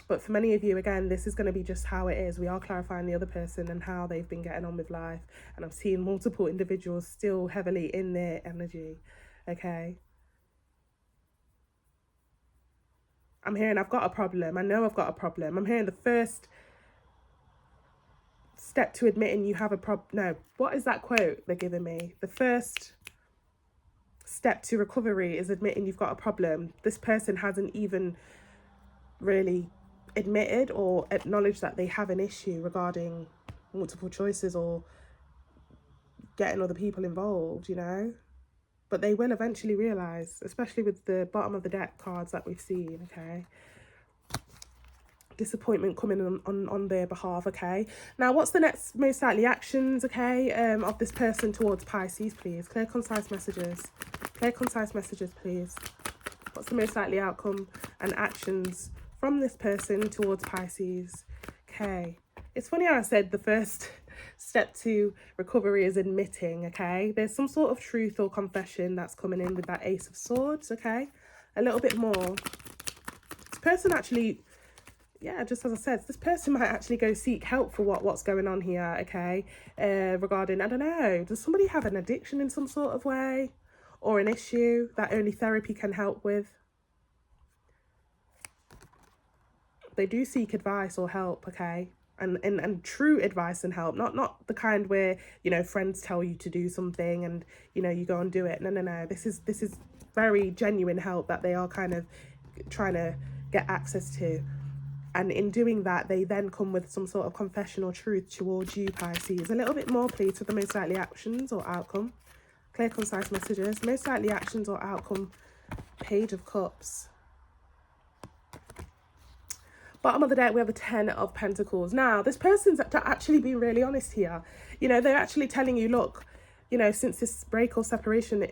But for many of you, again, this is going to be just how it is. We are clarifying the other person and how they've been getting on with life. And I'm seeing multiple individuals still heavily in their energy, okay? I'm hearing, I've got a problem. I know I've got a problem. I'm hearing the first step to admitting you have a problem. No, what is that quote they're giving me? The first step to recovery is admitting you've got a problem. This person hasn't even really admitted or acknowledged that they have an issue regarding multiple choices or getting other people involved, you know. But they will eventually realise, especially with the bottom of the deck cards that we've seen, okay. Disappointment coming on their behalf, okay. Now, what's the next most likely actions, okay, of this person towards Pisces, please? Clear, concise messages. Clear, concise messages, please. What's the most likely outcome and actions from this person towards Pisces? Okay. It's funny how I said the first step to recovery is admitting, okay? There's some sort of truth or confession that's coming in with that Ace of Swords, okay? A little bit more. person actually, yeah, just as I said, this person might actually go seek help for what's going on here, okay? Regarding, I don't know, does somebody have an addiction in some sort of way, or an issue that only therapy can help with? They do seek advice or help, okay? And true advice and help, not the kind where, you know, friends tell you to do something and, you know, you go and do it. No. This is very genuine help that they are kind of trying to get access to. And in doing that, they then come with some sort of confession or truth towards you, Pisces. A little bit more, please, for the most likely actions or outcome. Clear, concise messages. Most likely actions or outcome. Page of Cups. Bottom of the deck, we have a 10 of Pentacles. Now, this person's actually being really honest here. You know, they're actually telling you, look, you know, since this break or separation,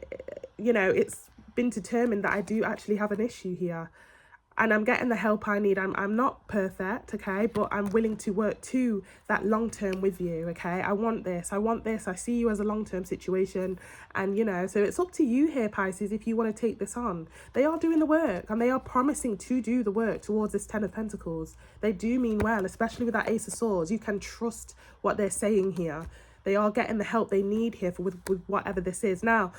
you know, it's been determined that I do actually have an issue here. And I'm getting the help I need. I'm not perfect, okay? But I'm willing to work to that long-term with you, okay? I want this. I see you as a long-term situation. And, you know, so it's up to you here, Pisces, if you want to take this on. They are doing the work and they are promising to do the work towards this 10 of Pentacles. They do mean well, especially with that Ace of Swords. You can trust what they're saying here. They are getting the help they need here with whatever this is. Now,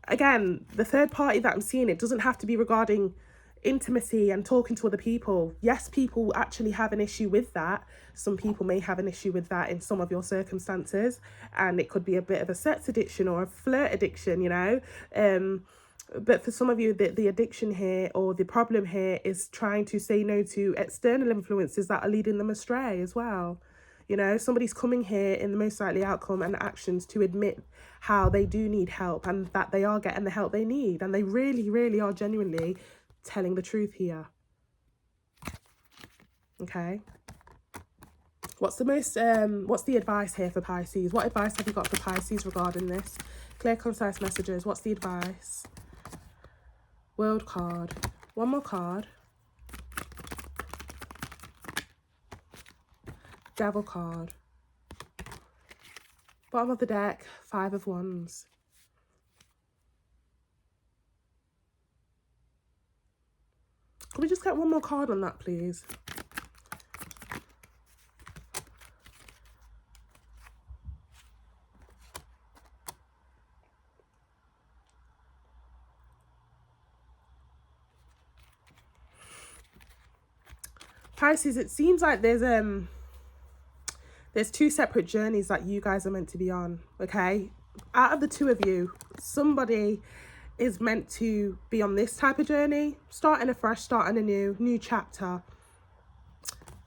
again, the third party that I'm seeing, it doesn't have to be regarding intimacy and talking to other people. Yes, people actually have an issue with that. Some people may have an issue with that in some of your circumstances, and it could be a bit of a sex addiction or a flirt addiction, you know. But for some of you, the addiction here or the problem here is trying to say no to external influences that are leading them astray as well. You know, somebody's coming here in the most likely outcome and actions to admit how they do need help and that they are getting the help they need, and they really, really are genuinely telling the truth here. Okay, what's the advice here for Pisces? What advice have you got for Pisces regarding this? Clear, concise messages. What's the advice? World card. One more card. Devil card. Bottom of the deck, 5 of Wands. Can we just get one more card on that, please? Pisces, it seems like there's 2 separate journeys that you guys are meant to be on, okay? Out of the 2 of you, somebody is meant to be on this type of journey, starting afresh, starting a new chapter.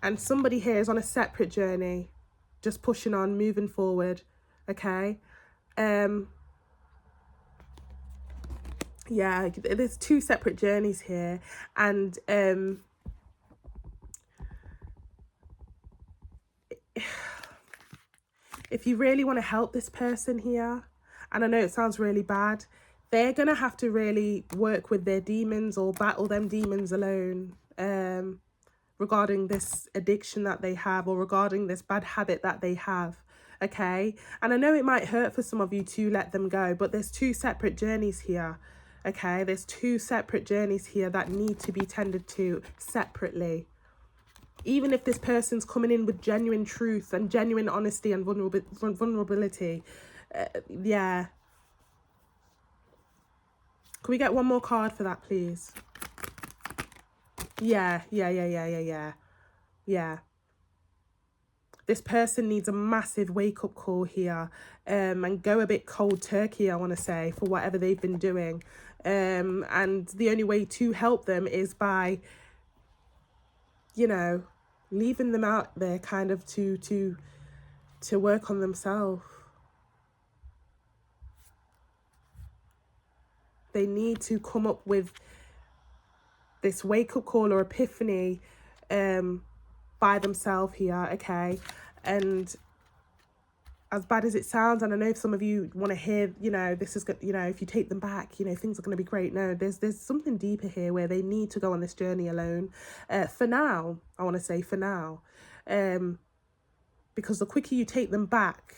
And somebody here is on a separate journey, just pushing on, moving forward, okay? Yeah, there's 2 separate journeys here. And if you really want to help this person here, and I know it sounds really bad, they're going to have to really work with their demons or battle them demons alone, regarding this addiction that they have or regarding this bad habit that they have, okay? And I know it might hurt for some of you to let them go, but there's 2 separate journeys here, okay? There's 2 separate journeys here that need to be tended to separately. Even if this person's coming in with genuine truth and genuine honesty and vulnerability, yeah. Can we get one more card for that, please? Yeah. This person needs a massive wake-up call here, and go a bit cold turkey, I want to say, for whatever they've been doing. And the only way to help them is by, you know, leaving them out there kind of to work on themselves. They need to come up with this wake-up call or epiphany by themselves here, okay? And as bad as it sounds, and I know some of you want to hear, you know, this is, you know, if you take them back, you know, things are going to be great. No, there's something deeper here where they need to go on this journey alone. For now, I want to say for now, because the quicker you take them back,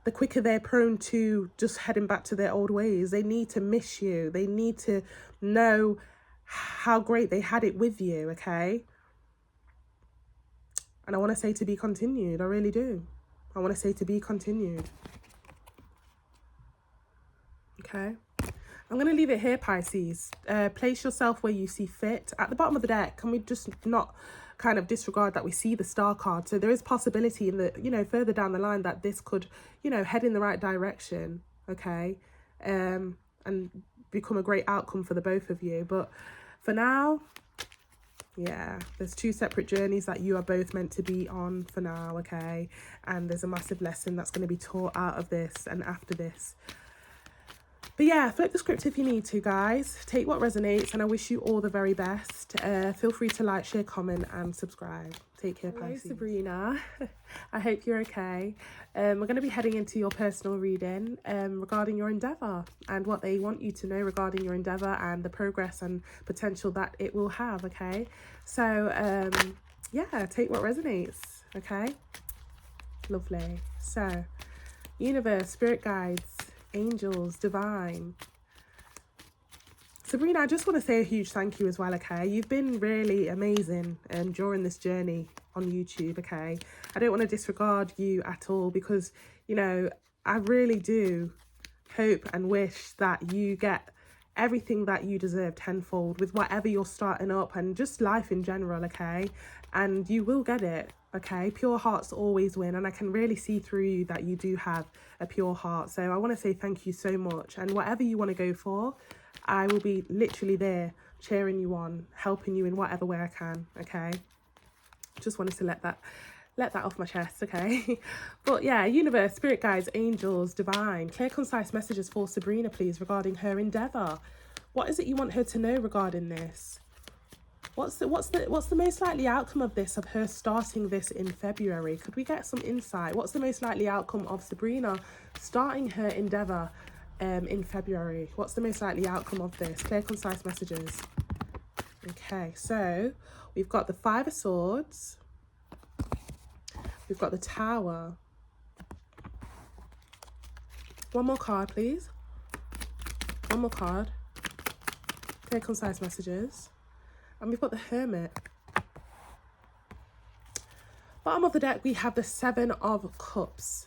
the quicker they're prone to just heading back to their old ways. They need to miss you. They need to know how great they had it with you, okay? And I want to say to be continued. I really do. I want to say to be continued. Okay. I'm going to leave it here, Pisces. Place yourself where you see fit. At the bottom of the deck, can we just not kind of disregard that we see the star card? So there is possibility in the, you know, further down the line that this could, you know, head in the right direction, okay? And become a great outcome for the both of you. But for now, yeah, there's two separate journeys that you are both meant to be on for now, okay? And there's a massive lesson that's going to be taught out of this and after this. But yeah, flip the script if you need to, guys. Take what resonates, and I wish you all the very best. Feel free to like, share, comment, and subscribe. Take care, Pisces. Hello, Sabrina. I hope you're okay. We're going to be heading into your personal reading regarding your endeavour and what they want you to know regarding your endeavour and the progress and potential that it will have, okay? So, yeah, take what resonates, okay? Lovely. So, universe, spirit guides, angels, divine. Sabrina, I just want to say a huge thank you as well, okay? You've been really amazing during this journey on YouTube, okay? I don't want to disregard you at all because, you know, I really do hope and wish that you get everything that you deserve tenfold with whatever you're starting up and just life in general, okay? And you will get it, okay? Pure hearts always win, and I can really see through you that you do have a pure heart. So I want to say thank you so much, and whatever you want to go for, I will be literally there cheering you on, helping you in whatever way I can, okay? Just wanted to let that off my chest, okay? But yeah, universe, spirit guides, angels, divine, clear, concise messages for Sabrina, please, regarding her endeavour. What is it you want her to know regarding this? What's the most likely outcome of this, of her starting this in February? Could we get some insight? What's the most likely outcome of Sabrina starting her endeavour in February? What's the most likely outcome of this? Clear, concise messages. Okay, so we've got the Five of Swords. We've got the Tower. One more card, please. One more card. Clear, concise messages. And we've got the Hermit. Bottom of the deck, we have the Seven of Cups.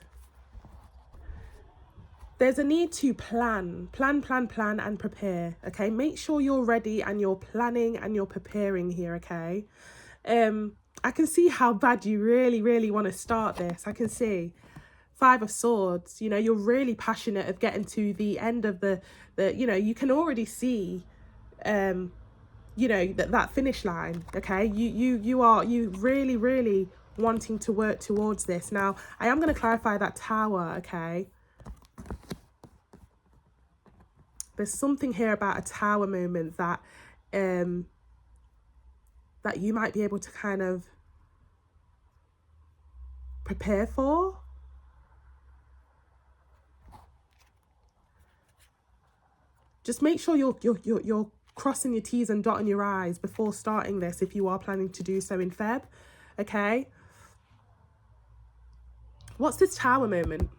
There's a need to plan and prepare, okay? Make sure you're ready and you're planning and you're preparing here, okay? I can see how bad you really want to start this. I can see. Five of Swords, you know, you're really passionate of getting to the end of the you know, you can already see, you know, that finish line, okay? You really wanting to work towards this. Now, I am going to clarify that Tower, okay? There's something here about a Tower moment that that you might be able to kind of prepare for. Just make sure you're crossing your T's and dotting your I's before starting this if you are planning to do so in Feb, okay? What's this Tower moment?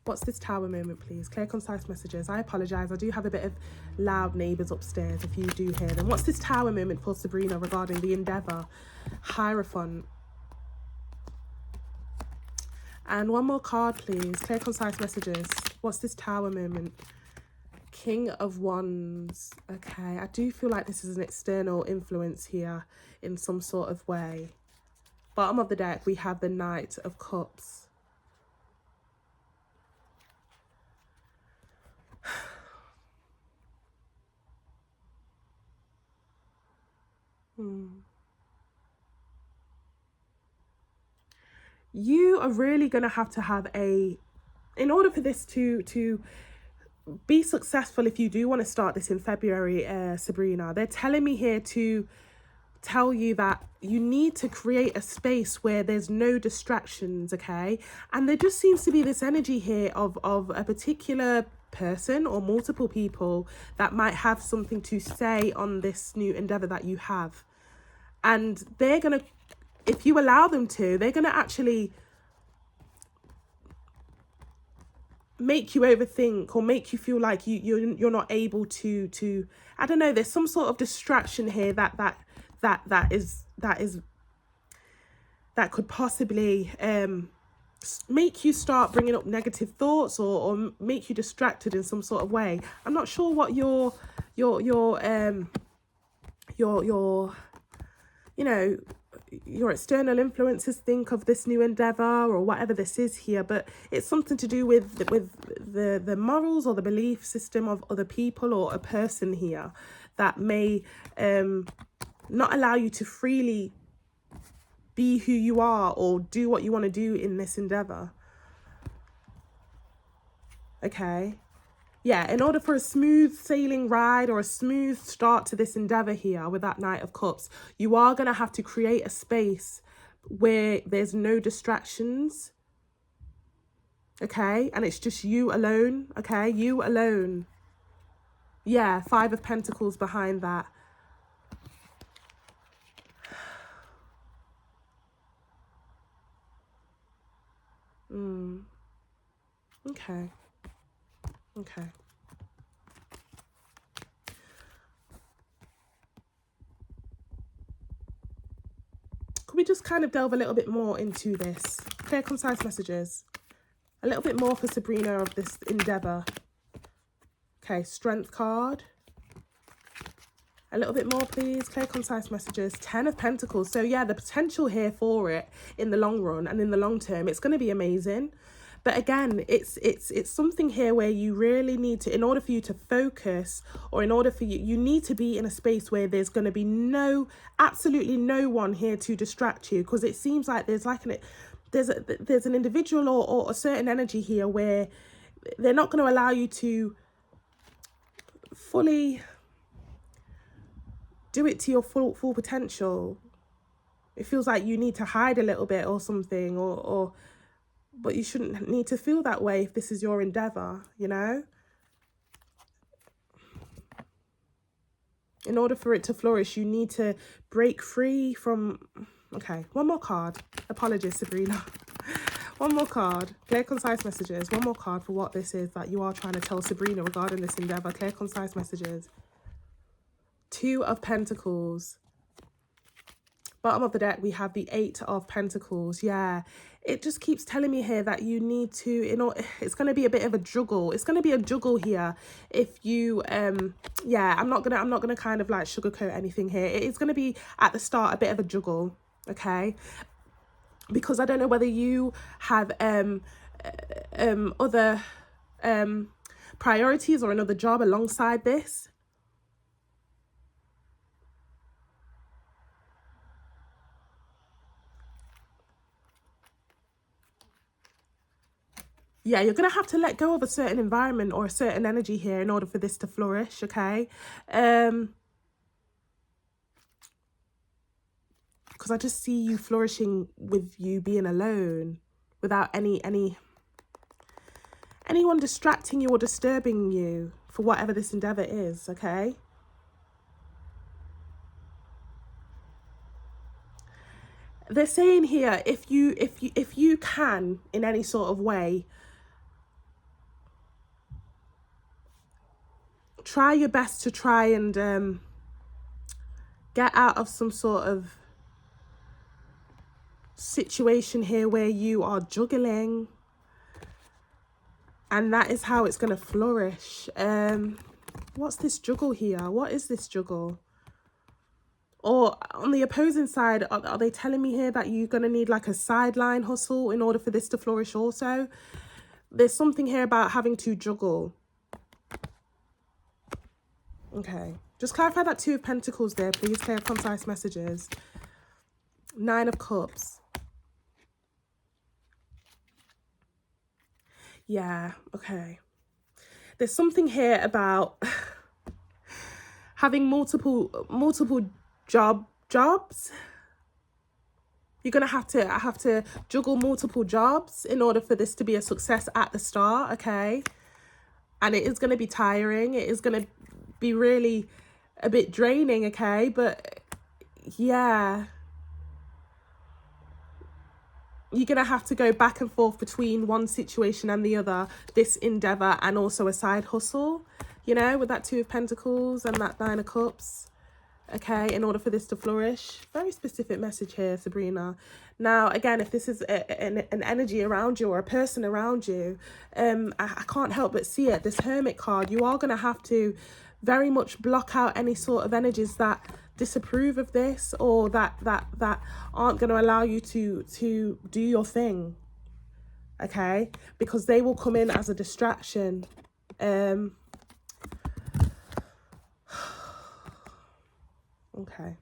What's this Tower moment, please? Clear, concise messages. I apologise. I do have a bit of loud neighbours upstairs if you do hear them. What's this Tower moment for Sabrina regarding the endeavour? Hierophant. And one more card, please. Clear, concise messages. What's this Tower moment? King of Wands. Okay, I do feel like this is an external influence here in some sort of way. Bottom of the deck, we have the Knight of Cups. You are really going to have a, in order for this to be successful, if you do want to start this in February, Sabrina, they're telling me here to tell you that you need to create a space where there's no distractions, okay? And there just seems to be this energy here of a particular person or multiple people that might have something to say on this new endeavor that you have. And they're going to, if you allow them to, they're going to actually make you overthink or make you feel like you're not able to I don't know, there's some sort of distraction here that could possibly make you start bringing up negative thoughts, or make you distracted in some sort of way. I'm not sure what your you know, your external influences think of this new endeavor or whatever this is here, but it's something to do with the morals or the belief system of other people or a person here that may not allow you to freely be who you are or do what you want to do in this endeavor. Okay. Yeah, in order for a smooth sailing ride or a smooth start to this endeavor here with that Knight of Cups, you are going to have to create a space where there's no distractions. Okay, and it's just you alone. Okay, you alone. Yeah, 5 of Pentacles behind that. Okay. Okay. Could we just kind of delve a little bit more into this? Clear, concise messages. A little bit more for Sabrina of this endeavor. Okay, Strength card. A little bit more, please. Clear, concise messages. 10 of Pentacles. So yeah, the potential here for it in the long run and in the long term, it's going to be amazing. But again, it's something here where you really need to, in order for you to focus, or in order for you need to be in a space where there's going to be absolutely no one here to distract you, because it seems like there's like there's an individual or a certain energy here where they're not going to allow you to fully do it to your full potential. It feels like you need to hide a little bit or something, but you shouldn't need to feel that way if this is your endeavor, you know? In order for it to flourish, you need to break free from... Okay, one more card. Apologies, Sabrina. One more card. Clear, concise messages. One more card for what this is that you are trying to tell Sabrina regarding this endeavor. Clear, concise messages. 2 of Pentacles. Bottom of the deck, we have the 8 of Pentacles. Yeah, it just keeps telling me here that you need to, it's going to be a bit of a juggle. It's going to be a juggle here. If you, yeah, I'm not gonna kind of like sugarcoat anything here. It is going to be at the start a bit of a juggle, okay? Because I don't know whether you have other priorities or another job alongside this. Yeah, you're going to have to let go of a certain environment or a certain energy here in order for this to flourish, okay? Because I just see you flourishing with you being alone without anyone distracting you or disturbing you for whatever this endeavor is, okay? They're saying here, if you can in any sort of way, try your best to try and get out of some sort of situation here where you are juggling, and that is how it's going to flourish. What's this juggle here? What is this juggle? Or on the opposing side, are they telling me here that you're going to need like a sideline hustle in order for this to flourish also? There's something here about having to juggle. Okay, just clarify that 2 of Pentacles there, please. Clear, concise messages. 9 of Cups. Yeah, okay. There's something here about having multiple jobs. You're gonna have to juggle multiple jobs in order for this to be a success at the start, okay? And it is gonna be tiring. It is gonna be really a bit draining, okay? But yeah, you're going to have to go back and forth between one situation and the other, this endeavour and also a side hustle, you know, with that Two of Pentacles and that Nine of Cups, okay, in order for this to flourish. Very specific message here, Sabrina. Now, again, if this is an energy around you or a person around you, I can't help but see it. This Hermit card, you are going to have to very much block out any sort of energies that disapprove of this, or that aren't going to allow you to do your thing, okay, because they will come in as a distraction. Okay,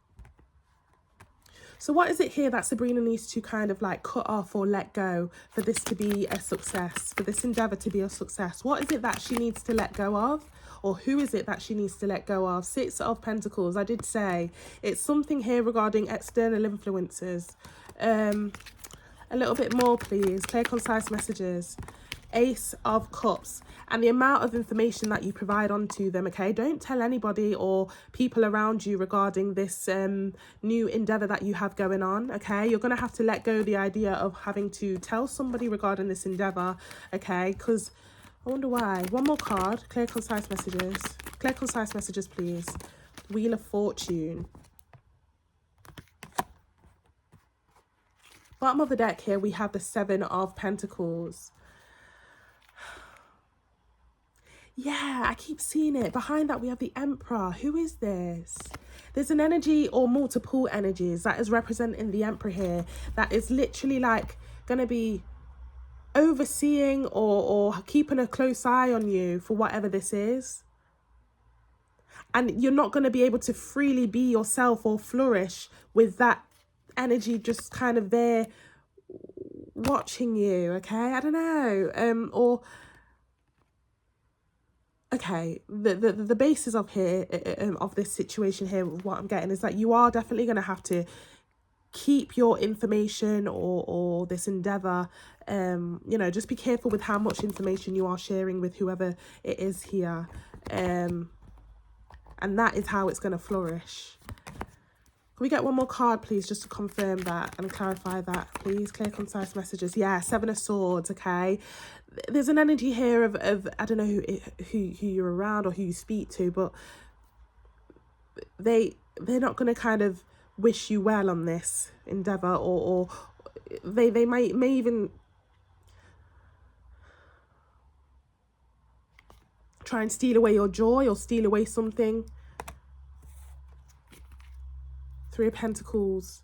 so what is it here that Sabrina needs to kind of like cut off or let go for this to be a success, for this endeavor to be a success? What is it that she needs to let go of? Or who is it that she needs to let go of? Six of Pentacles. I did say it's something here regarding external influences. A little bit more, please. Clear, concise messages. Ace of Cups. And the amount of information that you provide onto them, okay? Don't tell anybody or people around you regarding this new endeavor that you have going on, okay? You're going to have to let go the idea of having to tell somebody regarding this endeavor, okay? Because I wonder why. One more card. Clear, concise messages. Clear, concise messages, please. Wheel of Fortune. Bottom of the deck here, we have the Seven of Pentacles. Yeah, I keep seeing it. Behind that, we have the Emperor. Who is this? There's an energy or multiple energies that is representing the Emperor here. That is literally like going to be overseeing or keeping a close eye on you for whatever this is. And you're not going to be able to freely be yourself or flourish with that energy just kind of there watching you, okay? I don't know. Okay, the basis of here, of this situation here, what I'm getting is that you are definitely going to have to keep your information or this endeavor, you know, just be careful with how much information you are sharing with whoever it is here, and that is how it's going to flourish. Can we get one more card, please, just to confirm that and clarify that, please? Clear, concise messages. Yeah, Seven of Swords, okay. There's an energy here of I don't know who you're around or who you speak to, but they're not going to kind of wish you well on this endeavor, or they may even try and steal away your joy or steal away something. Three of Pentacles.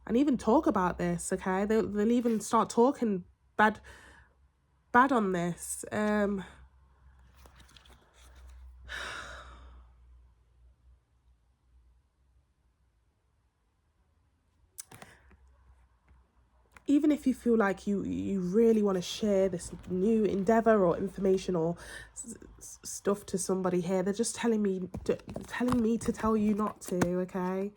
And even talk about this, okay? They'll even start talking bad on this. Even if you feel like you really want to share this new endeavor or information or stuff to somebody here, they're just telling me to tell you not to, okay?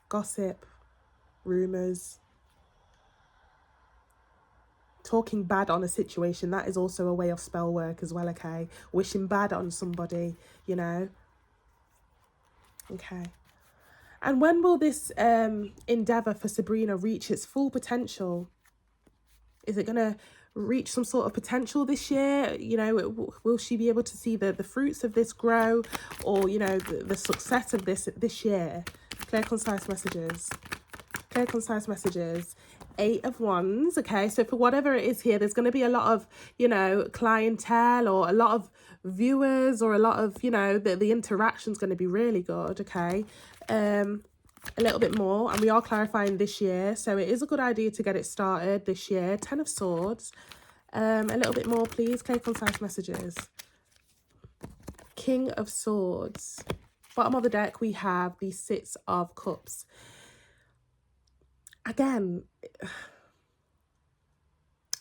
Gossip, rumors, talking bad on a situation, that is also a way of spell work as well, okay? Wishing bad on somebody, you know? Okay. And when will this endeavor for Sabrina reach its full potential? Is it going to reach some sort of potential this year? You know, will she be able to see the fruits of this grow, or, you know, the success of this year? Clear, concise messages. Clear, concise messages. Eight of Wands, okay? So for whatever it is here, there's going to be a lot of, you know, clientele or a lot of viewers or a lot of, you know, the interaction's going to be really good, okay? A little bit more, and we are clarifying this year, so it is a good idea to get it started this year. Ten of Swords. A little bit more, please. Clear, concise messages. King of Swords. Bottom of the deck, we have the Six of Cups. Again,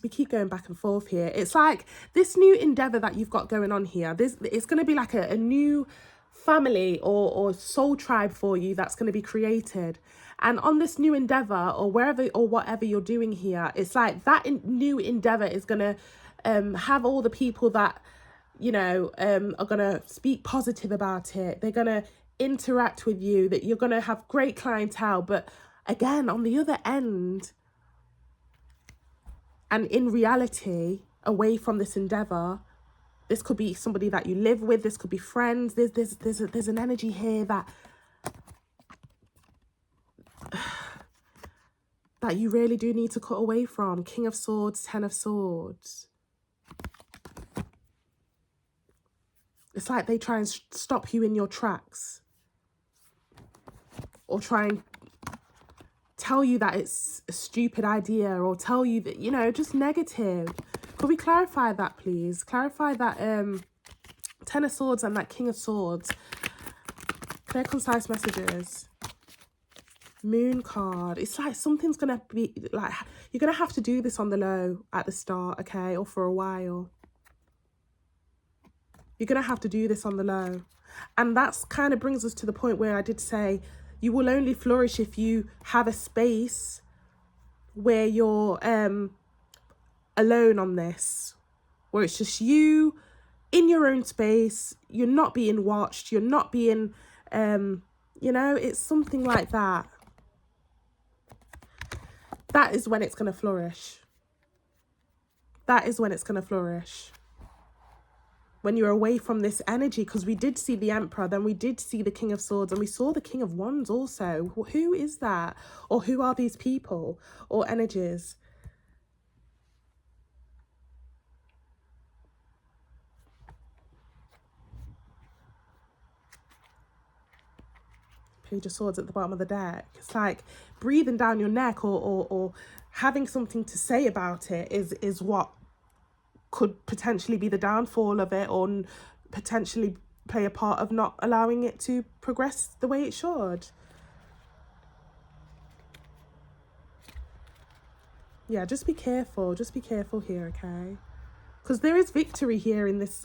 we keep going back and forth here. It's like this new endeavor that you've got going on here, it's going to be like a new family or soul tribe for you that's going to be created. And on this new endeavor, or wherever or whatever you're doing here, it's like that new endeavor is going to have all the people that you know, are going to speak positive about it. They're going to interact with you, that you're going to have great clientele. But again, on the other end, and in reality, away from this endeavor, this could be somebody that you live with. This could be friends. There's an energy here that that you really do need to cut away from. King of Swords, Ten of Swords. It's like they try and stop you in your tracks, or try and tell you that it's a stupid idea, or tell you that, you know, just negative. Could we clarify that, please? Clarify that Ten of Swords and that King of Swords. Clear, concise messages. Moon card. It's like something's going to be, like, you're going to have to do this on the low at the start, okay? Or for a while. You're going to have to do this on the low. And that's kind of brings us to the point where I did say, you will only flourish if you have a space where you're alone on this, where it's just you in your own space. You're not being watched. You're not being, you know, it's something like that. That is when it's going to flourish. That is when it's going to flourish. When you're away from this energy, because we did see the Emperor, then we did see the King of Swords, and we saw the King of Wands also. Who is that? Or who are these people or energies? Page of Swords at the bottom of the deck. It's like breathing down your neck, or having something to say about it is what could potentially be the downfall of it, or potentially play a part of not allowing it to progress the way it should. Yeah, just be careful. Just be careful here, okay? Because there is victory here in this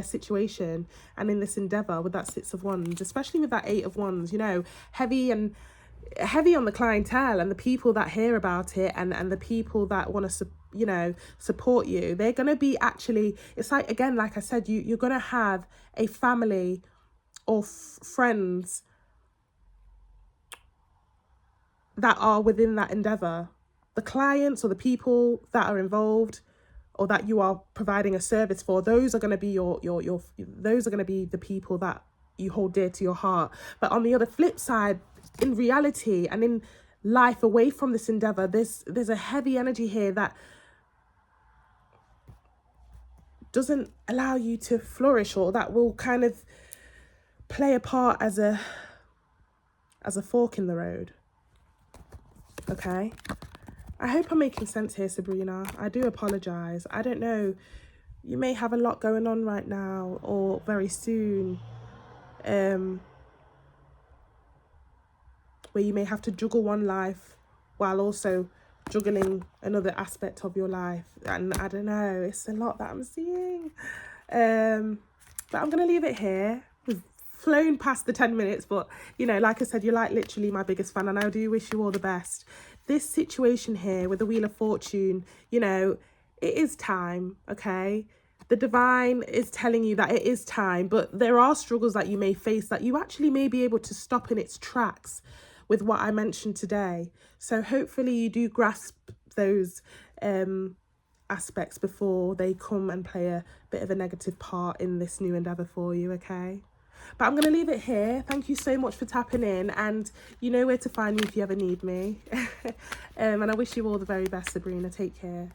situation and in this endeavor with that Six of Wands, especially with that Eight of Wands. You know, heavy on the clientele and the people that hear about it, and the people that want to, you know, support you. They're going to be actually, it's like, again, like I said, you're going to have a family or friends that are within that endeavor. The clients or the people that are involved, or that you are providing a service for, those are going to be those are going to be the people that you hold dear to your heart. But on the other flip side, in reality and in life away from this endeavor, there's a heavy energy here that doesn't allow you to flourish, or that will kind of play a part as a fork in the road. Okay? I hope I'm making sense here, Sabrina. I do apologize. I don't know. You may have a lot going on right now, or very soon, where you may have to juggle one life while also juggling another aspect of your life. And I don't know, it's a lot that I'm seeing. But I'm going to leave it here. We've flown past the 10 minutes, but, you know, like I said, you're like literally my biggest fan, and I do wish you all the best. This situation here with the Wheel of Fortune, you know, it is time, okay? The divine is telling you that it is time, but there are struggles that you may face that you actually may be able to stop in its tracks with what I mentioned today. So hopefully you do grasp those aspects before they come and play a bit of a negative part in this new endeavour for you, okay? But I'm going to leave it here. Thank you so much for tapping in, and you know where to find me if you ever need me. And I wish you all the very best, Sabrina. Take care.